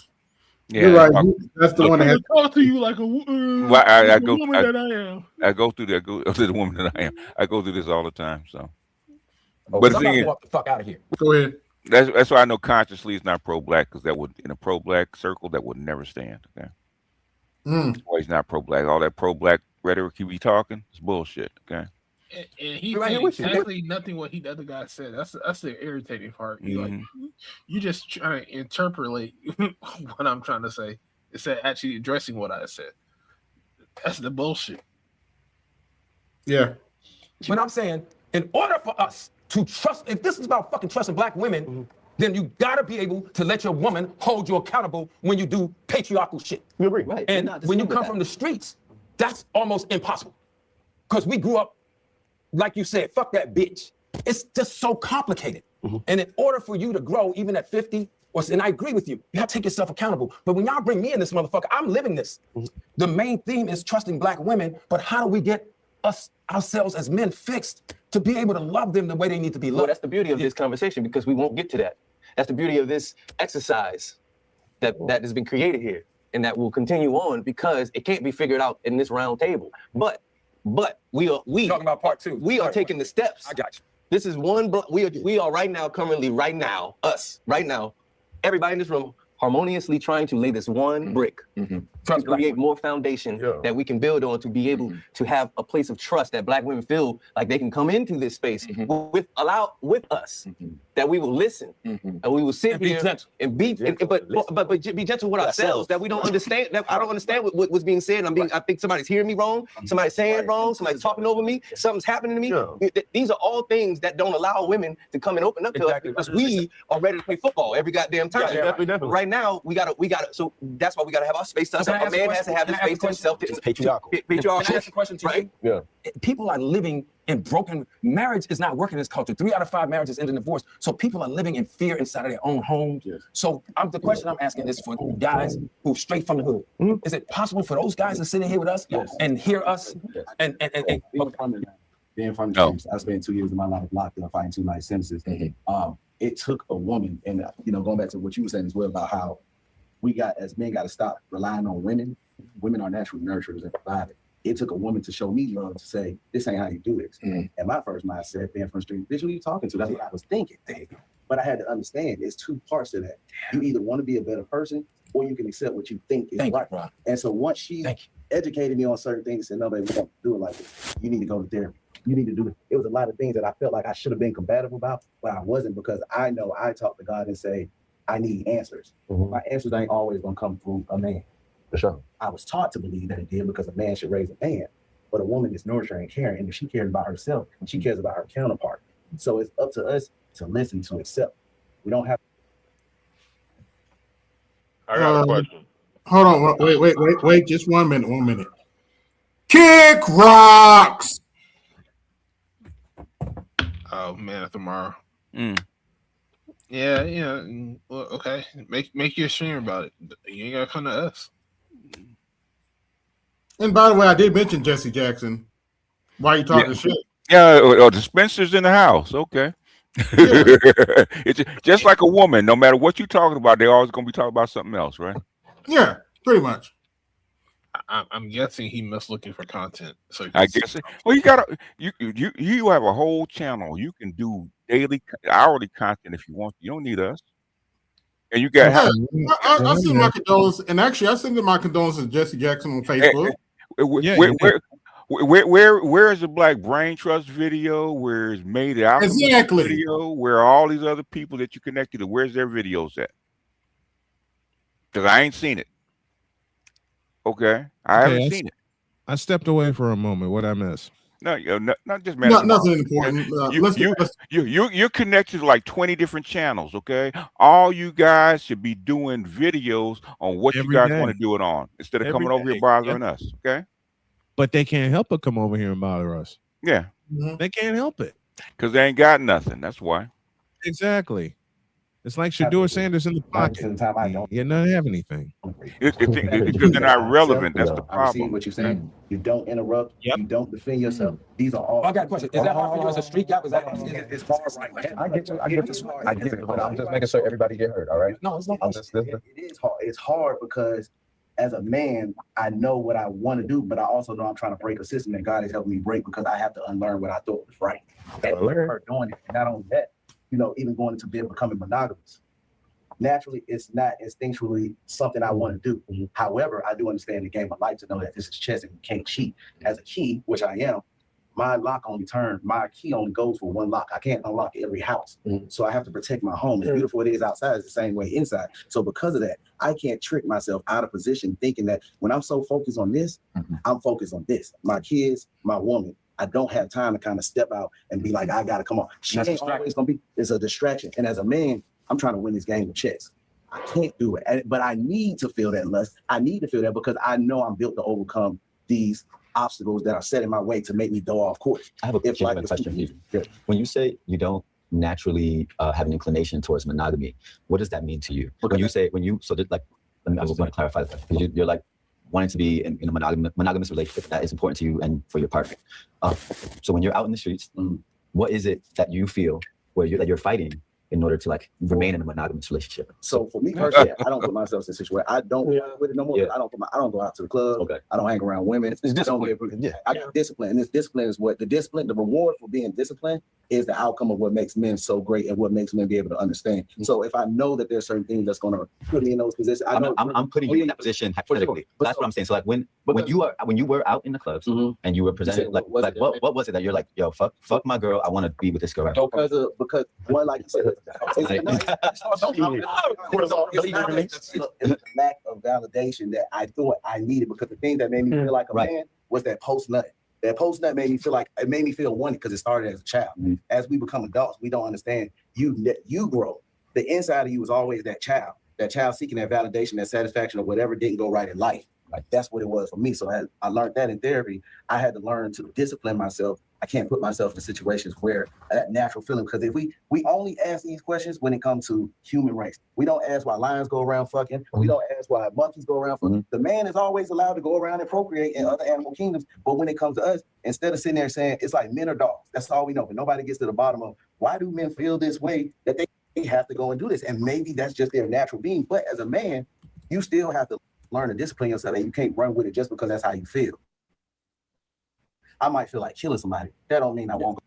S1: Yeah,
S4: you're right. That's the one that has
S17: talk to you like a
S1: woman
S17: that I am.
S1: I go through the woman that I am. I go through this all the time. So,
S19: but the thing is, walk the fuck out of here.
S4: Go ahead.
S1: That's why I know consciously it's not pro-Black, because that would, in a pro-Black circle, that would never stand. Okay. Or he's not pro-Black. All that pro-Black rhetoric he be talking is bullshit. Okay.
S17: And he said exactly nothing what the other guy said. That's the irritating part. Like, you just trying to interpolate what I'm trying to say instead of actually addressing what I said. That's the bullshit.
S4: Yeah.
S19: But I'm saying, in order for us to trust, if this is about fucking trusting Black women, then you gotta be able to let your woman hold you accountable when you do patriarchal shit.
S13: We agree, right?
S19: And when you come from the streets, that's almost impossible. Because we grew up, like you said, fuck that bitch. It's just so complicated. And in order for you to grow, even at 50, and I agree with you, you have to take yourself accountable. But when y'all bring me in this motherfucker, I'm living this. The main theme is trusting Black women, but how do we get ourselves as men fixed to be able to love them the way they need to be loved?
S9: Well, that's the beauty of this conversation, because we won't get to that. That's the beauty of this exercise that has been created here, and that will continue on because it can't be figured out in this round table. But we talking
S19: about part two.
S9: We are taking the steps.
S19: I got you.
S9: This is one. We are right now, everybody in this room, harmoniously trying to lay this one brick to create more foundation that we can build on, to be able to have a place of trust that Black women feel like they can come into this space with us, that we will listen and we will sit here and be gentle with ourselves, that we don't understand, that I don't understand what's being said. I think somebody's hearing me wrong, somebody's saying it wrong, somebody's talking over me, something's happening to me. These are all things that don't allow women to come and open up to us, because we are ready to play football every goddamn time.
S12: Definitely.
S9: Right now, we gotta. So that's why we gotta have our space to ourselves. A man has to have his space to himself.
S19: It's patriarchal. Can I ask a question to you?
S12: Yeah.
S19: People are living in broken marriage is not working in this culture. 3 out of 5 marriages end in divorce. So people are living in fear inside of their own homes. Yes. So the question I'm asking is for guys who straight from the hood. Is it possible for those guys to sit in here with us and hear us? And
S6: being from the streets, I spent 2 years of my life locked up fighting 2 life sentences. It took a woman, and going back to what you were saying as well about how we as men got to stop relying on women. Women are natural nurturers and providers. It took a woman to show me love, to say, this ain't how you do this. And my first mindset, being from the street, bitch, who are you talking to? That's what I was thinking. But I had to understand, there's 2 parts to that. You either want to be a better person, or you can accept what you think is right. And so once she educated me on certain things, and no, baby, we don't do it like this. You need to go to therapy. You need to do it. It was a lot of things that I felt like I should have been compatible about, but I wasn't, because I know I talk to God and say, I need answers. My answers ain't always gonna come from a man.
S12: For sure.
S6: I was taught to believe that it did, because a man should raise a man, but a woman is nurturing and caring, and if she cares about herself, she cares about her counterpart. So it's up to us to listen, to accept. We don't have.
S18: I got a question.
S4: Hold on, wait, just 1 minute. Kick rocks.
S17: Oh, Man of Tomorrow.
S1: Mm.
S17: Yeah. Well, okay. Make your stream about it. You ain't gotta come to us.
S4: And by the way, I did mention Jesse Jackson. Why you talking shit?
S1: Yeah, the Spencer's in the house. Okay. It's just like a woman. No matter what you're talking about, they're always gonna be talking about something else, right?
S4: Yeah, pretty much.
S17: I'm guessing he must looking for content. So
S1: I guess. Well, you gotta you have a whole channel. You can do daily, hourly content if you want. You don't need us. And you got
S4: I send my condolences, and actually, I send my condolences to Jesse Jackson on Facebook.
S1: Where is the Black Brain Trust video? Where's Made the Alchemist video? Where are all these other people that you connected to? Where's their videos at? Because I ain't seen it. Okay, I haven't seen it.
S10: I stepped away for a moment. What I miss?
S1: No, not just
S4: nothing important.
S1: You're connected to like 20 different channels. Okay, all you guys should be doing videos on what you guys want to do it on instead of coming over here bothering us. Okay,
S10: but they can't help but come over here and bother us.
S1: Yeah,
S10: they can't help it
S1: because they ain't got nothing. That's why.
S10: Exactly. It's like Shador Sanders in the pocket. You don't have anything.
S1: It's because they're not relevant. That's the problem.
S6: I see what you're saying. You don't interrupt. You don't defend yourself. These are all.
S19: I got a question. Is that hard for you as a street guy? Is that
S6: it's hard right now? I get it,
S12: but I'm just making sure everybody get heard. All right.
S19: No, it's not.
S6: It is hard. It's hard because as a man, I know what I want to do, but I also know I'm trying to break a system that God has helped me break because I have to unlearn what I thought was right. And doing it. And not only that, even going into becoming monogamous. Naturally, it's not instinctually something I want to do. However, I do understand the game of life to know that this is chess and you can't cheat. As a key, which I am, my key only goes for one lock. I can't unlock every house. So I have to protect my home. As beautiful it is outside, it's the same way inside. So because of that, I can't trick myself out of position thinking that when I'm so focused on this, I'm focused on this. My kids, my woman. I don't have time to kind of step out and be like, I gotta come on. She ain't always gonna be. It's a distraction. And as a man, I'm trying to win this game of chess. I can't do it, but I need to feel that lust. I need to feel that because I know I'm built to overcome these obstacles that are set in my way to make me go off course.
S13: I have a question for you. When you say you don't naturally have an inclination towards monogamy, what does that mean to you? When you say I just want to clarify that because you're like wanting to be in a monogamous relationship that is important to you and for your partner. So when you're out in the streets, what is it that you feel that you're fighting in order to remain in a monogamous relationship?
S6: So for me personally, I don't put myself in a situation where I don't with it no more. Yeah. I don't go out to the club. Okay. I don't hang around women. It's discipline. I got discipline, and this discipline is what the reward for being disciplined is the outcome of what makes men so great and what makes men be able to understand. So if I know that there's certain things that's going to put me in those positions,
S13: I'm putting you in that position hypothetically. But that's what I'm saying. So when you were out in the clubs and you were presented what was it that you're like, yo, fuck my girl, I want to be with this girl right now?
S6: Because one, like you said, it's a lack of validation that I thought I needed, because the thing that made me feel like a man was that post nut. That post nut made me feel wanted because it started as a child. As we become adults, we don't understand you grow. The inside of you is always that child seeking that validation, that satisfaction of whatever didn't go right in life. Like that's what it was for me. So as I learned that in therapy, I had to learn to discipline myself. I can't put myself in situations where that natural feeling, because if we only ask these questions when it comes to human race. We don't ask why lions go around fucking. We don't ask why monkeys go around fucking. The man is always allowed to go around and procreate in other animal kingdoms. But when it comes to us, instead of sitting there saying it's like men or dogs, that's all we know. But nobody gets to the bottom of why do men feel this way that they have to go and do this. And maybe that's just their natural being. But as a man, you still have to learn to discipline yourself, and you can't run with it just because that's how you feel. I might feel like killing somebody. That don't mean I won't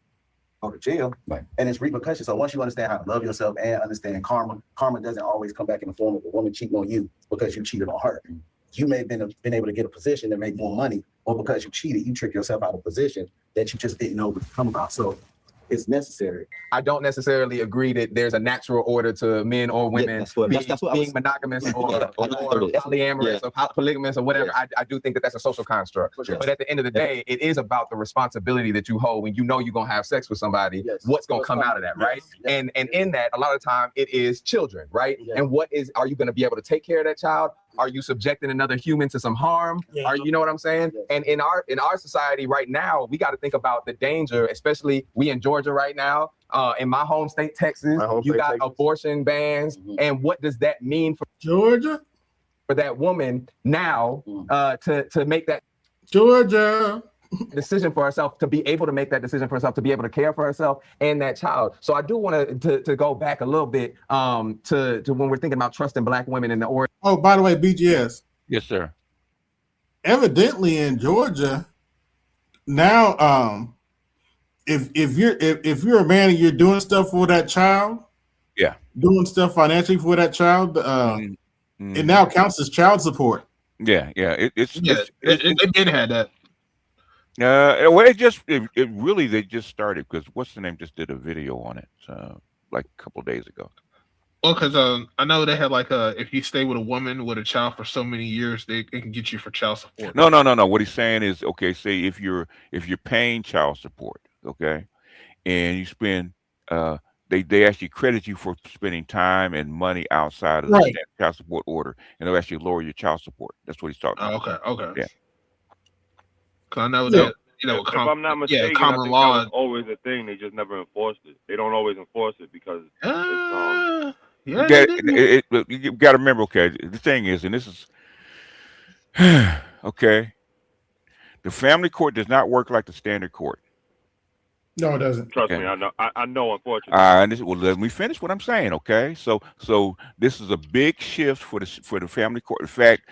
S6: go to jail. Right. And it's repercussions. So once you understand how to love yourself and understand karma doesn't always come back in the form of a woman cheating on you because you cheated on her. You may have been able to get a position to make more money, or because you cheated, you trick yourself out of a position that you just didn't know would come about. So it's necessary.
S5: I don't necessarily agree that there's a natural order to men or women being monogamous or polyamorous or polygamous or whatever. I do think that that's a social construct. But at the end of the day, it is about the responsibility that you hold when you know you're going to have sex with somebody. What's going to come out of that, right? And in that, a lot of time it is children, right? And are you going to be able to take care of that child? Are you subjecting another human to some harm? Are you know what I'm saying? And in our society right now, we got to think about the danger, especially we in Georgia right now. In my home state, Texas, you got abortion bans. And what does that mean for
S4: Georgia?
S5: For that woman now to make that
S4: Georgia
S5: decision for herself, to be able to make that decision for herself, to be able to care for herself and that child. So I do want to go back a little bit to when we're thinking about trusting Black women in the origin.
S4: Oh, by the way, BGS.
S1: Yes, sir.
S4: Evidently in Georgia, now if you're a man and you're doing stuff for that child,
S1: yeah,
S4: doing stuff financially for that child, it now counts as child support.
S1: Yeah, it
S17: did have that.
S1: Well, it really they just started because what's the name just did a video on it like a couple of days ago.
S17: Well, because I know they had like if you stay with a woman with a child for so many years, they can get you for child support.
S1: No. What he's saying is, okay, say if you're paying child support, okay, and you spend they actually credit you for spending time and money outside of the standard child support order, and they'll actually lower your child support. That's what he's talking about.
S17: Okay.
S1: Yeah.
S17: Cause I know that
S18: if I'm not mistaken,
S17: common
S18: I think
S17: law
S18: that was always a thing. They just never enforced it. They don't always enforce it because
S1: You got to remember, okay, the thing is, and this is okay, the family court does not work like the standard court.
S4: No, it doesn't.
S18: Trust me, I know. Unfortunately,
S1: well, let me finish what I'm saying. Okay, so this is a big shift for the family court. In fact,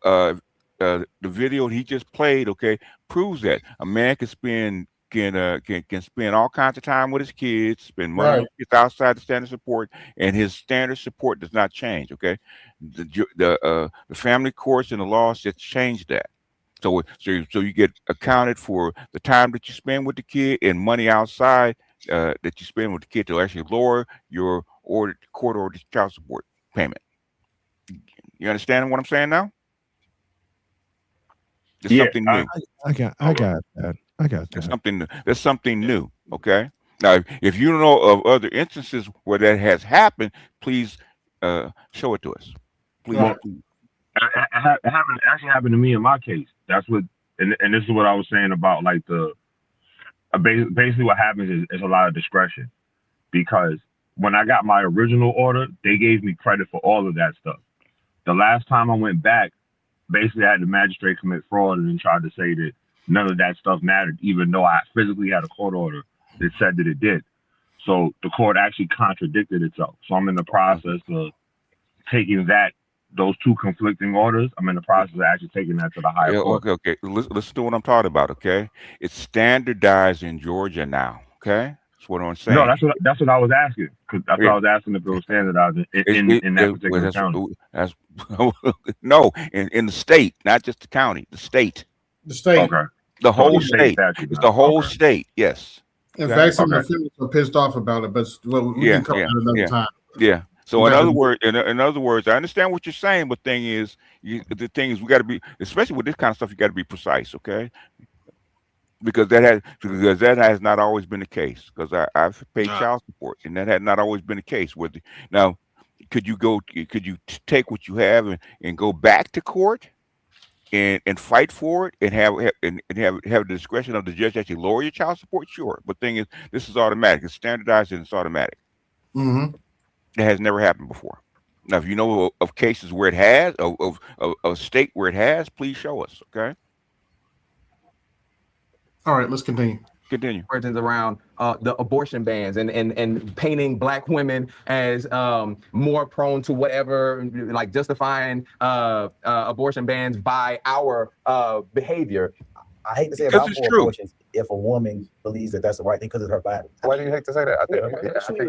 S1: the video he just played, okay, proves that a man can spend all kinds of time with his kids, spend money with kids outside the standard support, and his standard support does not change. Okay, the family courts and the laws just changed that. So you get accounted for the time that you spend with the kid and money outside that you spend with the kid to actually lower your court-ordered child support payment. You understand what I'm saying now? It's something new.
S10: I got that.
S1: That's something new. Okay. Now, if you know of other instances where that has happened, please show it to us. Please.
S20: Well, it actually happened to me in my case. That's what, and this is what I was saying about like basically what happens is a lot of discretion, because when I got my original order, they gave me credit for all of that stuff. The last time I went back, basically I had the magistrate commit fraud and then tried to say that none of that stuff mattered, even though I physically had a court order that said that it did. So the court actually contradicted itself. So I'm in the process of taking those two conflicting orders. I'm in the process of actually taking that to the higher court.
S1: Okay. Listen to what I'm talking about. Okay, it's standardized in Georgia now. Okay, that's what I'm saying.
S20: No, that's what I was asking, because that's what I was asking if it was standardized in that particular county.
S1: No, in the state, not just the county, the state.
S4: The state.
S20: Okay.
S1: The whole state. It's the whole state. Yes.
S4: In fact, some of the families are pissed off about it, but we can cover that another time.
S1: Yeah. So in other words, I understand what you're saying, but the thing is, we got to be, especially with this kind of stuff, you got to be precise, okay? Because that has not always been the case. Because I've paid child support, and that had not always been the case. Now, could you take what you have and go back to court and fight for it and have the discretion of the judge to actually lower your child support? Sure, but the thing is, this is automatic. It's standardized and it's automatic.
S4: Mm-hmm.
S1: That has never happened before. Now, if you know of cases where it has, of a state where it has, please show us. Okay.
S4: All right, let's continue.
S5: Around the abortion bans and painting Black women as more prone to whatever, like justifying abortion bans by our behavior.
S6: I hate to say about abortions if a woman believes that that's the right thing because it's her body.
S5: Why do you hate to say that? I think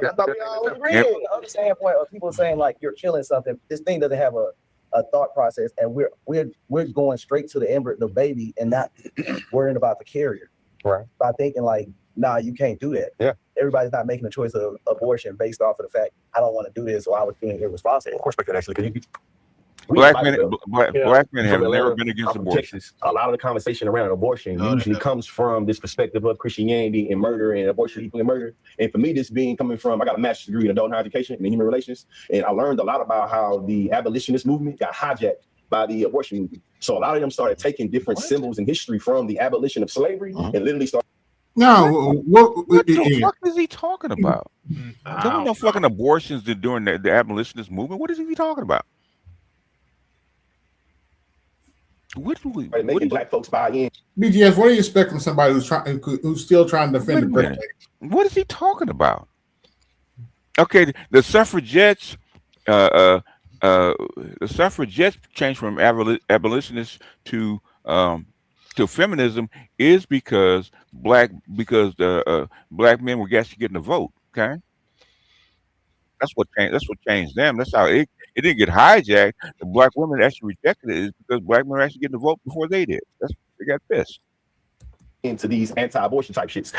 S6: I thought we all agree. The other standpoint of people saying like you're killing something, this thing doesn't have a thought process, and we're going straight to the embryo, the baby, and not worrying about the carrier.
S5: Right.
S6: By thinking like, nah, you can't do that.
S5: Yeah.
S6: Everybody's not making a choice of abortion based off of the fact I don't want to do this or I was being irresponsible.
S12: Of course, I could actually.
S20: Black men have never been against abortion.
S12: A lot of the conversation around abortion usually comes from this perspective of Christianity and murder and abortion equaling murder. And for me, this coming from, I got a master's degree in adult education and human relations. And I learned a lot about how the abolitionist movement got hijacked by the abortion movement. So a lot of them started taking different symbols and history from the abolition of slavery and literally started.
S4: No,
S1: what the fuck is he talking about? There was no fucking abortions during the abolitionist movement. What is he talking about? What do we
S12: making black folks buy in?
S4: BGS, what do you expect from somebody who's still trying to defend the birthday?
S1: What is he talking about? Okay, the suffragettes, the suffragettes changed from abolitionists to feminism is because black men were actually getting the vote. Okay, that's what changed. That's what changed them. That's how it didn't get hijacked. The black women actually rejected it is because black men were actually getting the vote before they did. They got pissed.
S12: Into these anti-abortion type shits.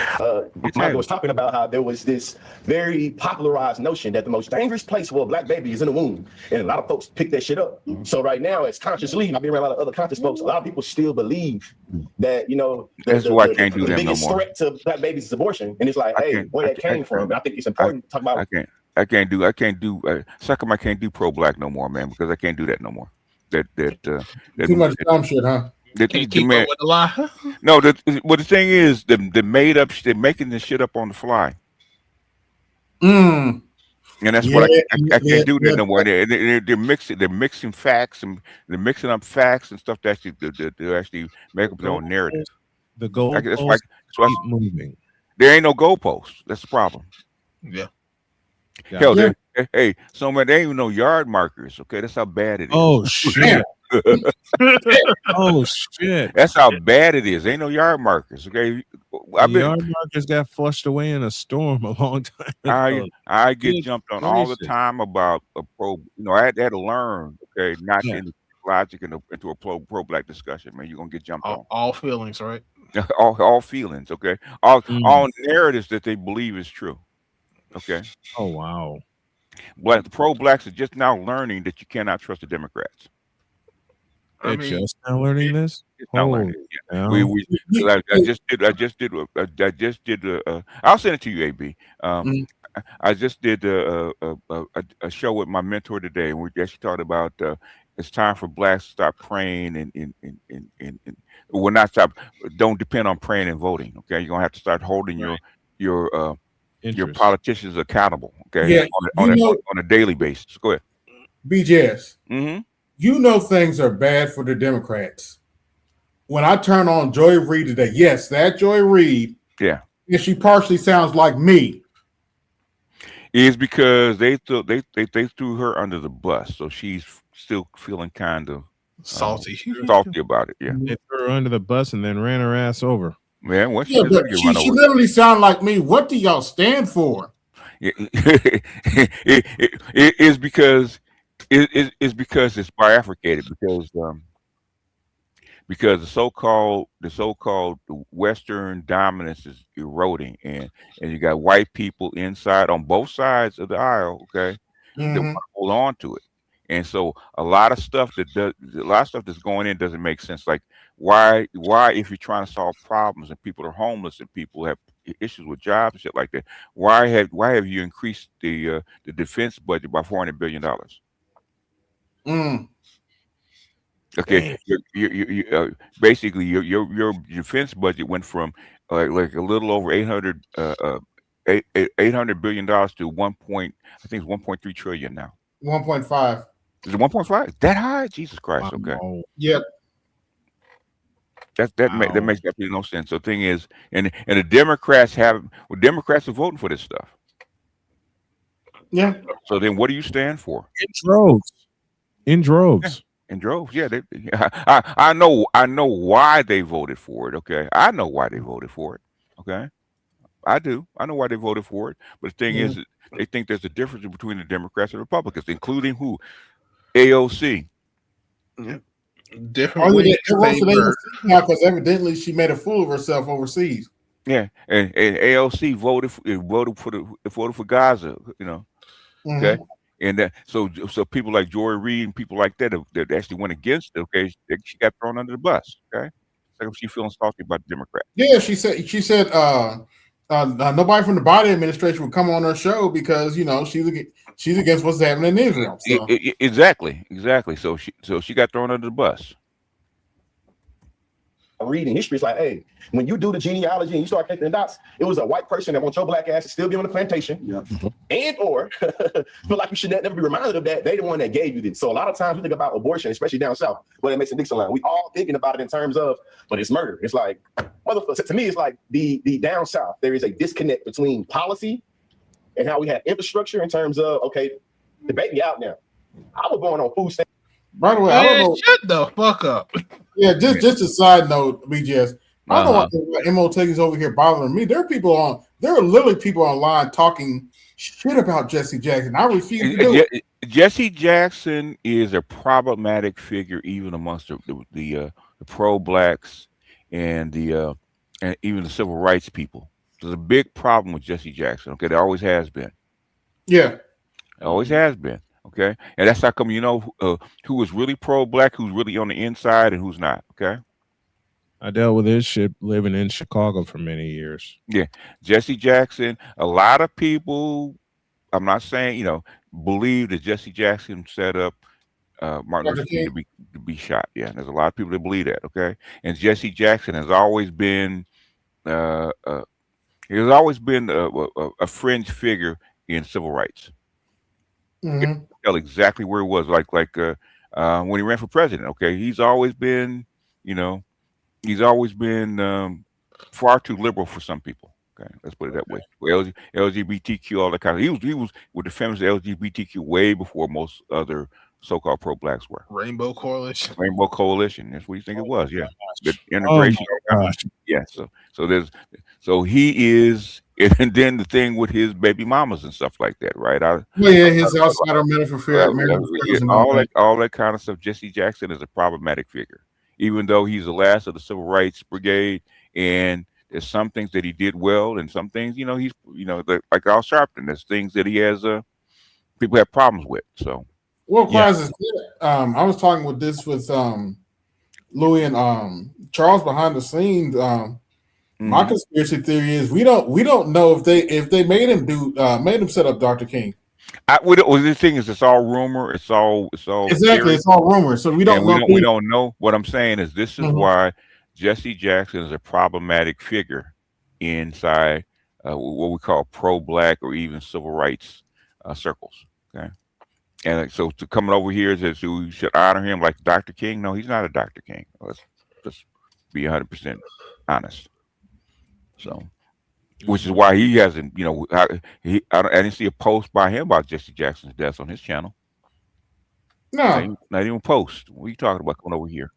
S12: Michael was talking about how there was this very popularized notion that the most dangerous place for a black baby is in the womb, and a lot of folks pick that shit up. So right now, it's consciously, and I've been around a lot of other conscious folks, a lot of people still believe that, you know,
S1: that's why I can't do
S12: the
S1: that no
S12: biggest
S1: more.
S12: threat to black babies is abortion, and it's like, hey, where that came from. And I think it's important to talk about.
S1: I can't do Suckum, I can't do pro-black no more, man, because I can't do that no more. That
S4: too much dumb shit, huh?
S17: Can't keep up with the lie.
S1: No, the thing is, the made up, they're making this shit up on the fly. And that's what I can't do that no more. They're mixing facts, and they're mixing up facts and stuff to actually make up their own narrative.
S10: The goalposts keep moving.
S1: There ain't no goalposts. That's the problem.
S17: Yeah.
S1: Hell, hey, so man, there ain't even no yard markers. Okay, that's how bad it is.
S10: Oh shit. Oh shit!
S1: That's how bad it is. Ain't no yard markers. Okay,
S10: yard markers got flushed away in a storm a long time ago.
S1: I get jumped on all the time about a pro. You know, I had to learn. Okay, not into logic into a pro-black discussion. Man, you're gonna get jumped on.
S17: All feelings, right?
S1: all feelings. Okay, all narratives that they believe is true. Okay.
S10: Oh wow.
S1: But the pro-blacks are just now learning that you cannot trust the Democrats.
S10: They're just now learning this.
S1: I just did. I'll send it to you, AB. I just did a show with my mentor today, and we actually talked about it's time for blacks to stop praying and well, not stop. Don't depend on praying and voting. Okay, you're gonna have to start holding your politicians accountable. Okay, on a daily basis. Go ahead,
S4: BJS. You know things are bad for the Democrats. When I turn on Joy Reid today, yes, that Joy Reid.
S1: Yeah.
S4: And she partially sounds like me.
S1: Is because they threw her under the bus, so she's still feeling kind of
S17: salty
S1: about it. Yeah.
S10: They threw her under the bus and then ran her ass over.
S1: Man,
S4: she literally sound like me. What do y'all stand for?
S1: It's because it's bifurcated because the so-called Western dominance is eroding, and you got white people inside on both sides of the aisle, okay, that want to hold on to it, and so a lot of stuff that's going in doesn't make sense. Like why if you're trying to solve problems and people are homeless and people have issues with jobs and shit like that, why have you increased the defense budget by $400 billion? Okay, basically your defense budget went from like a little over $800 billion to I think it's 1.3 trillion now.
S4: 1.5.
S1: Is it 1.5? That high? Jesus Christ! Okay.
S4: Yep.
S1: That makes absolutely no sense. So the thing is, and the Democrats are voting for this stuff.
S4: Yeah.
S1: So then, what do you stand for?
S10: In droves.
S1: In droves, yeah. I know why they voted for it. Okay, I know why they voted for it. Okay, I do. I know why they voted for it. But the thing is, they think there's a difference between the Democrats and Republicans, including who? AOC.
S17: Yeah. Different ways
S4: now because evidently she made a fool of herself overseas.
S1: Yeah, and AOC voted for Gaza. You know, okay. And that, so people like Joy Reid and people like that actually went against it. Okay, she got thrown under the bus. Okay, it's like she feeling salty about the Democrats.
S4: Yeah, she said nobody from the Biden administration would come on her show because you know she she's against what's happening in Israel. So.
S1: Exactly. So she got thrown under the bus.
S12: Reading history, it's like, hey, when you do the genealogy and you start connecting the dots, it was a white person that wants your black ass to still be on the plantation, and or feel like you should never be reminded of that. They the one that gave you this. So a lot of times we think about abortion, especially down south, where it makes a Dixon line. We all thinking about it in terms of, but it's murder. It's like, motherfucker. To me, it's like the down south. There is a disconnect between policy and how we have infrastructure in terms of, okay, the baby out now. I was born on food stamps.
S4: By the way, I don't know.
S17: Shut the fuck up.
S4: Yeah, just a side note, BGS. I don't know why MO Taking is over here bothering me. There are literally people online talking shit about Jesse Jackson. I refuse to do it.
S1: Jesse Jackson is a problematic figure even amongst the pro-blacks and and even the civil rights people. There's a big problem with Jesse Jackson. Okay, there always has been.
S4: Yeah,
S1: it always has been. Okay, and that's how come you know who is really pro-black, who's really on the inside, and who's not. Okay,
S10: I dealt with this shit living in Chicago for many years.
S1: Yeah, Jesse Jackson. A lot of people, I'm not saying believe that Jesse Jackson set up Martin Luther King to be shot. Yeah, and there's a lot of people that believe that. Okay, and Jesse Jackson has always been a fringe figure in civil rights.
S4: Mm-hmm.
S1: Tell exactly where he was, like when he ran for president. Okay, he's always been far too liberal for some people. Okay, let's put it that way. LGBTQ, all that kind of. He was with the feminist LGBTQ way before most other so-called pro-blacks were.
S17: Rainbow Coalition.
S1: Rainbow Coalition. That's what you think it was. Yeah, the integration. Yeah. So he is. And then the thing with his baby mamas and stuff like that, right?
S4: His outsider medical
S1: all that kind of stuff. Jesse Jackson is a problematic figure, even though he's the last of the civil rights brigade. And there's some things that he did well, and some things, he's like Al Sharpton. There's things that he has people have problems with. So,
S4: I was talking with Louis and Charles behind the scenes. My conspiracy theory is we don't know if they made him set up Dr. King.
S1: The thing is, it's all rumor. It's all
S4: exactly. It's all rumor. So we don't know.
S1: We don't know. What I'm saying is, this is why Jesse Jackson is a problematic figure inside what we call pro-black or even civil rights circles. Okay, and so to coming over here is we should honor him like Dr. King. No, he's not a Dr. King. Let's just be 100% honest. So, which is why he hasn't, I didn't see a post by him about Jesse Jackson's death on his channel.
S4: No,
S1: not even a post. What are you talking about coming over here?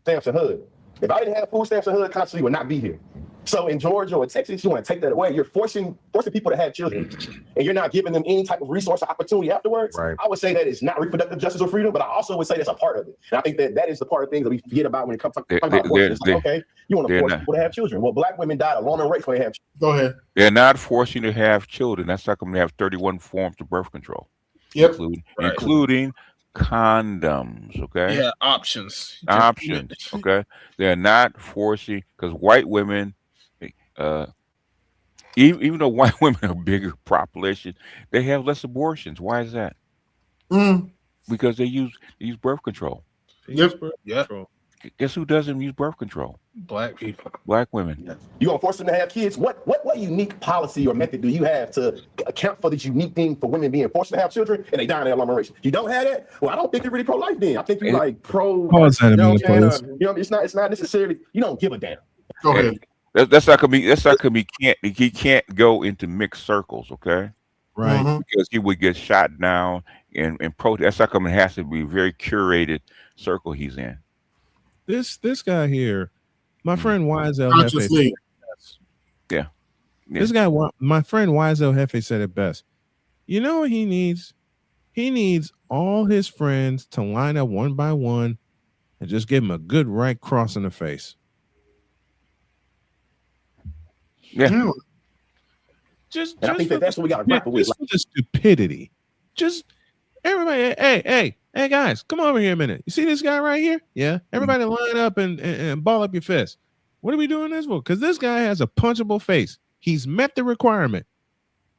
S12: Stamps and HUD. If I didn't have food stamps and HUD, constantly would not be here. So in Georgia or Texas, you want to take that away. You're forcing people to have children, and you're not giving them any type of resource or opportunity afterwards.
S5: Right.
S12: I would say that it's not reproductive justice or freedom, but I also would say that's a part of it. And I think that is the part of things that we forget about when it comes to abortion. It's like, okay, you want to force people to have children. Well, black women died alarming rates when they have children.
S4: Go ahead.
S1: They're not forcing you to have children. That's how come they have 31 forms of birth control.
S4: Yep.
S1: Including condoms. Okay.
S17: Yeah, options.
S1: Okay. They're not forcing, because white women, even though white women are a bigger population, they have less abortions. Why is that? Because they use birth control.
S4: Yep.
S1: Guess who doesn't use birth control?
S17: Black people.
S1: Black women.
S12: You gonna force them to have kids? What unique policy or method do you have to account for this unique thing for women being forced to have children and they die in their agglomeration? You don't have that? Well, I don't think you're really pro-life then. I think you're like pro. It's not necessarily. You don't give a damn.
S4: Go ahead.
S1: That's not gonna be. He can't go into mixed circles. Okay.
S10: Right.
S1: Because he would get shot down and protest. That's how come it has to be a very curated circle he's in.
S10: This guy here, my friend Wiesel
S4: Hefe.
S1: Yeah.
S10: This guy, my friend Wiesel Hefe said it best. You know what he needs? He needs all his friends to line up one by one and just give him a good right cross in the face.
S1: Yeah.
S12: I think that's what we got to grapple with.
S10: Just for the stupidity. Just everybody, hey guys, come over here a minute. You see this guy right here? Yeah. Everybody line up and ball up your fist. What are we doing this for? Because this guy has a punchable face. He's met the requirement.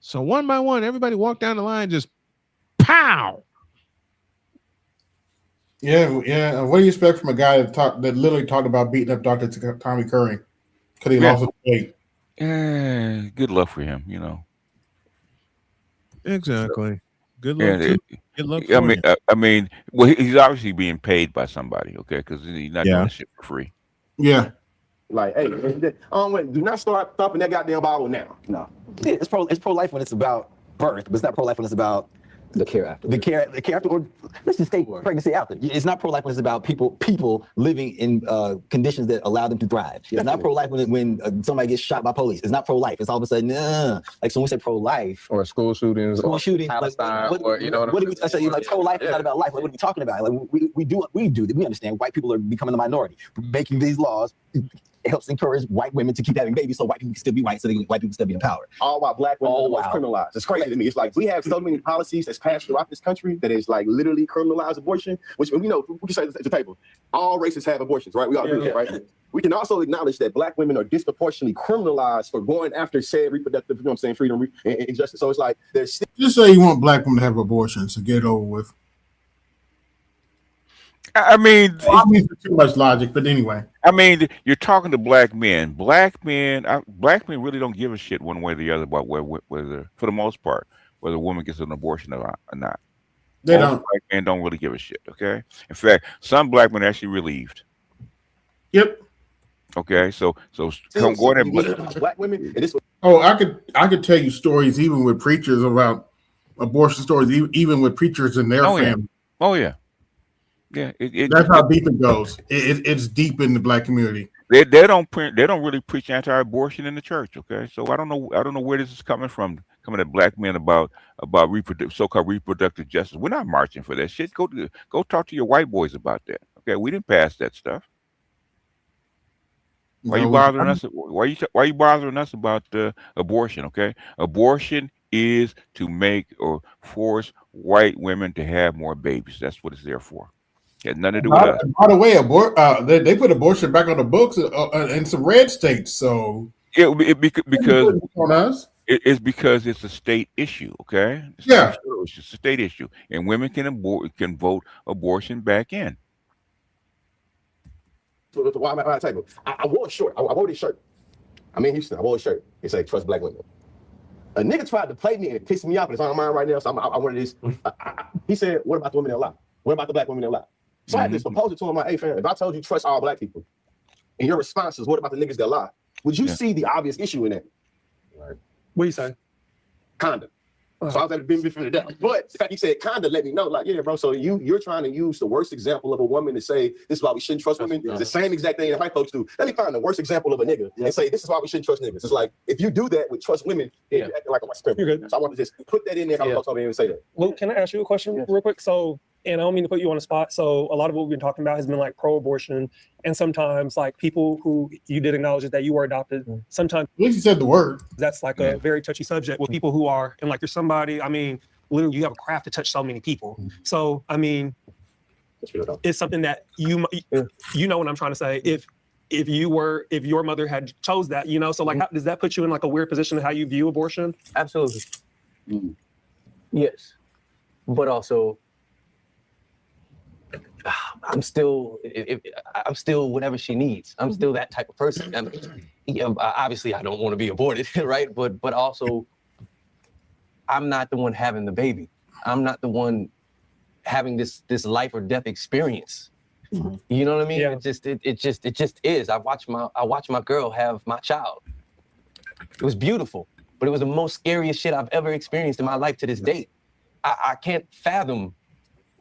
S10: So one by one, everybody walked down the line, just pow.
S4: Yeah. What do you expect from a guy that literally talked about beating up Dr. Tommy Curry because he lost his weight?
S1: Yeah, good luck for him,
S10: Exactly. Good luck
S1: And
S10: to good luck for him.
S1: I mean, well, he's obviously being paid by somebody, okay? Because he's not doing this shit for free.
S4: Yeah.
S12: Like, hey, do not start thumping that goddamn Bible now.
S14: No. It's pro-life when it's about birth, but it's not pro-life when it's about
S9: the care after.
S14: The care after, or let's just take pregnancy after. It's not pro-life when it's about people living in conditions that allow them to thrive. It's not pro-life when somebody gets shot by police. It's not pro-life. It's all of a sudden, like so when we say pro-life
S5: or school shootings,
S14: Palestine,
S5: like, what
S14: do we say? Like pro-life is not about life. Like, what are we talking about? Like we understand white people are becoming the minority, making these laws. It helps encourage white women to keep having babies so white people can still be white, so white people still be in power.
S12: All while black women are criminalized. It's crazy to me. It's like we have so many policies that's passed throughout this country that is like literally criminalize abortion, which we know, we can say at the table, all races have abortions, right? We all agree, right? We can also acknowledge that black women are disproportionately criminalized for going after said reproductive, you know what I'm saying, freedom and justice. So it's like there's
S4: just say you want black women to have abortions to get it over with.
S1: I mean,
S4: too much logic, but anyway.
S1: I mean, you're talking to black men. Black men really don't give a shit one way or the other about whether, for the most part, whether a woman gets an abortion or not.
S4: They don't.
S1: Black men don't really give a shit. Okay. In fact, some black men are actually relieved.
S4: Yep.
S1: Okay. So come go ahead.
S12: Black women.
S4: I could tell you stories even with preachers about abortion stories, even with preachers in their family.
S1: Oh yeah. Yeah,
S4: that's how deep it goes. It's deep in the black community.
S1: They don't really preach anti-abortion in the church. Okay, so I don't know where this is coming from. Coming at black men about so-called reproductive justice. We're not marching for that shit. Go talk to your white boys about that. Okay, we didn't pass that stuff. Why you bothering us? Why you bothering us about abortion? Okay, abortion is to make or force white women to have more babies. That's what it's there for. Had nothing to do with us.
S4: By the way, they put abortion back on the books in some red states. So
S1: because on us. It's because it's a state issue. Okay. It's just a state issue, and women can vote abortion back in.
S12: Why am I at the table? I wore a shirt. I wore this shirt. I'm in Houston. I wore a shirt. It said "Trust Black Women." A nigga tried to play me and it pissed me off. It's on my mind right now. So I wanted this. He said, "What about the women that lie? What about the black women that lie?" So I had this proposal to him, like, hey, fam, if I told you trust all black people, and your response is, what about the niggas that lie? Would you see the obvious issue in that?
S11: Right. What you say?
S12: Kinda. So I was at being before the devil. But the fact he said kinda let me know, like, yeah, bro, so you're trying to use the worst example of a woman to say this is why we shouldn't trust women. It's the same exact thing that white folks do. Let me find the worst example of a nigga and say this is why we shouldn't trust niggas. It's like, if you do that with trust women, you're acting like a white supremacist. So I want to just put that in there. I'm talking and say that.
S11: Luke, can I ask you a question real quick? So, and I don't mean to put you on the spot. So a lot of what we've been talking about has been like pro-abortion, and sometimes like people who you did acknowledge that you were adopted. Sometimes
S4: at least you said the word.
S11: That's like a very touchy subject with people who are, and like there's somebody. I mean, literally, you have a craft to touch so many people. So I mean, it's something that you know what I'm trying to say. If your mother had chose that, so like, how, does that put you in like a weird position of how you view abortion?
S9: Absolutely. Yes, but also. I'm still whatever she needs. I'm still that type of person. I mean, obviously, I don't want to be aborted, right? But also, I'm not the one having the baby. I'm not the one having this life or death experience. Mm-hmm. You know what I mean? Yeah. It just is. I watched my girl have my child. It was beautiful, but it was the most scariest shit I've ever experienced in my life to this date. I can't fathom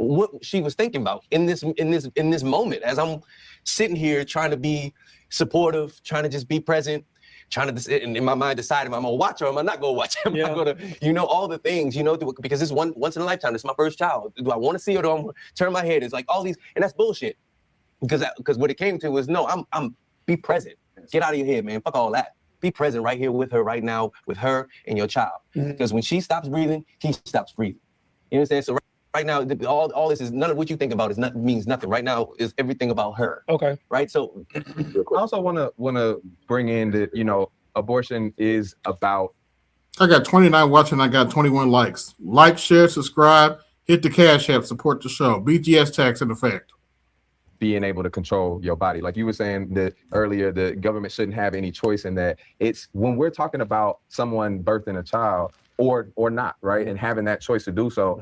S9: what she was thinking about in this moment as I'm sitting here trying to be supportive, trying to just be present, trying to in my mind decide am I gonna watch her or am I not gonna watch her? Am I gonna, all the things, because it's once in a lifetime. It's my first child. Do I want to see her or do I want to turn my head? It's like all these, and that's bullshit. Because what it came to was no, I'm be present. Get out of your head, man. Fuck all that. Be present right here with her right now, with her and your child. Because when she stops breathing, he stops breathing. You understand? So right now, all this is none of what you think about means nothing. Right now is everything about her.
S11: Okay.
S9: Right. So
S5: I also want to bring in that abortion is about
S4: I got 29 watching. I got 21 likes. Like, share, subscribe, hit the Cash App, support the show. BGS tax in effect.
S5: Being able to control your body. Like you were saying that earlier, the government shouldn't have any choice in that. It's when we're talking about someone birthing a child or not, right? And having that choice to do so.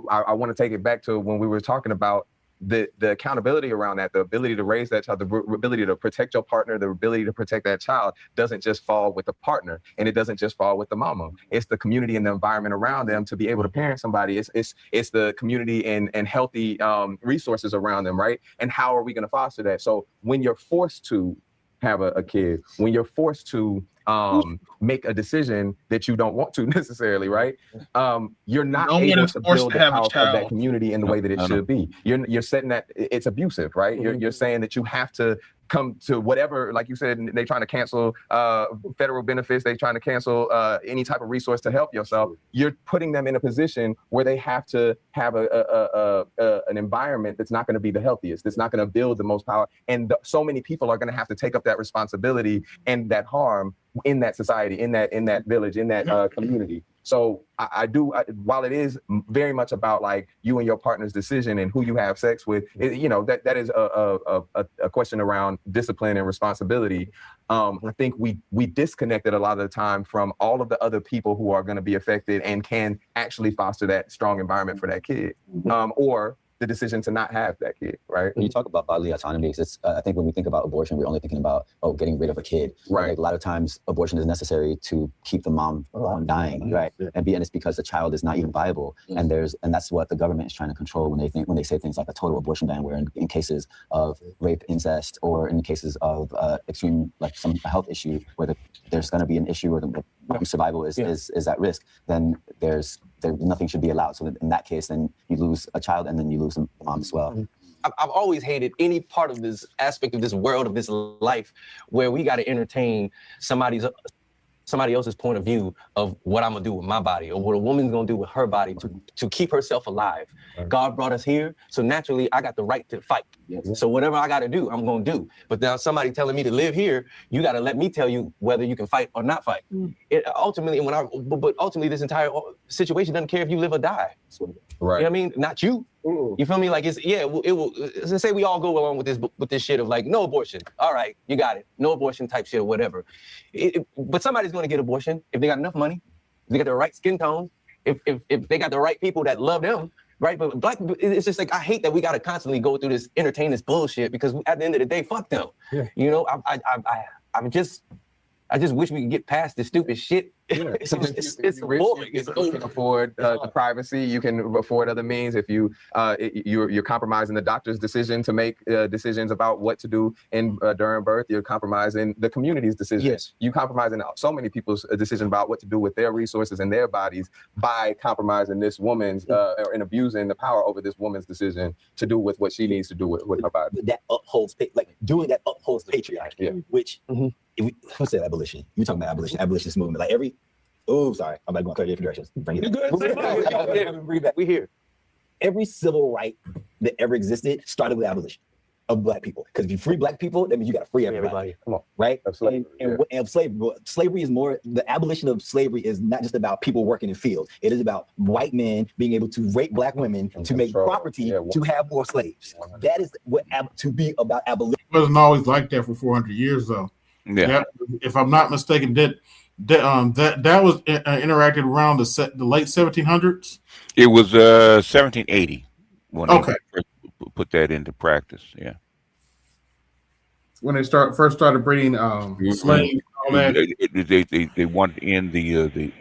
S5: I want to take it back to when we were talking about the accountability around that, the ability to raise that child, the ability to protect your partner, the ability to protect that child doesn't just fall with the partner, and it doesn't just fall with the mama. It's the community and the environment around them to be able to parent somebody. It's the community and healthy resources around them, right? And how are we going to foster that? So when you're forced to have a kid, when you're forced to make a decision that you don't want to necessarily, right? You're not able to build the house of that community in the way that it should be. You're setting that it's abusive, right? You're saying that you have to come to whatever, like you said, they're trying to cancel federal benefits, they're trying to cancel any type of resource to help yourself. You're putting them in a position where they have to have an environment that's not going to be the healthiest, that's not going to build the most power. And so many people are going to have to take up that responsibility and that harm in that society, in that village, in that community. So while it is very much about like you and your partner's decision and who you have sex with, that is a question around discipline and responsibility. I think we disconnected a lot of the time from all of the other people who are going to be affected and can actually foster that strong environment for that kid, or the decision to not have that kid, right?
S13: When you talk about bodily autonomy, it's, I think when we think about abortion, we're only thinking about, getting rid of a kid.
S5: Right.
S13: Like, a lot of times abortion is necessary to keep the mom from dying, right? And it's because the child is not even viable. And that's what the government is trying to control when they say things like a total abortion ban, where in cases of rape, incest, or in cases of extreme, like some health issue, where there's going to be an issue where the survival is at risk, then nothing should be allowed. So in that case, then you lose a child and then you lose the mom as well.
S9: I've always hated any part of this aspect of this world, of this life, where we got to entertain somebody else's point of view of what I'm gonna do with my body, or what a woman's gonna do with her body to keep herself alive. God brought us here, so naturally I got the right to fight. So whatever I gotta do, I'm gonna do. But now somebody telling me to live here, you gotta let me tell you whether you can fight or not fight. Ultimately, this entire situation doesn't care if you live or die.
S5: Right.
S9: You know what I mean? Not you. You feel me? Like it will. Let's say we all go along with this shit of like no abortion. All right, you got it. No abortion type shit or whatever. But somebody's gonna get abortion if they got enough money, if they got the right skin tone, if they got the right people that love them, right? But black people, it's just like I hate that we gotta constantly go through this, entertain this bullshit, because at the end of the day, fuck them. Yeah. You know, I just wish we could get past this stupid shit.
S5: Yeah.
S9: It's
S5: boring. You can afford the privacy. You can afford other means. If you're compromising the doctor's decision to make decisions about what to do during birth, you're compromising the community's decision.
S9: Yes.
S5: You compromising so many people's decision about what to do with their resources and their bodies by compromising this woman's and abusing the power over this woman's decision to do with what she needs to do with her body.
S14: That upholds patriarchy.
S5: Yeah.
S14: Which who said abolition? You talking about abolitionist movement? Like sorry, I'm not going to different directions. Bring it back. Bring it back.
S9: We here.
S14: Every civil right that ever existed started with abolition of black people. Because if you free black people, that means you got to free everybody.
S5: Come on,
S14: right?
S5: Of slavery,
S14: and slavery is more. The abolition of slavery is not just about people working in fields. It is about white men being able to rape black women to make property to have more slaves. That is what to be about abolition.
S4: It wasn't always like that for 400 years, though.
S1: Yeah.
S4: If I'm not mistaken, that was interacted around the late 1700s.
S1: It was 1780 when they
S4: first
S1: put that into practice. Yeah.
S4: When they first started breeding slaves and all that.
S1: They wanted to end the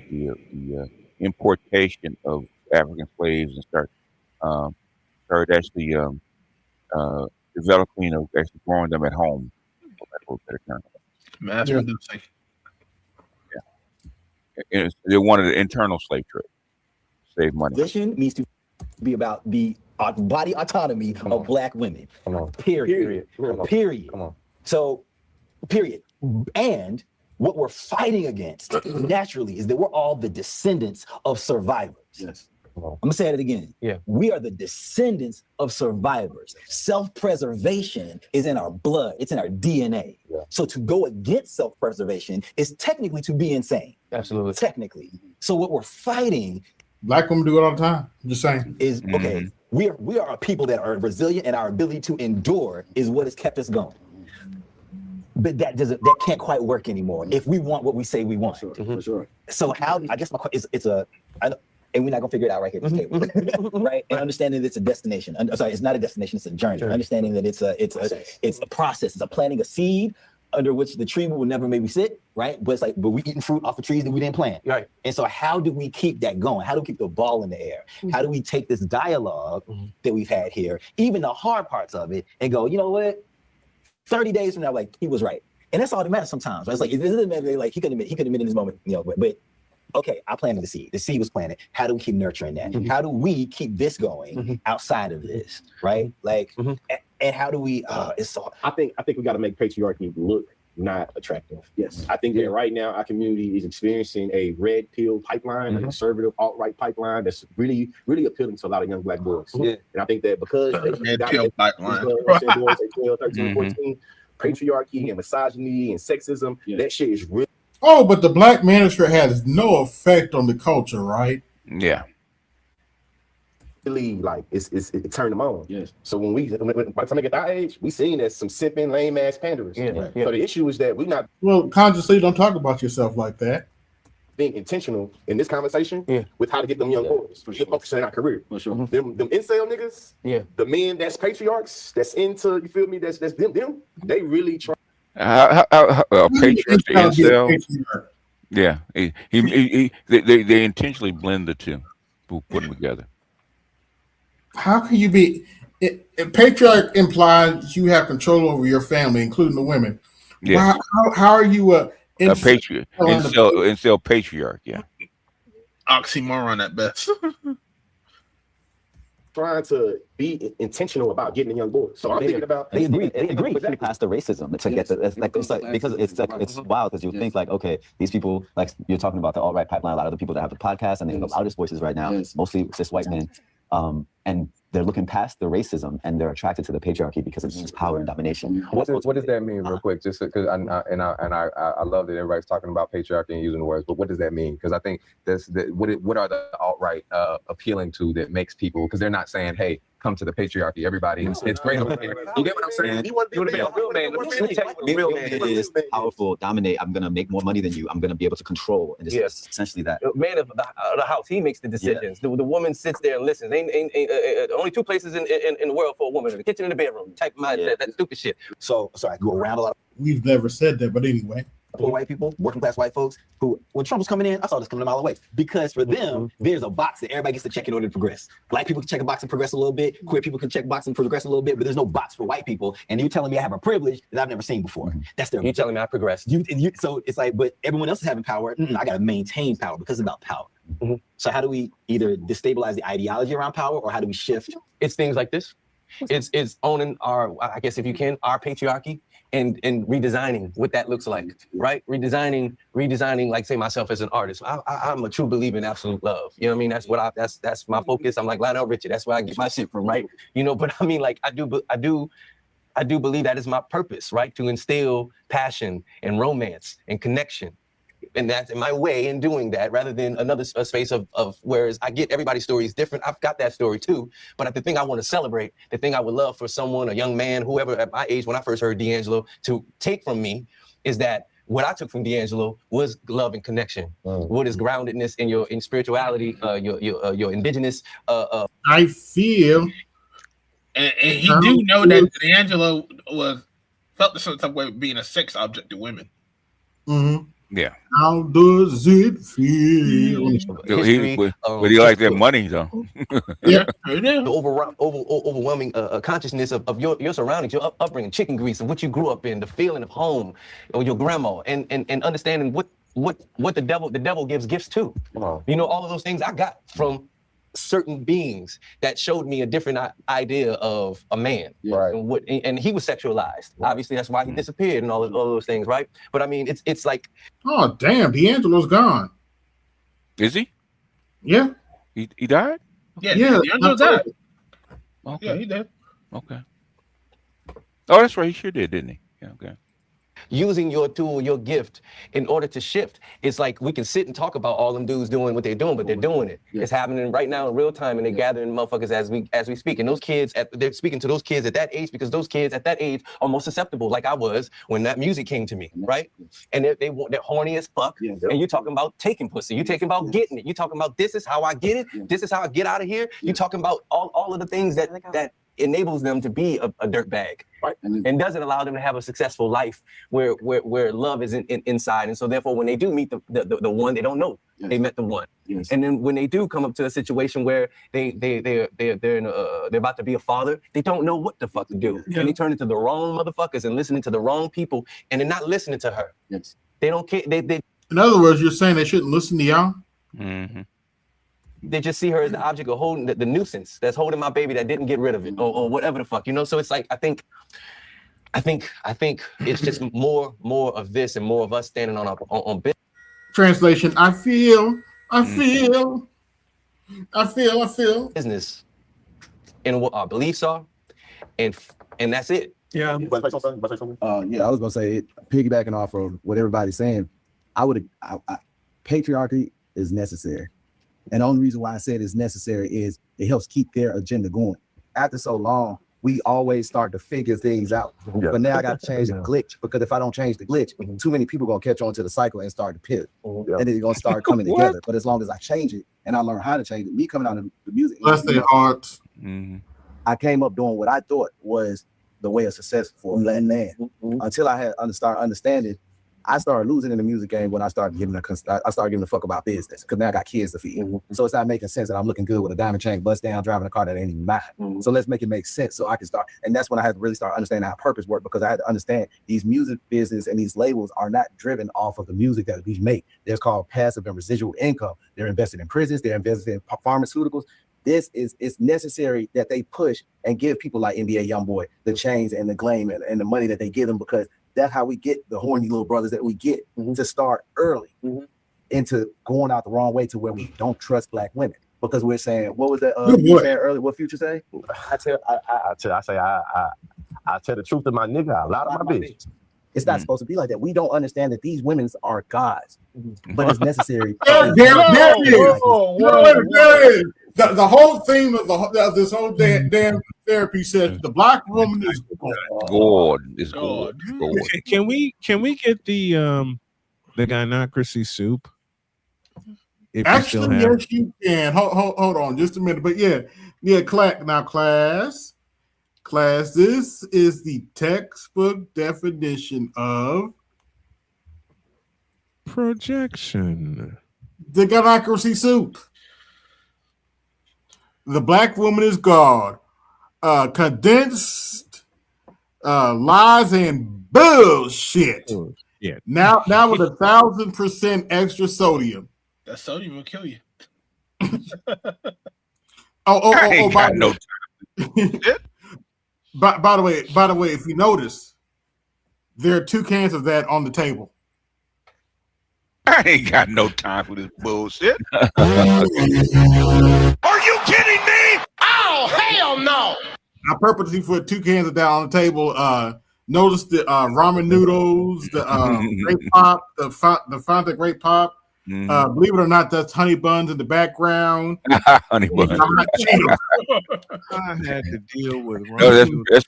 S1: importation of African slaves and start actually developing actually growing them at home.
S17: Mass producing.
S1: Yeah. They wanted an internal slave trade, save money.
S14: Abolition means to be about the body autonomy of black women.
S5: Come on.
S14: Period.
S5: Come on.
S14: So, period. And what we're fighting against naturally is that we're all the descendants of survivors.
S5: Yes.
S14: I'm gonna say it again.
S9: Yeah.
S14: We are the descendants of survivors. Self-preservation is in our blood. It's in our DNA.
S9: Yeah.
S14: So to go against self-preservation is technically to be insane.
S9: Absolutely.
S14: Technically. So what we're fighting,
S4: black women do it all the time. I'm just saying.
S14: Is okay. We are a people that are resilient, and our ability to endure is what has kept us going. But that can't quite work anymore if we want what we say we want.
S6: For sure.
S14: So how? I guess my question is, and we're not gonna figure it out right here at this table, right? And understanding that it's a destination. Sorry, it's not a destination; it's a journey. Sure. Understanding that it's a process. It's a planting a seed under which the tree will never maybe sit, right? But it's like, but we eating fruit off of trees that we didn't plant,
S9: right?
S14: And so, how do we keep that going? How do we keep the ball in the air? How do we take this dialogue that we've had here, even the hard parts of it, and go, you know what? 30 days from now, like he was right, and that's all that matters sometimes. Right? It's like it doesn't matter. Like he could admit in this moment, you know, but okay, I planted the seed. The seed was planted. How do we keep nurturing that? How do we keep this going outside of this, right? Like, and how do we? It's so.
S12: I think we got to make patriarchy look not attractive.
S6: Yes,
S12: I think that right now our community is experiencing a red pill pipeline, a conservative alt-right pipeline that's really, really appealing to a lot of young black boys.
S17: Yeah.
S12: And I think that because
S17: red pill pipeline,
S12: 12, 13, 14, patriarchy and misogyny and sexism, that shit is real.
S4: Oh, but the black minister has no effect on the culture, right?
S1: Yeah.
S12: Really, like it turned them on. Yes. So when by the time I get that age, we seen as some simping, lame ass panderers.
S14: Yeah.
S12: Right. So the issue is that we not
S4: consciously don't talk about yourself like that.
S12: Being intentional in this conversation with how to get them young boys to focus on our career.
S6: For sure.
S12: Them incel niggas, the men that's patriarchs, that's into, you feel me, that's them, they really try.
S1: Patriarch, incel. Yeah, they intentionally blend the two, put them together.
S4: How can you be? Patriarch implies you have control over your family, including the women.
S1: Yeah.
S4: How are you a
S1: patriarch? Incel patriarch. Yeah.
S17: Oxymoron at best.
S12: Trying to be intentional about getting a young boy. So I'm thinking about.
S14: They agree past the racism to get because it's wild because you think like, okay, these people, like you're talking about the alt-right pipeline, a lot of the people that have the podcast and they have the loudest voices right now, mostly cis white men, and they're looking past the racism and they're attracted to the patriarchy because it's just power and domination.
S5: What does that mean, real quick? Just because I love that everybody's talking about patriarchy and using the words, but what does that mean? Because I think what are the alt-right appealing to that makes people, because they're not saying, hey, come to the patriarchy, everybody. It's great over here. You get what I'm saying? You want to be a real man. Let me tell you what a real man
S14: is. Powerful, dominate. I'm gonna make more money than you. I'm gonna be able to control. And it's essentially that.
S9: Man of the house, he makes the decisions. The woman sits there and listens. Ain't only two places in the world for a woman: the kitchen and the bedroom. Type of mindset, that stupid shit.
S14: So I go around a lot.
S4: We've never said that, but anyway.
S14: Poor white people, working class white folks, who, when Trump was coming in, I saw this coming a mile away. Because for them, there's a box that everybody gets to check in order to progress. Black people can check a box and progress a little bit. Queer people can check a box and progress a little bit, but there's no box for white people. And you're telling me I have a privilege that I've never seen before. That's their.
S9: You're telling me I progressed.
S14: So it's like, but everyone else is having power. I got to maintain power because it's about power. So how do we either destabilize the ideology around power, or how do we shift?
S9: It's things like this. It's owning our, I guess if you can, our patriarchy. And redesigning what that looks like, right? Redesigning, like say myself as an artist. I'm a true believer in absolute love. You know what I mean? That's what that's my focus. I'm like Lionel Richie. That's where I get my shit from, right? You know, but I mean, like I do believe that is my purpose, right? To instill passion and romance and connection. And that's my way in doing that, rather than another space of whereas I get everybody's story is different. I've got that story too, but the thing I want to celebrate, the thing I would love for someone, a young man, whoever at my age when I first heard D'Angelo, to take from me is that what I took from D'Angelo was love and connection. What is groundedness in spirituality, your indigenous.
S4: I feel,
S17: and he do know that D'Angelo felt the certain type of way being a sex object to women.
S1: Yeah.
S4: How does it feel?
S1: But he like that money though.
S4: Yeah.
S9: The overwhelming consciousness of your surroundings, your upbringing, chicken grease, and what you grew up in, the feeling of home, or your grandma, and understanding what the devil gives gifts to. You know, all of those things I got from certain beings that showed me a different idea of a man, right? And he was sexualized. Right. Obviously, that's why he disappeared and all those things, right? But I mean, it's like,
S4: oh damn, D'Angelo's gone.
S1: Is he?
S4: Yeah,
S1: he died.
S17: Yeah,
S4: Yeah,
S17: DeAndre
S4: I-
S17: died.
S1: Okay.
S17: Yeah, he did.
S1: Okay. Oh, that's right. He sure did, didn't he? Yeah. Okay.
S9: Using your tool, your gift, in order to shift. It's like we can sit and talk about all them dudes doing what they're doing, but they're doing it. It's happening right now in real time, and they're gathering motherfuckers as we speak. And those kids, they're speaking to those kids at that age because those kids at that age are most susceptible, like I was when that music came to me, right? And they're horny as fuck. And you're talking about taking pussy. You're talking about getting it. You're talking about this is how I get it. This is how I get out of here. You're talking about all of the things that enables them to be a dirtbag, right? And doesn't allow them to have a successful life where love is inside. And so therefore, when they do meet the one, they don't know they met the one. And then when they do come up to a situation where they're about to be a father, they don't know what the fuck to do. And they turn into the wrong motherfuckers and listening to the wrong people, and they're not listening to her. They don't care. They
S4: in other words, you're saying they shouldn't listen to y'all?
S1: Mm-hmm.
S9: They just see her as the object of holding the nuisance that's holding my baby that didn't get rid of it or whatever the fuck, you know? So it's like, I think it's just more of this and more of us standing on business.
S4: Translation, I feel
S9: business and what our beliefs are, and that's it.
S21: Yeah. Yeah, I was gonna say, piggybacking off of what everybody's saying, patriarchy is necessary. And the only reason why I said it's necessary is it helps keep their agenda going. After so long, we always start to figure things out. But now I got to change the glitch, because if I don't change the glitch, too many people going to catch on to the cycle and start to pivot. And then they're going to start coming together. But as long as I change it and I learn how to change it, me coming out of the music,
S4: bless their hearts.
S21: I came up doing what I thought was the way of success for a black man. Until I had started understanding, I started losing in the music game when I started giving a fuck about business, because now I got kids to feed. So it's not making sense that I'm looking good with a diamond chain, bust down, driving a car that ain't even mine. So let's make it make sense so I can start. And that's when I had to really start understanding how purpose worked, because I had to understand these music business and these labels are not driven off of the music that we make. They're called passive and residual income. They're invested in prisons. They're invested in pharmaceuticals. It's necessary that they push and give people like NBA Youngboy the chains and the gleam and the money that they give them, because that's how we get the horny little brothers that we get to start early into going out the wrong way to where we don't trust black women, because we're saying, what was that you saying earlier? What Future say?
S12: I tell the truth to my nigga, a lot of my bitch.
S21: It's not supposed to be like that. We don't understand that these women are gods, but it's necessary.
S4: The whole theme of this whole damn therapy says the black woman is
S1: God. Is God.
S10: Can we get the gynocracy soup? If
S4: actually,
S10: you still have
S4: yes, you can. Hold on just a minute. But yeah, class. This is the textbook definition of
S10: projection.
S4: The gynocracy soup. The black woman is God. Condensed lies and bullshit.
S10: Yeah.
S4: Now with 1,000% extra sodium.
S17: That sodium will kill you.
S4: By the way, if you notice, there are 2 cans of that on the table.
S1: I ain't got no time for this bullshit.
S2: Are you kidding me? Oh, hell no!
S4: I purposely put 2 cans of that on the table. Notice the ramen noodles, the grape pop, the Fanta grape pop. Believe it or not, that's honey buns in the background.
S1: Honey buns.
S10: I had to deal with.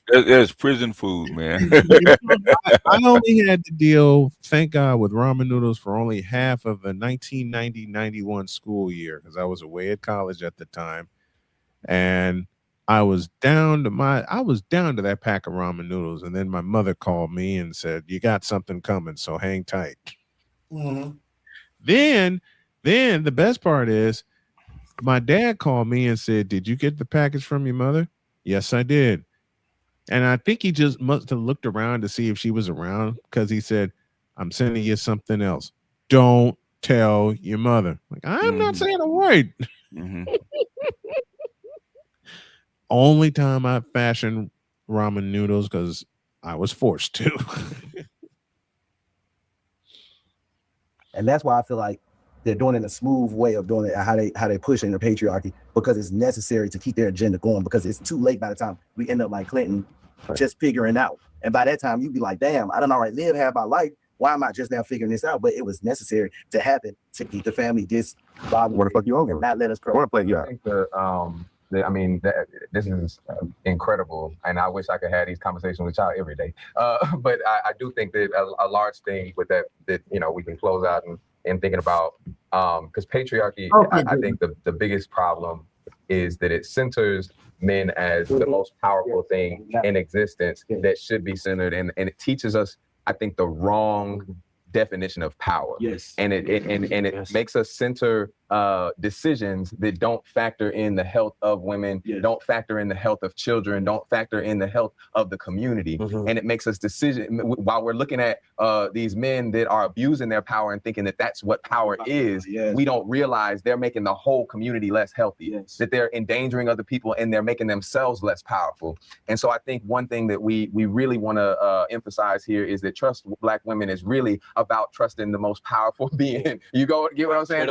S1: That's prison food, man.
S10: I only had to deal, thank God, with ramen noodles for only half of the 1990-91 school year, because I was away at college at the time, and I was down to that pack of ramen noodles, and then my mother called me and said, "You got something coming, so hang tight." Then the best part is, my dad called me and said, "Did you get the package from your mother?" "Yes, I did." And I think he just must have looked around to see if she was around, because he said, "I'm sending you something else. Don't tell your mother." Like, I'm not saying a word. Only time I fashioned ramen noodles because I was forced to.
S21: And that's why I feel like they're doing it in a smooth way of doing it, how they push in the patriarchy, because it's necessary to keep their agenda going, because it's too late by the time we end up like Clinton, just figuring out. And by that time, you'd be like, damn, I don't already live half my life. Why am I just now figuring this out? But it was necessary to happen to keep the family this Bob, where the fuck you over? Not let us grow. I want to play you out.
S5: I mean, this is incredible, and I wish I could have these conversations with y'all every day. But I do think that a large thing with that we can close out and thinking about, because patriarchy, I think the biggest problem is that it centers men as the most powerful thing in existence that should be centered, and it teaches us, I think, the wrong definition of power. Yes. And it makes us center decisions that don't factor in the health of women, don't factor in the health of children, don't factor in the health of the community. And it makes us while we're looking at these men that are abusing their power and thinking that that's what power is, we don't realize they're making the whole community less healthy, that they're endangering other people and they're making themselves less powerful. And so I think one thing that we really want to emphasize here is that trust Black women is really about trusting the most powerful being. You get what I'm saying?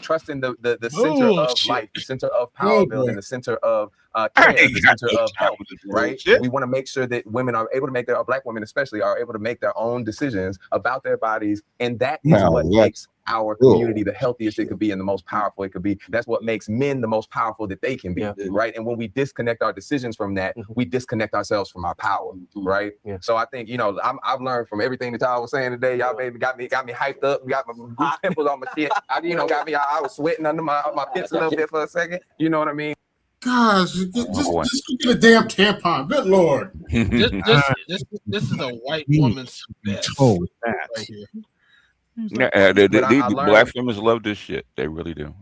S5: Trusting the center of life, the center of power building, the center of care, the center of health, right? We want to make sure that women are able to make Black women especially are able to make their own decisions about their bodies. And that is what makes our community the healthiest it could be and the most powerful it could be. That's what makes men the most powerful that they can be, right? And when we disconnect our decisions from that, we disconnect ourselves from our power, right? So I think, I've learned from everything that y'all was saying today. Y'all baby got me hyped up, got my pimples on my shit. I was sweating under my pits a little bit for a second. You know what I mean?
S4: Gosh, just get a damn tampon. Good Lord.
S17: This is a white woman's mess right here.
S1: Black femmes love this shit. They really do.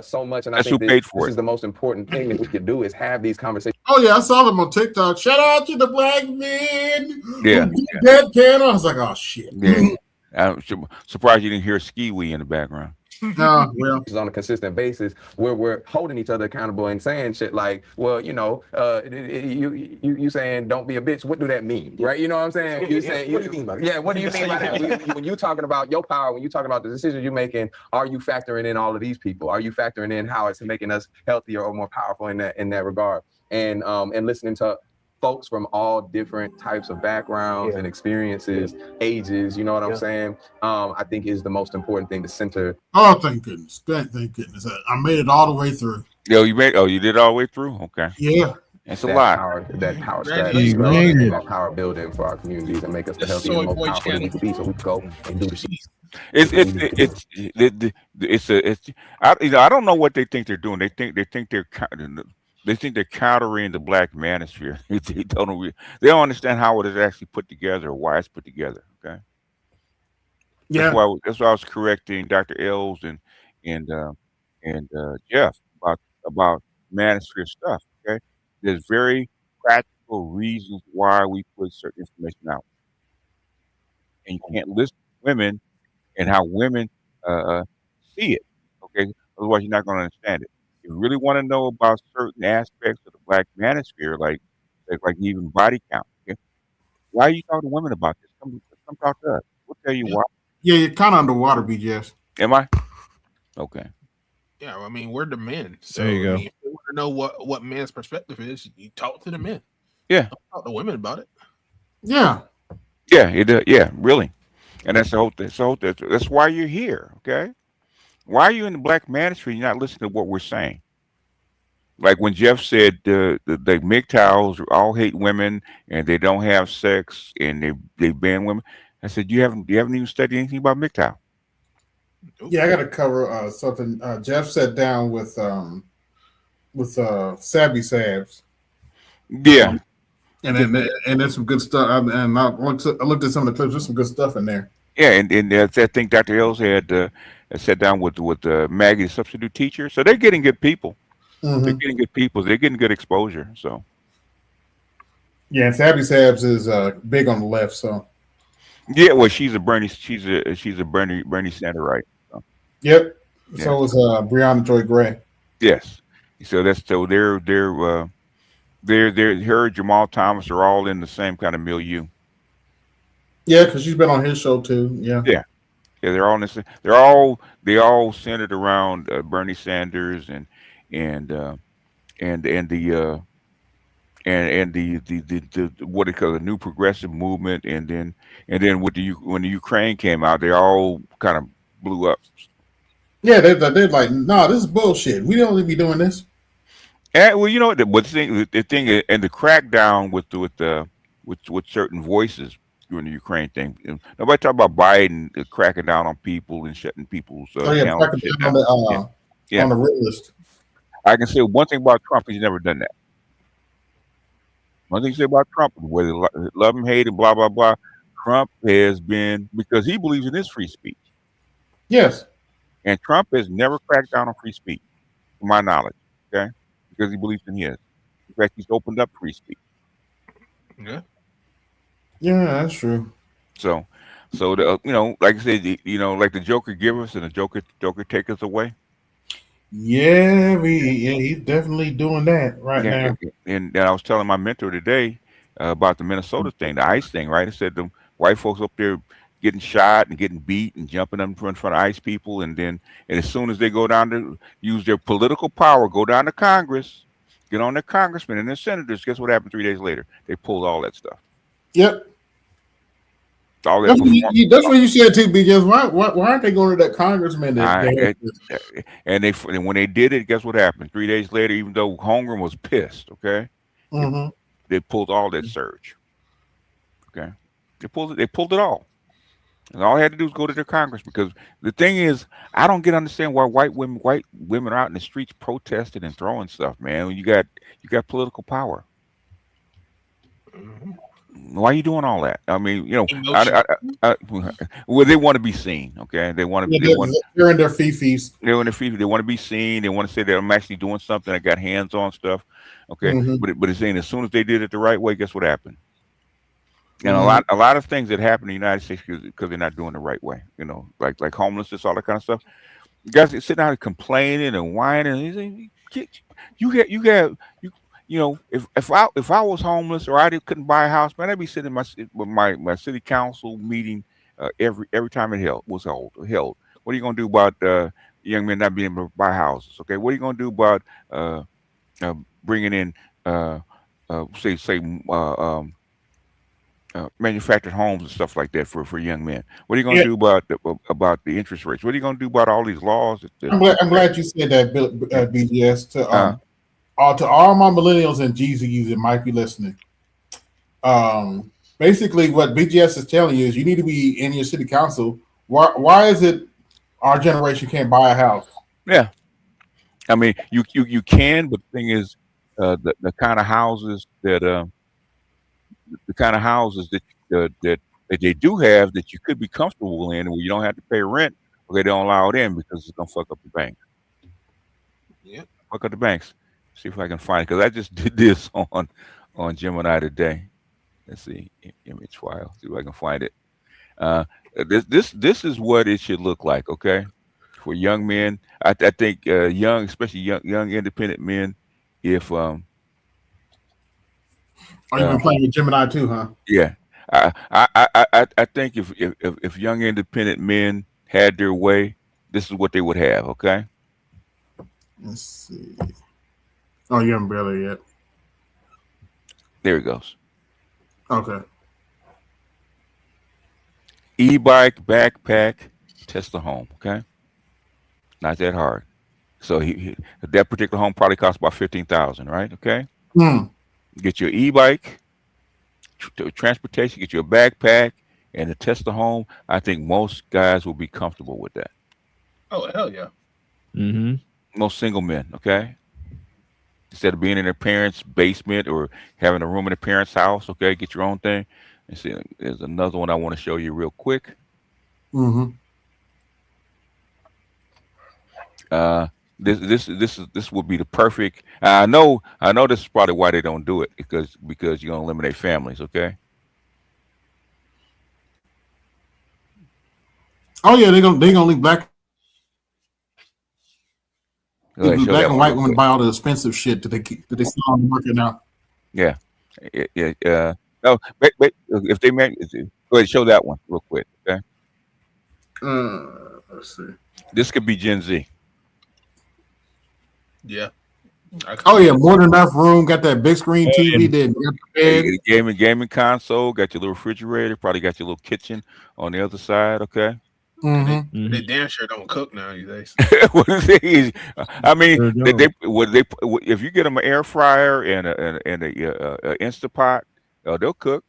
S5: So much, and
S1: that's
S5: I think
S1: who paid for
S5: this
S1: it.
S5: is the most important thing that we can do is have these conversations.
S4: Oh yeah, I saw them on TikTok. Shout out to the Black men.
S1: Yeah.
S4: Dead panel. I was like, oh shit.
S1: Yeah. I'm surprised you didn't hear Ski Wee in the background.
S4: No, well,
S5: on a consistent basis where we're holding each other accountable and saying shit like, well, you saying don't be a bitch. What do that mean, right? You know what I'm saying? You saying, what do you mean by that? Yeah, what do you mean by that? When you're talking about your power, when you're talking about the decisions you're making, are you factoring in all of these people? Are you factoring in how it's making us healthier or more powerful in that regard? And listening to folks from all different types of backgrounds and experiences, ages, you know what I'm saying? I think is the most important thing to center.
S4: Oh, thank goodness. Thank goodness. I made it all the way through.
S1: Yo, you did all the way through? Okay.
S4: Yeah.
S1: It's a lot.
S5: That power strategy, that power building for our communities and make us the healthiest and most powerful that we can be, so we can go and do the shit.
S1: I don't know what they think they're doing. They think they're countering the Black manosphere. They don't understand how it is actually put together or why it's put together. Okay. Yeah. That's why I was correcting Dr. Els and Jeff about manosphere stuff. Okay. There's very practical reasons why we put certain information out, and you can't listen to women and how women see it. Okay. Otherwise, you're not going to understand it. If you really want to know about certain aspects of the Black manosphere, like even body count, okay? Why are you talking to women about this? Come talk to us. We'll tell you why.
S4: Yeah, you're kind of underwater, BJS.
S1: Am I? Okay.
S17: Yeah, I mean, we're the men. So
S10: there you go.
S17: if you want to know what men's perspective is, you talk to the men.
S1: Yeah.
S17: Don't talk to women about it.
S4: Yeah.
S1: Yeah, yeah, really. And that's the whole thing. That's why you're here, okay? Why are you in the Black manosphere? You're not listening to what we're saying. Like when Jeff said the MGTOWs all hate women and they don't have sex and they ban women. I said, you haven't even studied anything about MGTOW.
S4: Yeah, I got to cover something. Jeff sat down with Sabby Sabs.
S1: Yeah,
S4: and there's some good stuff. I looked at some of the clips. There's some good stuff in there.
S1: Yeah, and I think Dr. Els had sat down with Maggie, the substitute teacher. So they're getting good people. Mm-hmm. They're getting good people. They're getting good exposure. So
S4: yeah, and Sabby Sabs is big on the left. So
S1: yeah, well, she's a Bernie Sanders, so.
S4: Yep.
S1: Yeah.
S4: So was Breonna Joy Gray.
S1: Yes. So they're her, Jamal Thomas are all in the same kind of milieu.
S4: Yeah, because she's been on his show too. Yeah.
S1: Yeah, they're all in this. They all centered around Bernie Sanders and and the what they call the new progressive movement, and then when the Ukraine came out, they all kind of blew up.
S4: Yeah, they're like, no, this is bullshit. We don't need to be doing this.
S1: And well, you know what the thing and the crackdown with certain voices during the Ukraine thing. Nobody talk about Biden cracking down on people and shutting people's
S4: Oh yeah,
S1: channels
S4: cracking
S1: and shit
S4: down
S1: down.
S4: on
S1: Yeah,
S4: the realist.
S1: I can say one thing about Trump: he's never done that. One thing to say about Trump, whether you love him, hate him, blah blah blah. Trump has been because he believes in his free speech,
S4: Yes.
S1: and Trump has never cracked down on free speech, to my knowledge. Okay, because he believes in his. In fact, he's opened up free speech.
S17: Yeah.
S4: Yeah, that's true.
S1: So like I said, like the Joker give us and the Joker take us away.
S4: Yeah, he's definitely doing that right
S1: Yeah,
S4: now.
S1: and I was telling my mentor today about the Minnesota thing, the ICE thing, right? I said the white folks up there getting shot and getting beat and jumping up in front of ICE people, and as soon as they go down to use their political power, go down to Congress, get on their congressmen and their senators, guess what happened 3 days later? They pulled all that stuff.
S4: Yep.
S1: All that
S4: That's what you said too, BJ. Why aren't they going to that congressman?
S1: And when they did it, guess what happened? 3 days later, even though Holmgren was pissed, okay, they pulled all that surge. Okay, they pulled it all, and all they had to do was go to their Congress. Because the thing is, I don't understand why white women are out in the streets protesting and throwing stuff, man. When you got political power. Why are you doing all that? I mean, well, they want to be seen. Okay, they want to.
S4: They're in their fifis.
S1: They're in their fifis. They want to be seen. They want to say that I'm actually doing something. I got hands on stuff. Okay, but it's saying as soon as they did it the right way, guess what happened? And a lot of things that happen in the United States because they're not doing it the right way. Like homelessness, all that kind of stuff. You guys sit down and complaining and whining. If I was homeless or I couldn't buy a house, man, I'd be sitting in my city council meeting every time it was held. What are you gonna do about young men not being able to buy houses? Okay, what are you gonna do about bringing in manufactured homes and stuff like that for young men? What are you gonna do about the interest rates? What are you gonna do about all these laws?
S4: I'm glad you said that, BGS. To all my millennials and GZs that might be listening, basically what BGS is telling you is you need to be in your city council. Why is it our generation can't buy a house?
S1: Yeah, I mean you can, but the thing is, the kind of houses that that they do have that you could be comfortable in, where you don't have to pay rent. Okay, they don't allow it in because it's gonna fuck up the bank.
S17: Yeah,
S1: fuck up the banks. See if I can find it, because I just did this on Gemini today. Let's see, image file. See if I can find it. This is what it should look like. Okay, for young men, I think especially young independent men. If
S4: you've been playing with Gemini too, huh?
S1: Yeah, I think if young independent men had their way, this is what they would have. Okay.
S4: Let's see. Oh, you haven't barely yet.
S1: There it goes.
S4: Okay.
S1: E-bike, backpack, Tesla home. Okay. Not that hard. So that particular home probably costs about $15,000, right? Okay. Get your e-bike, transportation, get you a backpack, and a Tesla home. I think most guys will be comfortable with that.
S17: Oh, hell yeah.
S1: Most single men, okay? Instead of being in their parents' basement or having a room in their parents' house, okay? Get your own thing. And see, there's another one I want to show you real quick. This would be the perfect. I know this is probably why they don't do it, because you're gonna eliminate families, okay?
S4: Oh yeah, they're gonna leave black and white women buy all the expensive shit that they sell on the market now.
S1: Yeah. No, but if they go ahead, show that one real quick, okay?
S4: Let's see.
S1: This could be Gen Z.
S17: Yeah.
S4: Oh yeah, more than enough room. Got that big screen TV. Then got the bed.
S1: Gaming console. Got your little refrigerator. Probably got your little kitchen on the other side. Okay.
S17: They damn sure don't cook now these days.
S1: I mean, if you get them an air fryer and a Instapot, they'll cook.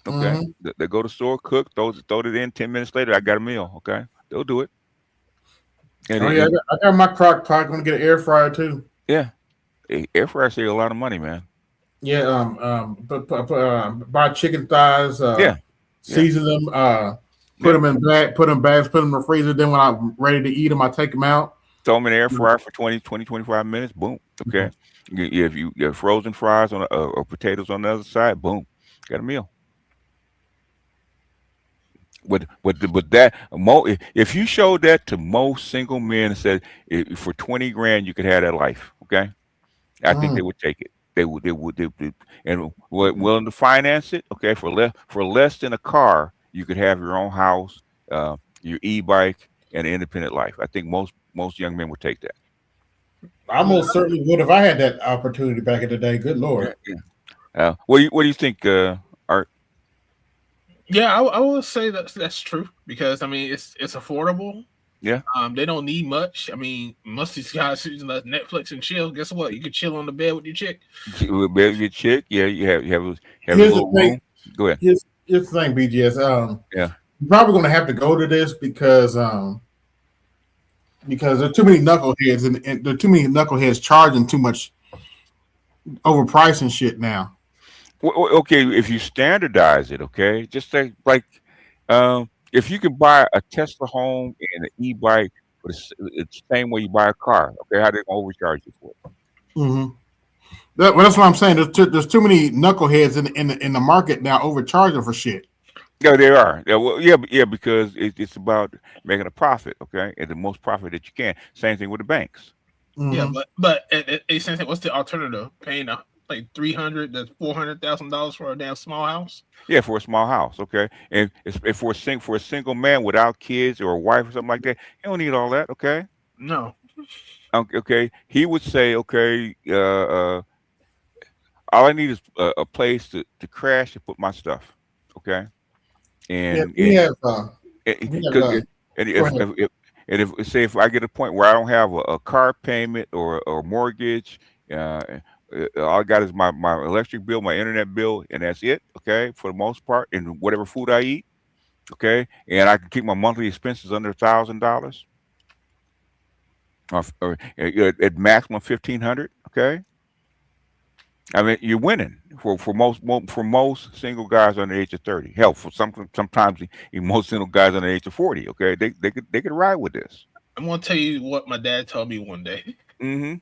S1: Okay, they go to the store, cook, throw it in. 10 minutes later, I got a meal. Okay, they'll do it. And
S4: I got my crock pot. I'm gonna get an air fryer too.
S1: Yeah, air fryer save a lot of money, man.
S4: Yeah, buy chicken thighs. Season them. Put them in bags, put them in the freezer. Then when I'm ready to eat them, I take them out.
S1: Throw them in the air fryer for 25 minutes. Boom. Okay. If you get frozen fries on or potatoes on the other side, boom, got a meal. But that if you showed that to most single men and said for 20 grand you could have that life, okay, I think they would take it. They would and willing to finance it. Okay, for less than a car. You could have your own house, your e-bike, and an independent life. I think most young men would take that.
S4: I most certainly would if I had that opportunity back in the day. Good Lord.
S1: What do you think, Art?
S17: Yeah, I will say that's true because I mean it's affordable.
S1: Yeah.
S17: They don't need much. I mean, most of these guys who like Netflix and chill. Guess what? You can chill on the bed with your chick.
S1: With your chick, yeah. You have a little room. Go ahead.
S4: Here's the thing, BGS.
S1: Yeah.
S4: You're probably going to have to go to this because there's too many knuckleheads and there are too many knuckleheads charging too much overpricing shit now.
S1: Well, okay, if you standardize it, okay, just say like if you can buy a Tesla home and an e-bike, it's the same way you buy a car. Okay, how they gonna overcharge you for it?
S4: That's what I'm saying. There's too many knuckleheads in the market now overcharging for shit.
S1: Yeah, they are. Yeah, because it's about making a profit, okay, and the most profit that you can. Same thing with the banks.
S17: Yeah, but same thing. What's the alternative? Paying like $300,000 to $400,000 for a damn small house?
S1: Yeah, for a small house, okay. And if for a single man without kids or a wife or something like that, he don't need all that, okay.
S17: No.
S1: Okay, he would say, okay, all I need is a place to crash and put my stuff, okay. And if I get a point where I don't have a car payment or mortgage, all I got is my electric bill, my internet bill, and that's it. Okay, for the most part, and whatever food I eat. Okay, and I can keep my monthly expenses under $1,000, or at maximum $1,500. Okay, I mean you're winning for most single guys under the age of 30. Hell, for sometimes even most single guys under the age of 40. Okay, they could ride with this.
S17: I'm gonna tell you what my dad told me one day.
S1: Mm-hmm.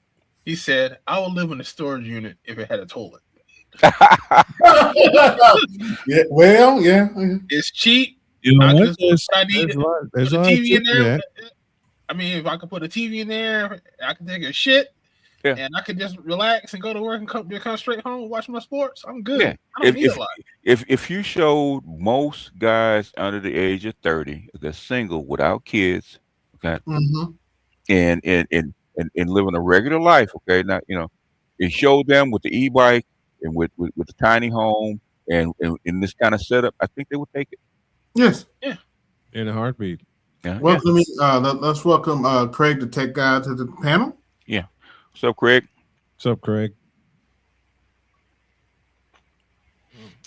S17: He said, "I would live in a storage unit if it had a toilet."
S4: Yeah, well, yeah,
S17: it's cheap.
S10: You know,
S17: I
S10: there's
S17: put a TV in there. I mean, if I could put a TV in there, I could take a shit, and I could just relax and go to work and come straight home and watch my sports. I'm good.
S1: Yeah.
S17: I don't need a lot.
S1: If you showed most guys under the age of 30, they're single without kids, okay, and living a regular life, okay. Now you show them with the e-bike and with the tiny home and in this kind of setup, I think they would take it.
S4: Yes.
S17: Yeah.
S10: In a heartbeat.
S1: Yeah.
S4: Welcome. Let's welcome Craig, the tech guy, to the panel.
S1: Yeah. What's up, Craig?
S10: What's up, Craig?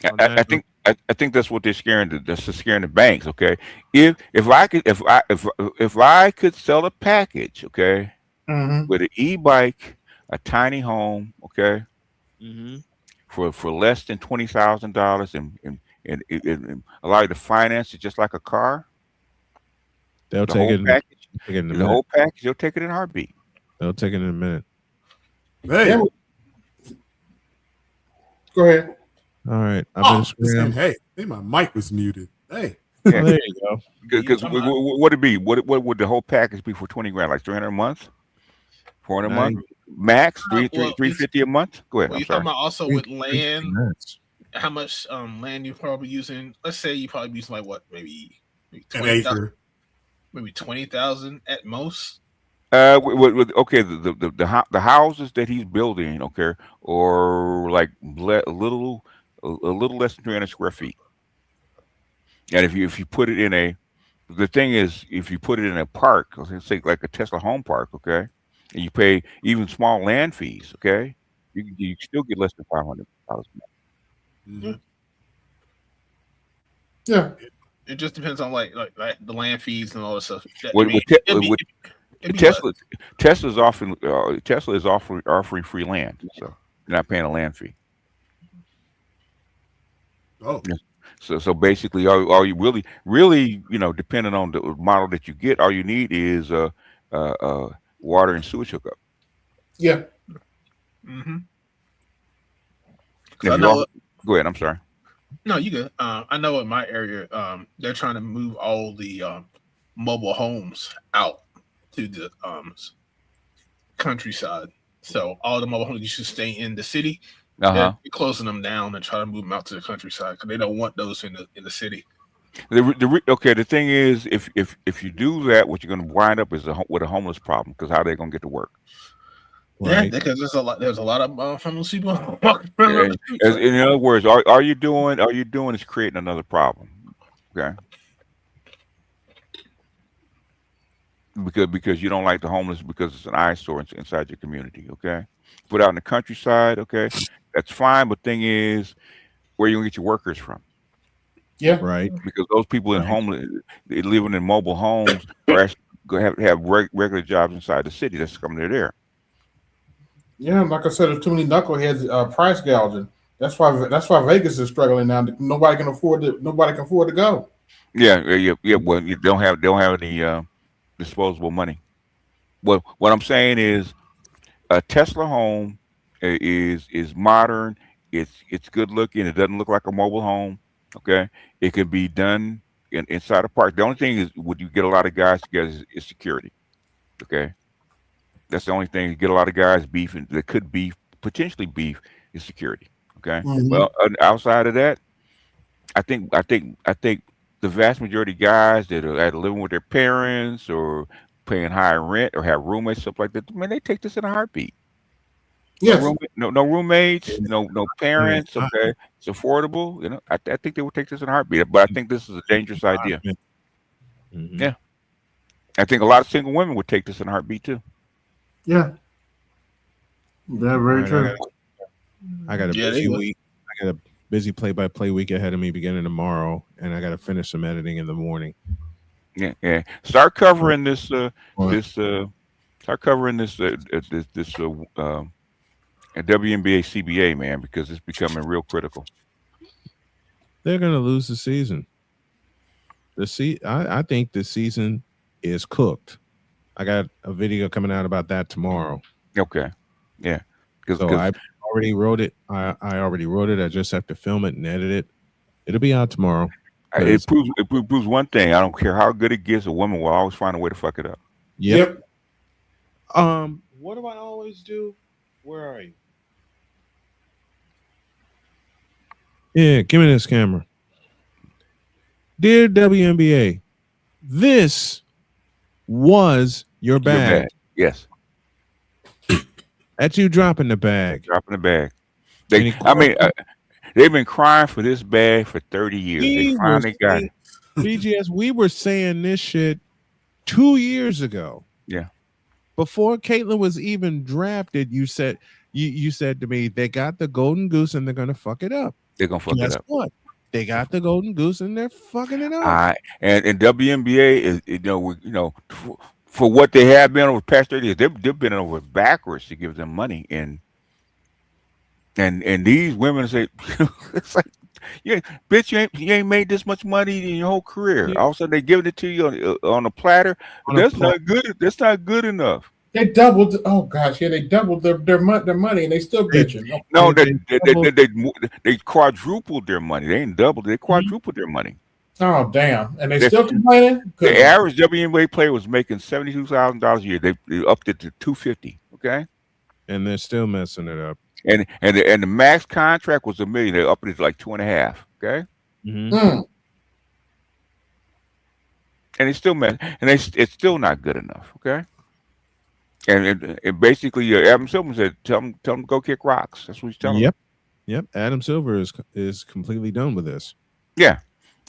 S1: I think that's what they're scaring. That's scaring the banks. Okay. If I could sell a package, okay, with an e-bike, a tiny home, okay, for less than $20,000 and allow you to finance it just like a car,
S10: they'll take it.
S1: The whole package, they'll take it in a heartbeat.
S10: They'll take it in a minute.
S4: Hey. Go ahead.
S10: All right.
S16: Hey, my mic was muted. Hey.
S1: Yeah.
S10: There you go.
S1: Because what would it be? What would the whole package be for 20 grand? Like 300 a month? 400 a month? Max? 350 a month? Go ahead.
S17: Well, you're talking about also with land, how much land you're probably using. Let's say you probably use like what, maybe
S16: an acre.
S17: maybe 20,000 at most.
S1: Okay, the houses that he's building, okay, or like a little less than 300 square feet. And if you put it in the thing is, if you put it in a park, let's say like a Tesla home park, okay, and you pay even small land fees, okay, you still get less than $500.
S4: Yeah.
S17: It just depends on like the land fees and all this stuff.
S1: Tesla's offering Tesla is offering free land, so you're not paying a land fee.
S16: Oh.
S1: Yeah. So basically, all you really, depending on the model that you get, all you need is water and sewage hookup.
S4: Yeah.
S17: Mm-hmm.
S1: Go ahead. I'm sorry.
S17: No, you good. I know in my area, they're trying to move all the mobile homes out to the countryside. So all the mobile homes used to stay in the city. They're closing them down and trying to move them out to the countryside because they don't want those in the city.
S1: The thing is, if you do that, what you're going to wind up is with a homeless problem, because how are they going to get to work?
S17: Yeah, because there's a lot of homeless people walking around.
S1: In other words, all you're doing is creating another problem. Okay. Because you don't like the homeless because it's an eyesore inside your community. Okay. Put out in the countryside. Okay, that's fine. But thing is, where are you gonna get your workers from?
S4: Yeah.
S10: Right.
S1: Because those people living in mobile homes are actually going to have regular jobs inside the city. That's coming there.
S4: Yeah, like I said, there's too many knuckleheads price gouging. That's why Vegas is struggling now. Nobody can afford to go.
S1: Yeah. Well, you don't have any disposable money. Well, what I'm saying is, a Tesla home is modern. It's good looking. It doesn't look like a mobile home. Okay, it can be done inside a park. The only thing is, would you get a lot of guys together is security. Okay, that's the only thing. You get a lot of guys beefing that could potentially beef is security. Okay, well, outside of that, I think the vast majority of guys that are living with their parents or paying high rent or have roommates, stuff like that, man, they take this in a heartbeat.
S4: Yes.
S1: No roommates, no parents. Okay, it's affordable. I think they would take this in a heartbeat. But I think this is a dangerous idea. Yeah, I think a lot of single women would take this in a heartbeat too.
S4: Yeah, very true.
S10: I got a busy week. I got a busy play-by-play week ahead of me beginning tomorrow, and I got to finish some editing in the morning.
S1: Yeah. Start covering this. Start covering this. WNBA CBA, man, because it's becoming real critical.
S10: They're going to lose the season. I think the season is cooked. I got a video coming out about that tomorrow.
S1: Okay. Yeah.
S10: So I already wrote it. I already wrote it. I just have to film it and edit it. It'll be out tomorrow.
S1: It proves one thing. I don't care how good it gets, a woman will always find a way to fuck it up.
S10: Yep. What do I always do? Where are you? Yeah, give me this camera. Dear WNBA, this was your bag.
S1: Yes.
S10: That's you dropping the bag.
S1: Dropping the bag. They've been crying for this bag for 30 years. They finally got it.
S10: BGS, we were saying this shit 2 years ago.
S1: Yeah.
S10: Before Caitlyn was even drafted, you said to me, they got the golden goose and they're gonna fuck it up.
S1: They're gonna fuck it up.
S10: What? They got the golden goose and they're fucking it up.
S1: And WNBA is for what they have been over the past 30 years, they've been over backwards to give them money, and these women say, it's like, bitch, you ain't made this much money in your whole career. Yeah. All of a sudden they giving it to you on a platter. That's not good. That's not good enough.
S4: They doubled. Oh gosh, yeah, they doubled their money, and they still bitching.
S1: No, they quadrupled their money. They ain't doubled. They quadrupled their money.
S4: Oh damn! And they still complaining.
S1: The average WNBA player was making $72,000 a year. They upped it to $250,000. Okay,
S10: and they're still messing it up.
S1: And the max contract was $1 million. They upped it to like $2.5 million. Okay.
S10: Mm-hmm.
S1: and it's still it's still not good enough. Okay, and it basically, Adam Silver said, "Tell them to go kick rocks." That's what he's telling them.
S10: Yep. Adam Silver is completely done with this.
S1: Yeah,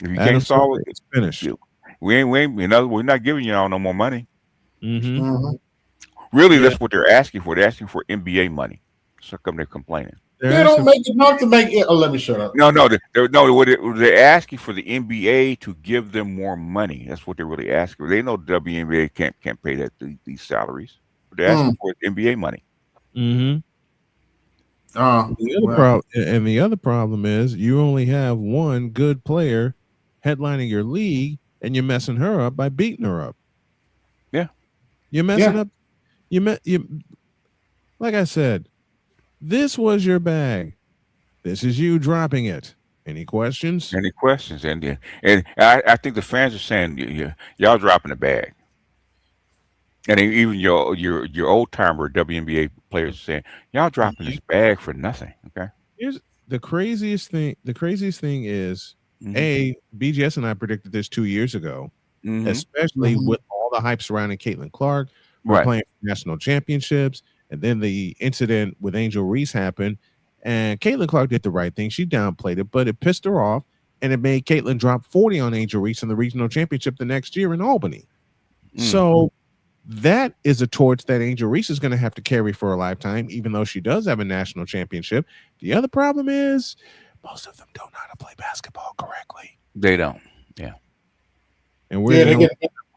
S1: if you
S10: Adam
S1: can't solve
S10: Silver
S1: it,
S10: is finished.
S1: we ain't. In other words, we're not giving y'all no more money.
S10: Mm-hmm.
S1: Really, that's what they're asking for. They're asking for NBA money. So come they're complaining.
S4: They don't make enough to make it. Oh, let me shut up.
S1: No, they're asking for the NBA to give them more money. That's what they're really asking. They know the WNBA can't pay these salaries. But they're asking for NBA money.
S10: Mm-hmm. The other problem is you only have one good player headlining your league, and you're messing her up by beating her up.
S1: Yeah,
S10: you're messing up. You like I said, this was your bag. This is you dropping it. Any questions?
S1: Any questions? And I think the fans are saying y'all dropping the bag. And even your old timer WNBA players are saying y'all dropping this bag for nothing. Okay.
S10: Here's the craziest thing. The craziest thing is BGS and I predicted this 2 years ago, especially with all the hype surrounding Caitlin Clark. We're playing for national championships, and then the incident with Angel Reese happened, and Caitlin Clark did the right thing. She downplayed it, but it pissed her off, and it made Caitlin drop 40 on Angel Reese in the regional championship the next year in Albany. So that is a torch that Angel Reese is going to have to carry for a lifetime, even though she does have a national championship. The other problem is most of them don't know how to play basketball correctly.
S1: They don't. Yeah.
S10: And
S4: they're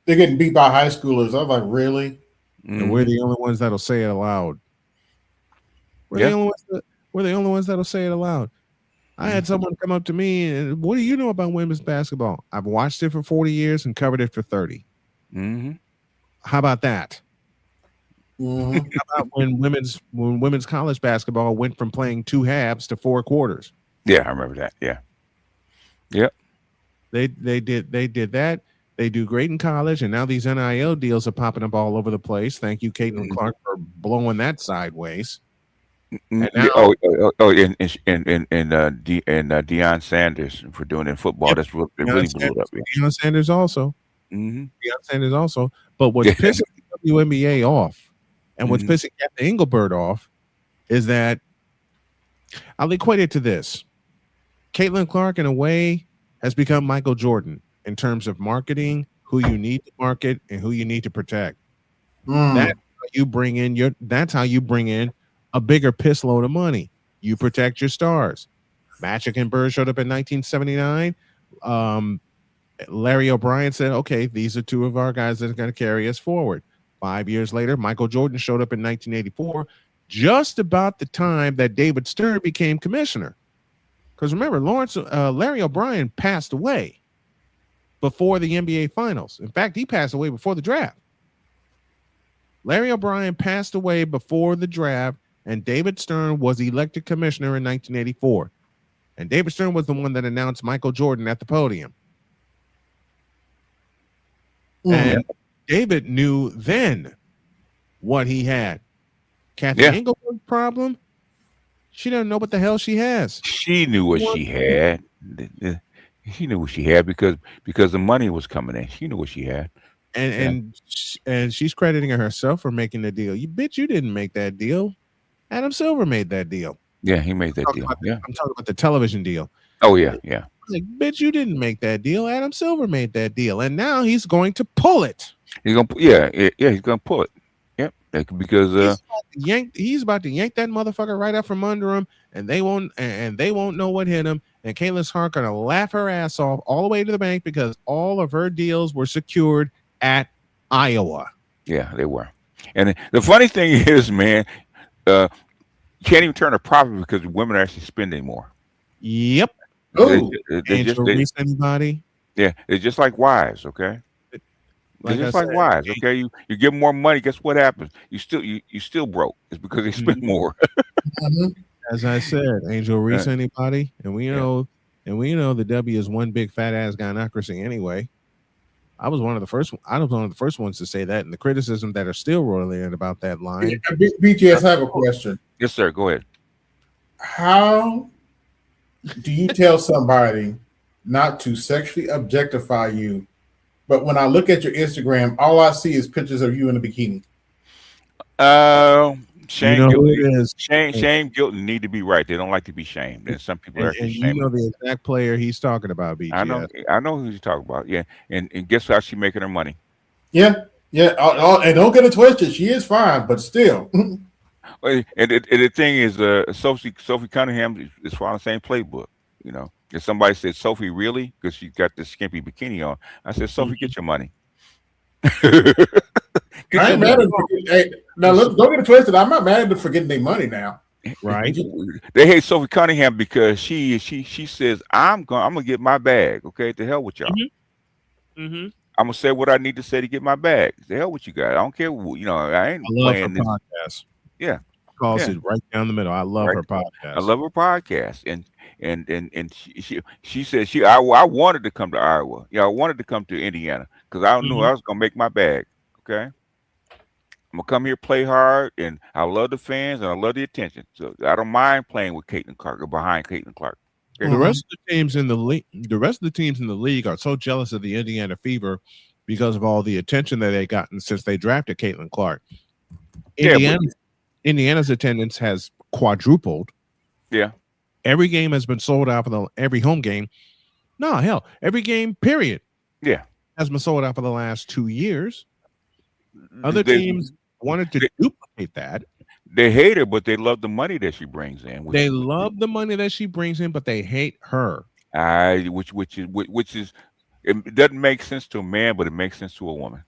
S4: getting beat by high schoolers. I'm like, really?
S10: And we're the only ones that'll say it aloud. We're the only ones that'll say it aloud. I had someone come up to me and, what do you know about women's basketball? I've watched it for 40 years and covered it for 30. How about that? How about when women's college basketball went from playing 2 halves to 4 quarters?
S1: Yeah, I remember that. Yeah. Yep.
S10: They did that. They do great in college, and now these NIL deals are popping up all over the place. Thank you, Caitlin Clark, for blowing that sideways. And now,
S1: and Deion Sanders for doing it in football. That's really blew it up.
S10: Deion Sanders also. Deion Sanders also. But what's pissing the WNBA off, and what's pissing Captain Engelbert off, is that I'll equate it to this: Caitlin Clark, in a way, has become Michael Jordan in terms of marketing, who you need to market and who you need to protect. That's how you bring in a bigger piss load of money. You protect your stars. Magic and Bird showed up in 1979. Larry O'Brien said, okay, these are 2 of our guys that are going to carry us forward. 5 years later, Michael Jordan showed up in 1984, just about the time that David Stern became commissioner. Because remember, Larry O'Brien passed away before the NBA Finals. In fact, he passed away before the draft. Larry O'Brien passed away before the draft, and David Stern was elected commissioner in 1984. And David Stern was the one that announced Michael Jordan at the podium. And David knew then what he had. Kathy Engelbert's problem, she doesn't know what the hell she has.
S1: She knew what she had. She knew what she had because the money was coming in. She knew what she had.
S10: And she's crediting herself for making the deal. You didn't make that deal. Adam Silver made that deal.
S1: Yeah, he made that deal.
S10: I'm talking about the television deal.
S1: Oh yeah.
S10: Like, bitch, you didn't make that deal. Adam Silver made that deal, and now he's going to pull it.
S1: He's gonna he's gonna pull it. Yep, because
S10: he's about to yank that motherfucker right up from under him, and they won't know what hit him. And Caitlin Clark gonna laugh her ass off all the way to the bank because all of her deals were secured at Iowa.
S1: Yeah, they were. And the funny thing is, man, you can't even turn a profit because women are actually spending more.
S10: Yep. Anybody?
S1: Yeah, it's just like wives, okay? It's just like wives, okay? You give them more money, guess what happens? You still broke. It's because they spend more.
S10: As I said, Angel Reese, anybody? And we know the W is one big fat ass gynocracy anyway. I was one of the first ones to say that, and the criticism that are still rolling in about that line.
S4: BTS, I have a question.
S1: Yes, sir. Go ahead.
S4: How do you tell somebody not to sexually objectify you but when I look at your Instagram, all I see is pictures of you in a bikini.
S1: Shame,
S10: You know
S1: guilt,
S10: who it is.
S1: shame, guilt, and need to be right. They don't like to be shamed. And some people are
S10: And
S1: actually
S10: you
S1: shamed.
S10: know the exact player he's talking about, BGS.
S1: I know who you're talking about. Yeah, and guess how she's making her money?
S4: Yeah. And don't get it twisted. She is fine, but still.
S1: And the thing is, Sophie Cunningham is following the same playbook. You know, if somebody said, "Sophie, really?" Because she's got this skimpy bikini on, I said, "Sophie, get your money."
S4: I ain't mad at hey, now don't get it twisted. I'm not mad at them for getting their money now.
S10: Right?
S1: They hate Sophie Cunningham because she says, I'm gonna get my bag. Okay, to hell with y'all.
S10: Mm-hmm.
S1: I'm gonna say what I need to say to get my bag. To hell with you guys. I don't care. You know, I ain't
S10: I love her
S1: playing this.
S10: podcast.
S1: Yeah,
S10: Calls it right down the middle. I love her podcast.
S1: I love her podcast, and she said I wanted to come to Iowa. Yeah, I wanted to come to Indiana because I knew I was gonna make my bag. Okay, I'm gonna come here, play hard, and I love the fans and I love the attention. So I don't mind playing with Caitlin Clark or behind Caitlin Clark. Okay?
S10: The rest of the teams in the league, are so jealous of the Indiana Fever because of all the attention that they've gotten since they drafted Caitlin Clark. Indiana's attendance has quadrupled.
S1: Yeah.
S10: Every game has been sold out for every home game. No, hell, every game, period.
S1: Yeah.
S10: Has been sold out for the last 2 years. Other teams wanted to duplicate that.
S1: They hate her, but they love the money that she brings in.
S10: They love the money that she brings in, but they hate her.
S1: Which is it doesn't make sense to a man, but it makes sense to a woman.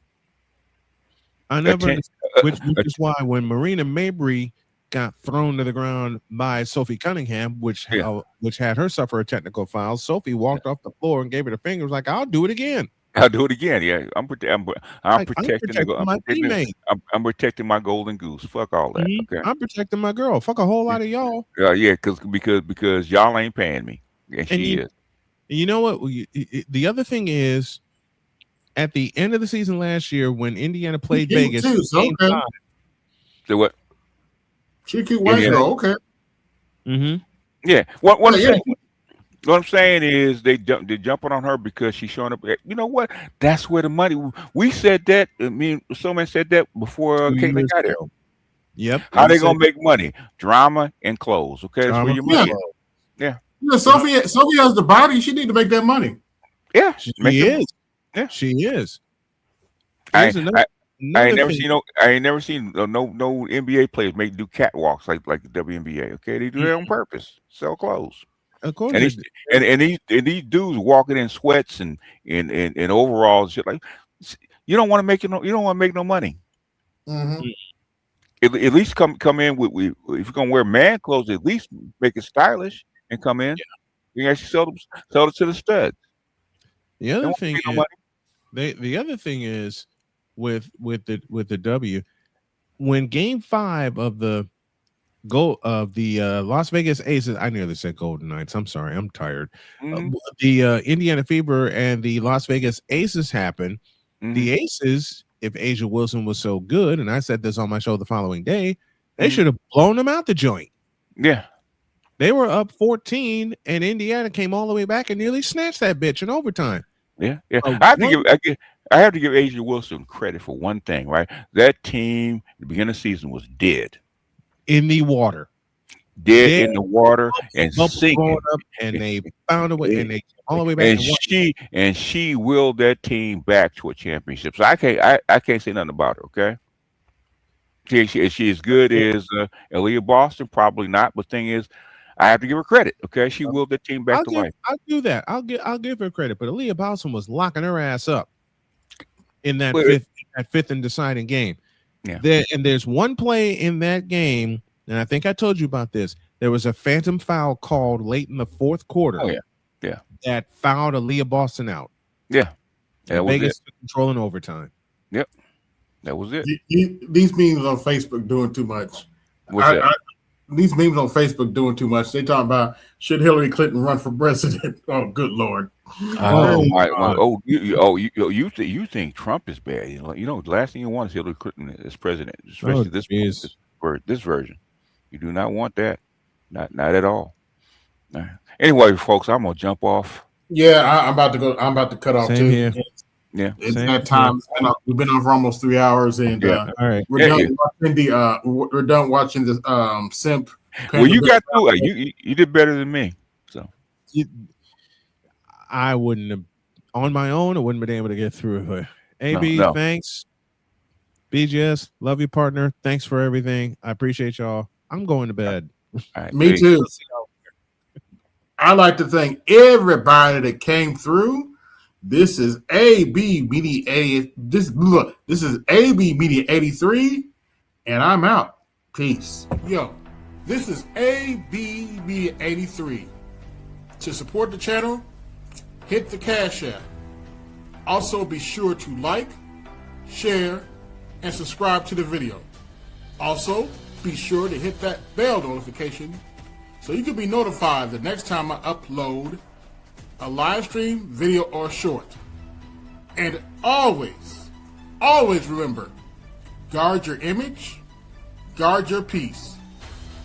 S10: I never understood, which is why when Marina Mabry got thrown to the ground by Sophie Cunningham, which had her suffer a technical foul, Sophie walked off the floor and gave her the finger. Was like, "I'll do it again.
S1: I'll do it again." Yeah, I'm protecting
S10: my teammate.
S1: I'm protecting my golden goose. Fuck all that. Okay,
S10: I'm protecting my girl. Fuck a whole lot of y'all.
S1: Yeah, because y'all ain't paying me, and she is.
S10: You know what? The other thing is, at the end of the season last year, when Indiana played Vegas,
S1: So what?
S4: She cute white girl. Okay.
S10: Mm-hmm.
S1: Yeah. What I'm saying is they're jumping on her because she's showing up. You know what? That's where the money. We said that. I mean, someone said that before Caitlin got here.
S10: Yep.
S1: How they gonna make money? Drama and clothes. Okay, that's where your money. Yeah.
S4: Sophie has the body. She need to make that money.
S1: Yeah,
S10: she is. Yeah, she is.
S1: I ain't never seen no NBA players do catwalks like the WNBA. Okay, they do that on purpose. Sell clothes.
S10: Of course.
S1: And these dudes walking in sweats and in overalls, shit like you don't want to make no money.
S4: Mm-hmm.
S1: At least come in with if you're gonna wear man clothes, at least make it stylish and come in. You can actually sell it to the studs.
S10: The other thing is, the other thing is with the W, when Game 5 of the Las Vegas Aces, I nearly said Golden Knights. I'm sorry, I'm tired. The Indiana Fever and the Las Vegas Aces happened. The Aces, if Asia Wilson was so good, and I said this on my show the following day, they should have blown them out the joint.
S1: Yeah.
S10: They were up 14, and Indiana came all the way back and nearly snatched that bitch in overtime.
S1: Yeah. I have to give Asia Wilson credit for one thing, right? That team at the beginning of the season was dead.
S10: In the water.
S1: Dead in the water and sinking.
S10: And they found a way, and they came all the way back.
S1: And she willed that team back to a championship. So I can't say nothing about her, okay? Is she as good as Aaliyah Boston? Probably not. But thing is, I have to give her credit. Okay, she willed the team back to life.
S10: I'll do that. I'll give her credit. But Aaliyah Boston was locking her ass up in that fifth and deciding game.
S1: Yeah.
S10: There's one play in that game, and I think I told you about this. There was a phantom foul called late in the fourth quarter.
S1: Oh yeah.
S10: That fouled Aaliyah Boston out.
S1: Yeah.
S10: Vegas took control in overtime.
S1: Yep. That was it.
S4: These memes on Facebook doing too much. These memes on Facebook doing too much. They talking about should Hillary Clinton run for president? Oh, good Lord!
S1: You think Trump is bad? You know, the last thing you want is Hillary Clinton as president, especially this version. You do not want that. Not at all. Anyway, folks, I'm gonna jump off.
S4: Yeah, I'm about to go. I'm about to cut off
S10: Same
S4: too.
S10: here.
S1: Yeah,
S4: it's
S10: same
S4: that time. We've been on for almost 3 hours, and
S1: Yeah.
S10: All right.
S4: we're done watching the we're done watching the simp.
S1: Well, you
S4: Panda-Bear
S1: got
S4: Round
S1: through it. You did better than me. So
S10: I wouldn't have, on my own, I wouldn't have been able to get through it. AB,
S1: no.
S10: thanks. BGS, love you, partner. Thanks for everything. I appreciate y'all. I'm going to bed.
S4: Me too. I'd like to thank everybody that came through. This is ABMedia83. This is ABMedia83, and I'm out. Peace. Yo, this is ABMedia83. To support the channel, hit the Cash App. Also, be sure to like, share, and subscribe to the video. Also, be sure to hit that bell notification so you can be notified the next time I upload a live stream, video, or short. And always, always remember, guard your image, guard your peace.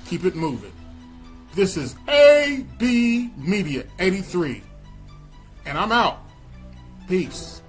S4: Keep it moving. This is ABMedia83, and I'm out. Peace.